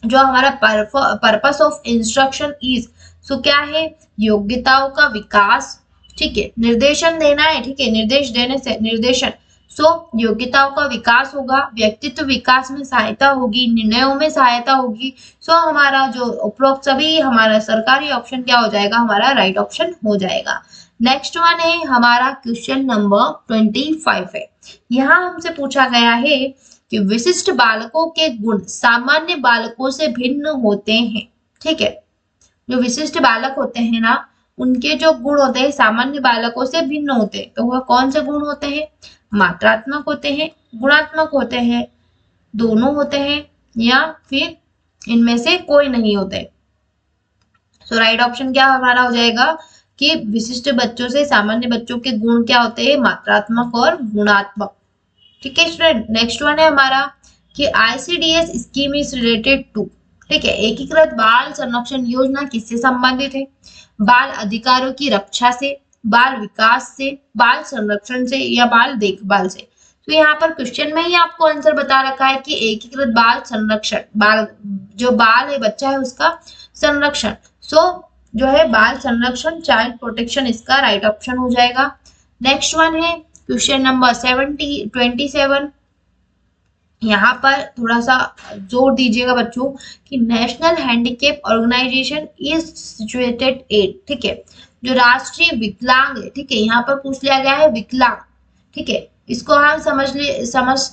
जो हमारा पर्पस ऑफ इंस्ट्रक्शन इज, सो क्या है, योग्यताओं का विकास, ठीक है, निर्देशन देना है, ठीक है, निर्देश देने से निर्देशन, सो योग्यताओं का विकास होगा, व्यक्तित्व विकास में सहायता होगी, निर्णयों में सहायता होगी। सो हमारा जो उपरोक्त सभी हमारा सरकारी ऑप्शन क्या हो जाएगा, हमारा राइट ऑप्शन हो जाएगा। नेक्स्ट वन है हमारा क्वेश्चन नंबर 25 है। यहाँ हमसे पूछा गया है कि विशिष्ट बालकों के गुण सामान्य बालकों से भिन्न होते हैं, ठीक है, जो विशिष्ट बालक होते हैं ना, उनके जो गुण होते हैं सामान्य बालकों से भिन्न होते हैं, तो वह कौन से गुण होते हैं, मात्रात्मक होते हैं, गुणात्मक होते हैं, दोनों होते हैं, या फिर इनमें से कोई नहीं होते। सो राइट ऑप्शन क्या हमारा हो जाएगा कि विशिष्ट बच्चों से सामान्य बच्चों के गुण क्या होते हैं, मात्रात्मक और गुणात्मक। ठीक है स्टूडेंट, नेक्स्ट वन है हमारा कि ICDS scheme is related to, ठीक है, एकीकृत बाल संरक्षण योजना किससे संबंधित है, बाल अधिकारों की रक्षा से, बाल विकास से, बाल संरक्षण से, या बाल देखभाल से। तो यहाँ पर क्वेश्चन में ही आपको आंसर बता रखा है कि एकीकृत बाल संरक्षण, बाल जो बाल है बच्चा है उसका संरक्षण, सो जो है बाल संरक्षण, चाइल्ड प्रोटेक्शन, इसका राइट ऑप्शन हो जाएगा। नेक्स्ट वन है क्वेश्चन नंबर 27। यहाँ पर थोड़ा सा जोर दीजिएगा बच्चों कि national handicap organisation is situated at, ठीक है, जो राष्ट्रीय विकलांग है, ठीक है, यहाँ पर पूछ लिया गया है विकलांग, ठीक है, इसको हम समझ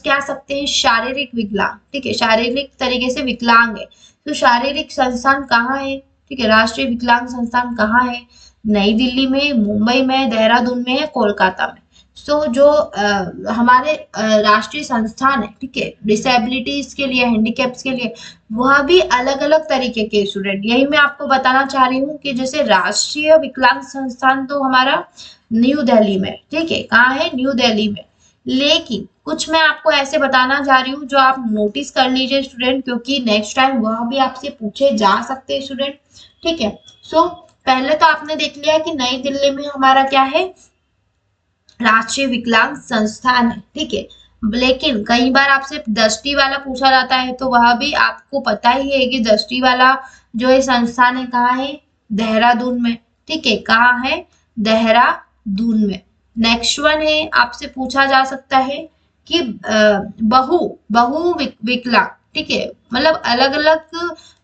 क्या सकते हैं, शारीरिक विकलांग, ठीक है, शारीरिक तरीके से विकलांग है। तो शारीरिक संस्थान कहाँ है, ठीक है, राष्ट्रीय विकलांग संस्थान कहाँ है, नई दिल्ली में, मुंबई में, देहरादून में है, कोलकाता में। सो जो हमारे राष्ट्रीय संस्थान है, ठीक है, डिसेबिलिटीज के लिए, हैंडीकैप्स के लिए, वह भी अलग अलग तरीके के स्टूडेंट, यही मैं आपको बताना चाह रही हूँ कि जैसे राष्ट्रीय विकलांग संस्थान तो हमारा न्यू दिल्ली में, ठीक है, कहाँ है, न्यू दिल्ली में, लेकिन कुछ मैं आपको ऐसे बताना चाह रही हूँ जो आप नोटिस कर लीजिए स्टूडेंट, क्योंकि नेक्स्ट टाइम वह भी आपसे पूछे जा सकते हैं स्टूडेंट, ठीक है। सो पहले तो आपने देख लिया कि नई दिल्ली में हमारा क्या है, राष्ट्रीय विकलांग संस्थान है, ठीक है, लेकिन कई बार आपसे दृष्टि वाला पूछा जाता है, तो वह भी आपको पता ही है कि दृष्टि वाला जो है संस्थान है कहाँ है, देहरादून में, ठीक है, कहाँ है, देहरादून में। नेक्स्ट वन है आपसे पूछा जा सकता है कि बहु विकलांग, ठीक है, मतलब अलग अलग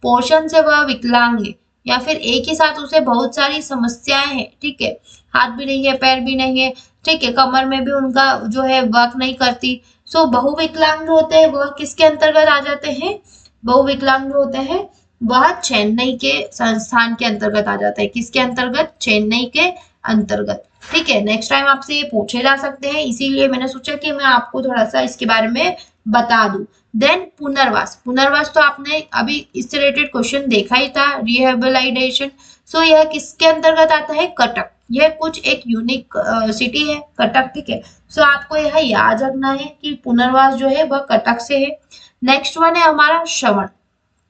पोर्शन से वह विकलांग है, या फिर एक ही साथ उसे बहुत सारी समस्याएं हैं, ठीक है, हाथ भी नहीं है, पैर भी नहीं है, ठीक है, कमर में भी उनका जो है वर्क नहीं करती। सो बहुविकलांग होते हैं वह किसके अंतर्गत आ जाते हैं, बहुविकलांग होते हैं वह चेन्नई के संस्थान के अंतर्गत आ जाता है, किसके अंतर्गत, चेन्नई के अंतर्गत, ठीक है। नेक्स्ट टाइम आपसे ये पूछे जा सकते हैं, इसीलिए मैंने सोचा कि मैं आपको थोड़ा सा इसके बारे में बता दूं। देन पुनर्वास, पुनर्वास तो आपने अभी इससे रिलेटेड क्वेश्चन देखा ही था, रिहेबिलिटेशन। सो यह किसके अंतर्गत आता है, कटक, यह कुछ एक यूनिक सिटी है कटक, ठीक है। सो आपको यह याद रखना है कि पुनर्वास जो है वह कटक से है। नेक्स्ट वन है हमारा श्रवण,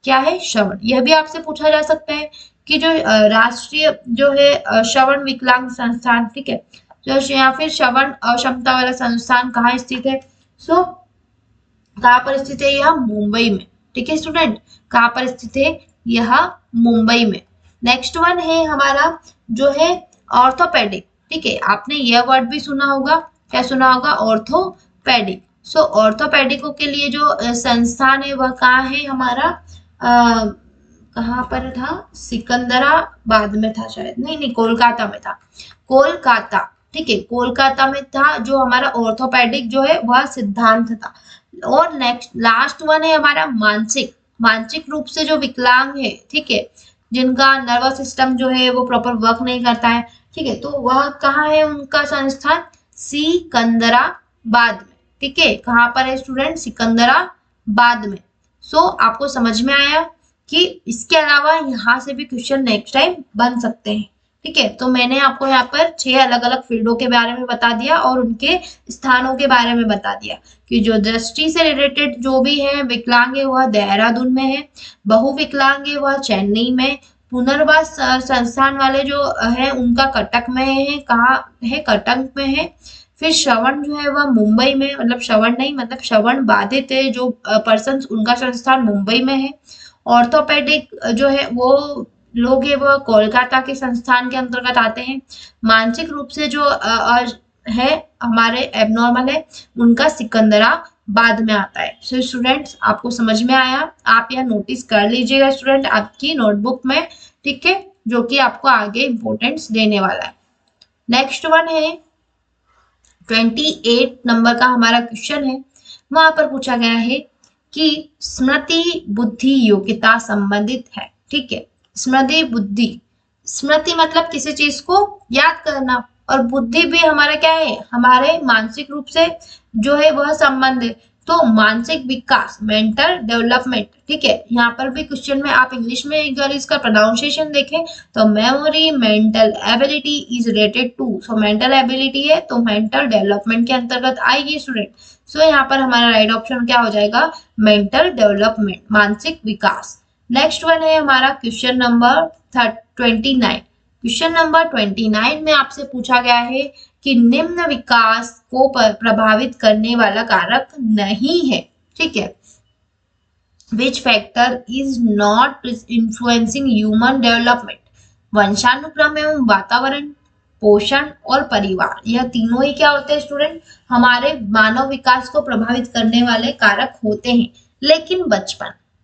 क्या है, श्रवण, यह भी आपसे पूछा जा सकता है कि जो राष्ट्रीय जो है श्रवण विकलांग संस्थान, ठीक है, जो या फिर श्रवण अक्षमता वाला संस्थान कहाँ स्थित है। सो कहाँ पर स्थित है, यह मुंबई में, ठीक है स्टूडेंट, कहाँ पर स्थित है, यह मुंबई में। नेक्स्ट वन है हमारा जो है ऑर्थोपेडिक, ठीक है, आपने यह वर्ड भी सुना होगा, क्या सुना होगा, ऑर्थोपेडिक। सो ऑर्थोपेडिकों के लिए जो संस्थान है वह कहाँ है हमारा, कहाँ पर था, सिकंदराबाद में था शायद, नहीं, कोलकाता में था, कोलकाता, ठीक है, कोलकाता में था जो हमारा ऑर्थोपेडिक जो है वह सिद्धांत था। और नेक्स्ट लास्ट वन है हमारा मानसिक रूप से जो विकलांग है, ठीक है, जिनका नर्वस सिस्टम जो है वो प्रॉपर वर्क नहीं करता है, ठीक है, तो वह कहाँ है उनका संस्थान, सिकंदराबाद में, ठीक है, कहाँ पर है स्टूडेंट, सिकंदराबाद में। सो आपको समझ में आया कि इसके अलावा यहाँ से भी क्वेश्चन नेक्स्ट टाइम बन सकते हैं, ठीक है। तो मैंने आपको यहाँ पर 6 अलग अलग फील्डों के बारे में बता दिया और उनके स्थानों के बारे में बता दिया कि जो दृष्टि से रिलेटेड जो भी है विकलांग है वह देहरादून में है, बहुविकलांग है वह चेन्नई में, पुनर्वास संस्थान वाले जो है उनका कटक में है, कहाँ है, कटक में है। फिर श्रवण जो है वह मुंबई में, मतलब श्रवण नहीं, मतलब श्रवण बाधित है जो पर्सन, उनका संस्थान मुंबई में है। ऑर्थोपेडिक जो है वो लोग है वो कोलकाता के संस्थान के अंतर्गत आते हैं। मानसिक रूप से जो है हमारे एबनॉर्मल है उनका सिकंदराबाद में आता है। सो स्टूडेंट्स आपको समझ में आया, आप यह नोटिस कर लीजिएगा स्टूडेंट आपकी नोटबुक में, ठीक है, जो कि आपको आगे इंपॉर्टेंस देने वाला है। नेक्स्ट वन है 28 नंबर का हमारा क्वेश्चन है, वहां पर पूछा गया है कि स्मृति बुद्धि योग्यता संबंधित है। ठीक है, स्मृति बुद्धि, स्मृति मतलब किसी चीज को याद करना और बुद्धि भी हमारा क्या है, हमारे मानसिक रूप से जो है वह संबंध है। तो मानसिक विकास, मेंटल डेवलपमेंट, ठीक है, यहाँ पर भी क्वेश्चन में आप इंग्लिश में अगर इसका प्रोनाउंसिएशन देखें तो memory mental ability is related to, so mental ability है तो मेंटल डेवलपमेंट के अंतर्गत आएगी स्टूडेंट। सो यहाँ पर हमारा राइट ऑप्शन क्या हो जाएगा, मेंटल डेवलपमेंट, मानसिक विकास। नेक्स्ट वन है हमारा क्वेश्चन नंबर 29। क्वेश्चन नंबर 29 में आपसे पूछा गया है कि निम्न विकास को प्रभावित करने वाला कारक नहीं है। ठीक है, which factor is not influencing human development, वंशानुक्रम एवं वातावरण, पोषण और परिवार, यह तीनों ही क्या होते हैं स्टूडेंट, हमारे मानव विकास को प्रभावित करने वाले कारक होते हैं। लेकिन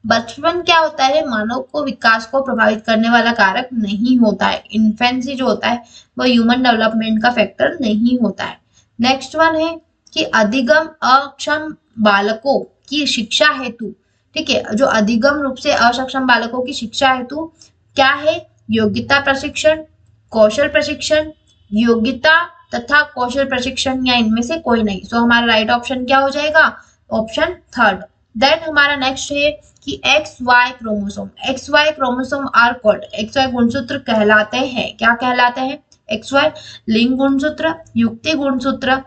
बचपन क्या होता है, मानव को विकास को प्रभावित करने वाला कारक नहीं होता है। इन्फेंसी जो होता है वो ह्यूमन डेवलपमेंट का फैक्टर नहीं होता है। नेक्स्ट वन है कि अधिगम अक्षम बालकों की शिक्षा हेतु, ठीक है, जो अधिगम रूप से असक्षम बालकों की शिक्षा हेतु क्या है, योग्यता प्रशिक्षण, कौशल प्रशिक्षण, योग्यता तथा कौशल प्रशिक्षण या इनमें से कोई नहीं। सो हमारा राइट ऑप्शन क्या हो जाएगा, ऑप्शन थर्ड। देन हमारा नेक्स्ट है कि XY chromosome are called, XY गुणसूत्र कहलाते हैं, क्या कहलाते हैं, XY लिंग गुणसूत्र, युक्ति गुणसूत्र,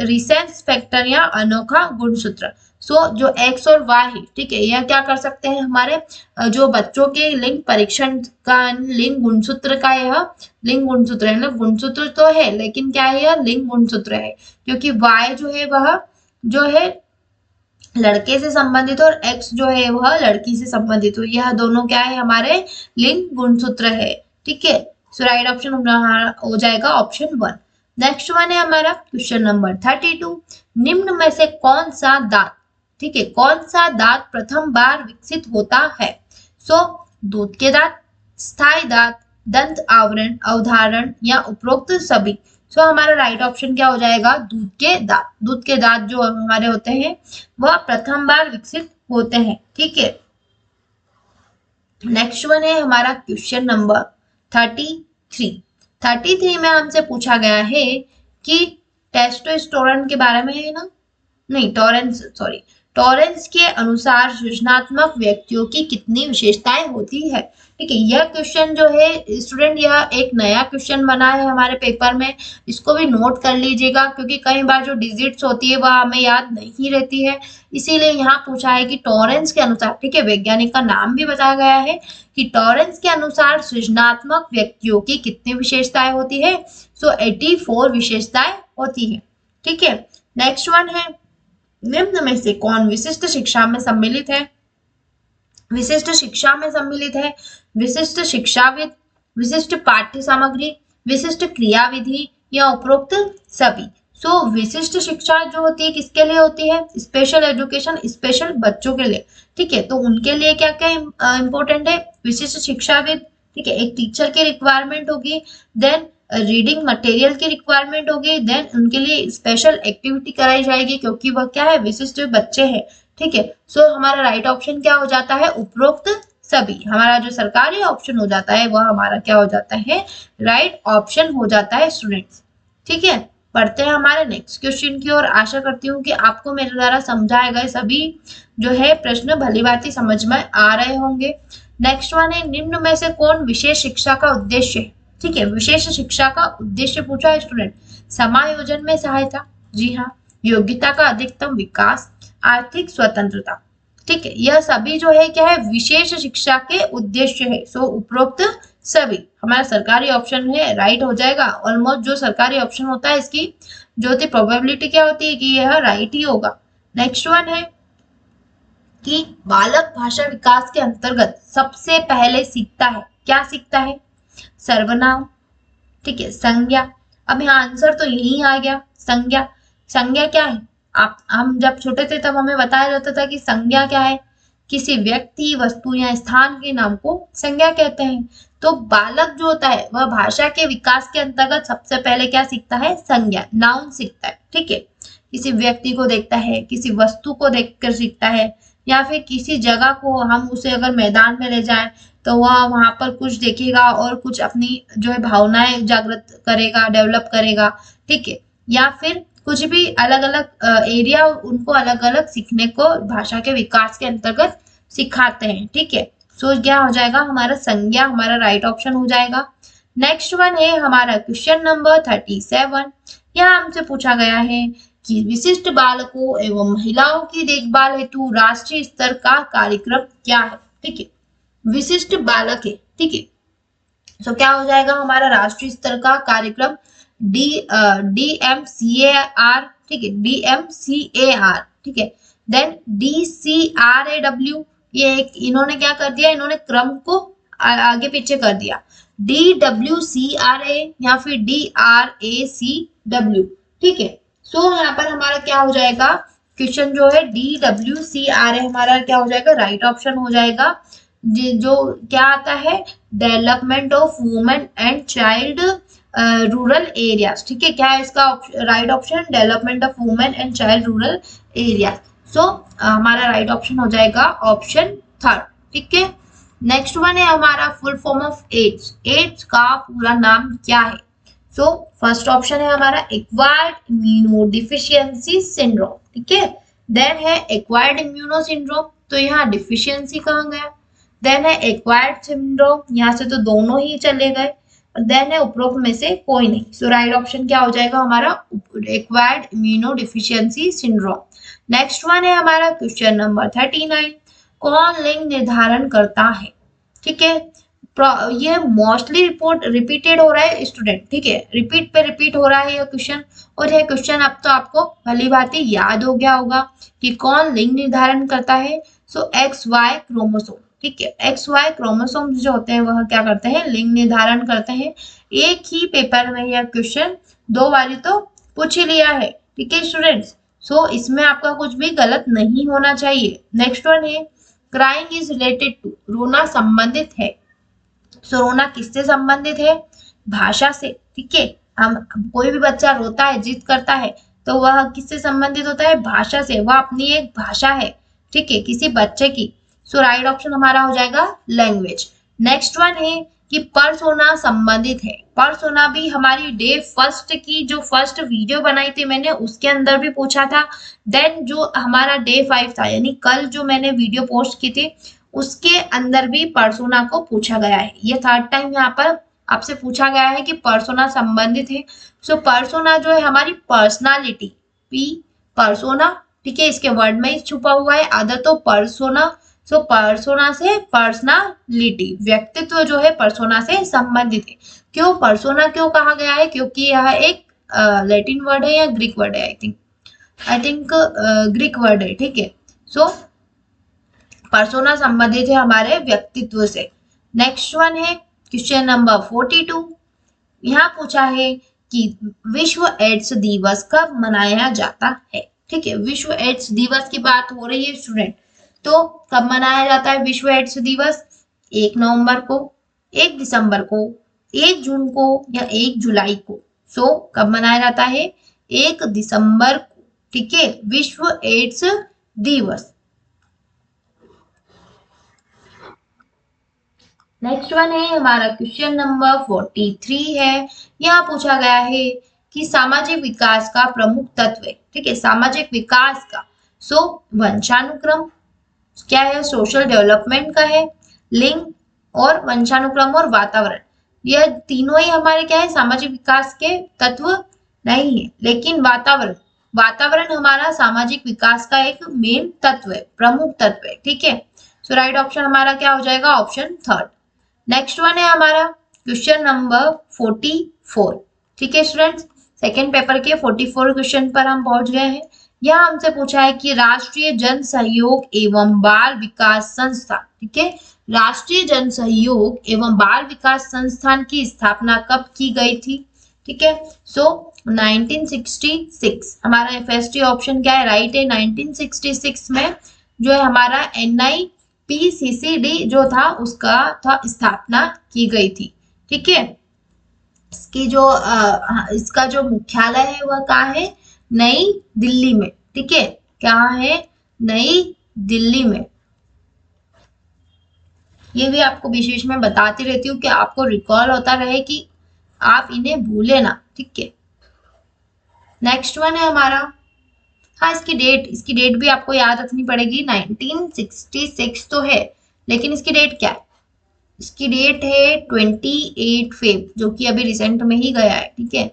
रिसेंस फैक्टर या अनोखा गुणसूत्र। सो जो X और Y है, ठीक है, यह क्या कर सकते हैं, हमारे जो बच्चों के लिंग परीक्षण का लिंग गुणसूत्र का यह लिंग गुणसूत्र है, मतलब गुणसूत्र तो है लेकिन क्या है, यह लिंग गुणसूत्र है, क्योंकि Y जो है वह जो है लड़के से संबंधित और X जो है वह लड़की से संबंधित हो, यह दोनों क्या है, हमारे लिंग गुणसूत्र है। ठीक है, सो राइट ऑप्शन हमारा हो जाएगा ऑप्शन 1। नेक्स्ट वन है हमारा क्वेश्चन नंबर 32, निम्न में से कौन सा दांत, ठीक है, कौन सा दांत प्रथम बार विकसित होता है। सो दूध के दांत, स्थायी दांत, दंत आवरण, अवधारण या उपरोक्त सभी। सो हमारा राइट ऑप्शन क्या हो जाएगा, दूध के दांत। दूध के दांत जो हमारे होते हैं वह प्रथम बार विकसित होते हैं। ठीक है, नेक्स्ट वन है हमारा क्वेश्चन नंबर 33 में हमसे पूछा गया है कि टेस्टोस्टेरोन के बारे में है ना, नहीं टॉरेंस के अनुसार सृजनात्मक व्यक्तियों की कितनी विशेषताएं होती है। ठीक है, यह क्वेश्चन जो है स्टूडेंट, यह एक नया क्वेश्चन बना है हमारे पेपर में, इसको भी नोट कर लीजिएगा क्योंकि कई बार जो डिजिट्स होती है वह हमें याद नहीं रहती है, इसीलिए यहाँ पूछा है कि टॉरेंस के अनुसार, ठीक है, वैज्ञानिक का नाम भी बताया गया है कि टॉरेंस के अनुसार सृजनात्मक व्यक्तियों की कितनी विशेषताएं होती है। सो 84 विशेषताएं होती है। ठीक है, नेक्स्ट वन है, निम्न में से कौन विशिष्ट शिक्षा में सम्मिलित है। विशिष्ट शिक्षा में सम्मिलित है विशिष्ट शिक्षाविद, विशिष्ट पाठ्य सामग्री, विशिष्ट क्रियाविधि या उपरोक्त सभी। सो विशिष्ट शिक्षा जो होती है किसके लिए होती है, स्पेशल एजुकेशन, स्पेशल बच्चों के लिए। ठीक है, तो उनके लिए क्या क्या इंपॉर्टेंट है, विशिष्ट शिक्षाविद, ठीक है, एक टीचर की रिक्वायरमेंट होगी, देन रीडिंग मटेरियल की रिक्वायरमेंट होगी, देन उनके लिए स्पेशल एक्टिविटी कराई जाएगी क्योंकि वह क्या है, विशिष्ट बच्चे हैं। ठीक है, सो हमारा राइट ऑप्शन क्या हो जाता है, उपरोक्त सभी। हमारा जो सरकारी ऑप्शन हो जाता है वह हमारा क्या हो जाता है, राइट ऑप्शन हो जाता है स्टूडेंट्स। ठीक है, पढ़ते हैं हमारे नेक्स्ट क्वेश्चन की ओर। आशा करती हूँ कि आपको मेरे द्वारा समझाए गए सभी जो है प्रश्न भलीभांति समझ में आ रहे होंगे। नेक्स्ट वन है, निम्न में से कौन विशेष शिक्षा का उद्देश्य है। ठीक है, विशेष शिक्षा का उद्देश्य पूछा है स्टूडेंट, समायोजन में सहायता, जी हाँ, योग्यता का अधिकतम विकास, आर्थिक स्वतंत्रता। ठीक है, यह सभी जो है क्या है, विशेष शिक्षा के उद्देश्य है। सो उपरोक्त सभी हमारा सरकारी ऑप्शन है, राइट हो जाएगा। ऑलमोस्ट जो सरकारी ऑप्शन होता है इसकी जो होती प्रोबेबिलिटी क्या होती है कि यह राइट ही होगा। नेक्स्ट वन है कि बालक भाषा विकास के अंतर्गत सबसे पहले सीखता है, क्या सीखता है? सर्वनाम, ठीक है, संज्ञा। अब यहाँ आंसर तो यही आ गया, संज्ञा। संज्ञा क्या है? आप हम जब छोटे थे तब हमें बताया जाता था कि संज्ञा क्या है? किसी व्यक्ति, वस्तु या स्थान के नाम को संज्ञा कहते हैं। तो बालक जो होता है वह भाषा के विकास के अंतर्गत सबसे पहले क्या सीखता है? संज्ञा, नाउन सीखता है, ठीक है। किसी व्यक्ति को देखता है, किसी वस्तु को देखकर सीखता है, या फिर किसी जगह को हम उसे अगर मैदान में ले जाएं तो वह वहां पर कुछ देखेगा और कुछ अपनी जो है भावनाएं जागृत करेगा, डेवलप करेगा, ठीक है। या फिर कुछ भी अलग अलग एरिया उनको अलग अलग सीखने को भाषा के विकास के अंतर्गत सिखाते हैं, ठीक है। सो क्या हो जाएगा हमारा? संज्ञा हमारा राइट ऑप्शन हो जाएगा। नेक्स्ट वन है हमारा क्वेश्चन नंबर 37। यहाँ हमसे पूछा गया है कि विशिष्ट बालकों एवं महिलाओं की देखभाल हेतु राष्ट्रीय स्तर का कार्यक्रम क्या है, ठीक है। विशिष्ट बालक है, ठीक है। तो क्या हो जाएगा हमारा राष्ट्रीय स्तर का कार्यक्रम? DMCAR, ठीक है, DMCAR, ठीक है। देन DCRAW, ये एक इन्होंने क्या कर दिया, इन्होंने क्रम को आगे पीछे कर दिया। DWCRA या फिर DRACW, ठीक है। सो यहाँ पर हमारा क्या हो जाएगा? क्वेश्चन जो है DWCRA हमारा क्या हो जाएगा? राइट ऑप्शन हो जाएगा। जो क्या आता है? Development of women and child rural areas, ठीक है। क्या है इसका right option? Development of women and child rural areas. So हमारा राइट ऑप्शन हो जाएगा ऑप्शन थर्ड, ठीक है। नेक्स्ट वन है हमारा full form of AIDS. AIDS का पूरा नाम क्या है? सो फर्स्ट ऑप्शन है हमारा एक्वायर्ड इम्यूनो डिफिशियंसी सिंड्रोम, ठीक है। देन है एक्वायर्ड इम्यूनो सिंड्रोम, तो यहाँ डिफिशियंसी कहाँ गया? देन है एक्वायर्ड सिंड्रोम, यहाँ से तो दोनों ही चले गए। देन है उपरोक्त में से कोई नहीं। सो राइट ऑप्शन क्या हो जाएगा हमारा? Acquired immuno deficiency syndrome. Next one है हमारा क्वेश्चन नंबर 39। कौन लिंग निर्धारण करता है, ठीक है। ये मोस्टली रिपोर्ट रिपीटेड हो रहा है स्टूडेंट, ठीक है। रिपीट पे रिपीट हो रहा है ये क्वेश्चन, और यह क्वेश्चन अब तो आपको भली भांति याद हो गया होगा कि कौन लिंग निर्धारण करता है। सो XY क्रोमोसोम, ठीक है। XY क्रोमोसोम्स जो होते हैं वह क्या करते हैं? लिंग निर्धारण करते हैं। एक ही पेपर में यह क्वेश्चन 2 बारी तो पूछ ही लिया है, ठीक है स्टूडेंट्स। सो इसमें आपका कुछ भी गलत नहीं होना चाहिए। नेक्स्ट वन है क्राइंग इज रिलेटेड टू, रोना संबंधित है। सो रोना किससे संबंधित है? भाषा से, ठीक है। हम कोई भी बच्चा रोता है, जिद करता है, तो वह किससे संबंधित होता है? भाषा से। वह अपनी एक भाषा है, ठीक है, किसी बच्चे की। सो राइट ऑप्शन हमारा हो जाएगा लैंग्वेज। नेक्स्ट वन है कि पर्सोना संबंधित है। पर्सोना भी हमारी डे फर्स्ट की जो फर्स्ट वीडियो बनाई थी मैंने, उसके अंदर भी पूछा था। देन जो हमारा डे 5 था, यानी कल जो मैंने वीडियो पोस्ट की थी, उसके अंदर भी पर्सोना को पूछा गया है। ये थर्ड टाइम यहाँ पर आपसे पूछा गया है कि पर्सोना संबंधित है। सो पर्सोना जो है हमारी पर्सनालिटी, पर्सोना, ठीक है, इसके वर्ड में ही छुपा हुआ है। अदर तो पर्सोना। सो पर्सोना से पर्सनालिटी, व्यक्तित्व जो है पर्सोना से संबंधित है। क्यों पर्सोना क्यों कहा गया है? क्योंकि यह एक लैटिन वर्ड है या ग्रीक वर्ड है, आई थिंक ग्रीक वर्ड है, ठीक है। सो पर्सोना संबंधित है हमारे व्यक्तित्व से। नेक्स्ट वन है क्वेश्चन नंबर 42। यहाँ पूछा है कि विश्व एड्स दिवस कब मनाया जाता है, ठीक है। विश्व एड्स दिवस की बात हो रही है स्टूडेंट, तो कब मनाया जाता है विश्व एड्स दिवस? 1 नवंबर को, 1 दिसंबर को, 1 जून को या 1 जुलाई को। सो कब मनाया जाता है? 1 दिसंबर को, ठीक है, विश्व एड्स दिवस। नेक्स्ट वन है हमारा क्वेश्चन नंबर 43 है। यहाँ पूछा गया है कि सामाजिक विकास का प्रमुख तत्व है, ठीक है, सामाजिक विकास का। सो वंशानुक्रम क्या है? सोशल डेवलपमेंट का है। लिंग और वंशानुक्रम और वातावरण, यह तीनों ही हमारे क्या है? सामाजिक विकास के तत्व नहीं है, लेकिन वातावरण हमारा सामाजिक विकास का एक मेन तत्व है, प्रमुख तत्व है, ठीक है। सो राइट ऑप्शन हमारा क्या हो जाएगा? Option third. नेक्स्ट वन है हमारा क्वेश्चन नंबर 44, ठीक है स्टूडेंट्स। सेकेंड पेपर के 44 क्वेश्चन पर हम पहुंच गए हैं। यह हमसे पूछा है कि राष्ट्रीय जन सहयोग एवं बाल विकास संस्थान, ठीक है, राष्ट्रीय जन सहयोग एवं बाल विकास संस्थान की स्थापना कब की गई थी, ठीक है। सो 1966 हमारा फर्स्ट ऑप्शन क्या है, राइट है। 1966 में जो है हमारा NIPCCD जो था उसका था स्थापना की गई थी, ठीक है। इसकी जो इसका जो मुख्यालय है वह कहाँ है, नई दिल्ली में, ठीक है, क्या है, नई दिल्ली में। ये भी आपको बीच बीच में बताती रहती हूँ कि आपको रिकॉल होता रहे कि आप इन्हें भूले ना, ठीक है। नेक्स्ट वन है हमारा, हाँ इसकी डेट भी आपको याद रखनी पड़ेगी। 1966 तो है, लेकिन इसकी डेट क्या है, इसकी डेट है 28 फेब, जो कि अभी रिसेंट में ही गया है, ठीक है।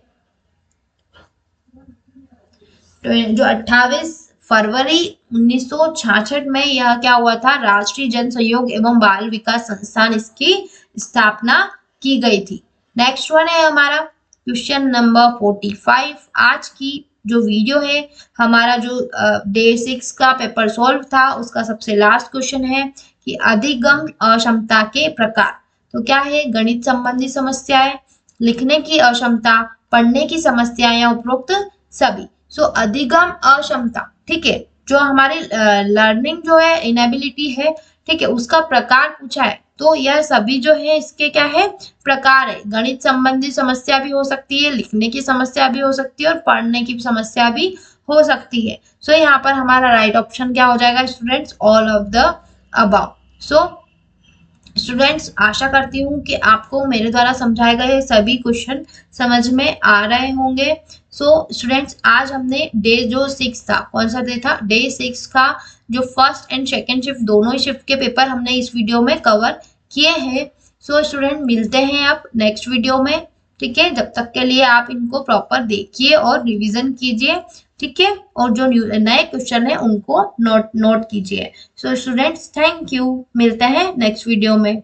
जो 28 फरवरी 1966 में यह क्या हुआ था, राष्ट्रीय जन सहयोग एवं बाल विकास संस्थान, इसकी स्थापना की गई थी। नेक्स्ट वन है हमारा क्वेश्चन नंबर 45। आज की जो वीडियो है हमारा जो डे 6 का पेपर सॉल्व था उसका सबसे लास्ट क्वेश्चन है कि अधिगम अक्षमता के प्रकार। तो क्या है, गणित संबंधी समस्याएं, लिखने की अक्षमता, पढ़ने की समस्या या उपरोक्त सभी। सो अधिगम अक्षमता, ठीक है, जो हमारी लर्निंग जो है इनेबिलिटी है, ठीक है, उसका प्रकार पूछा है। तो यह सभी जो है इसके क्या है, प्रकार है। गणित संबंधी समस्या भी हो सकती है, लिखने की समस्या भी हो सकती है और पढ़ने की समस्या भी हो सकती है। सो यहाँ पर हमारा राइट ऑप्शन क्या हो जाएगा students, all of the above. So students आशा करती हूँ कि आपको मेरे द्वारा समझाए गए सभी क्वेश्चन समझ में आ रहे होंगे। सो स्टूडेंट्स आज हमने डे जो 6 था, कौन सा डे था, डे 6 का जो फर्स्ट एंड सेकेंड शिफ्ट दोनों ही शिफ्ट के पेपर हमने इस वीडियो में कवर किए हैं। सो स्टूडेंट मिलते हैं आप नेक्स्ट वीडियो में, ठीक है। जब तक के लिए आप इनको प्रॉपर देखिए और रिविजन कीजिए, ठीक है, और जो नए क्वेश्चन है उनको नोट कीजिए। सो स्टूडेंट्स थैंक यू, मिलते हैं नेक्स्ट वीडियो में।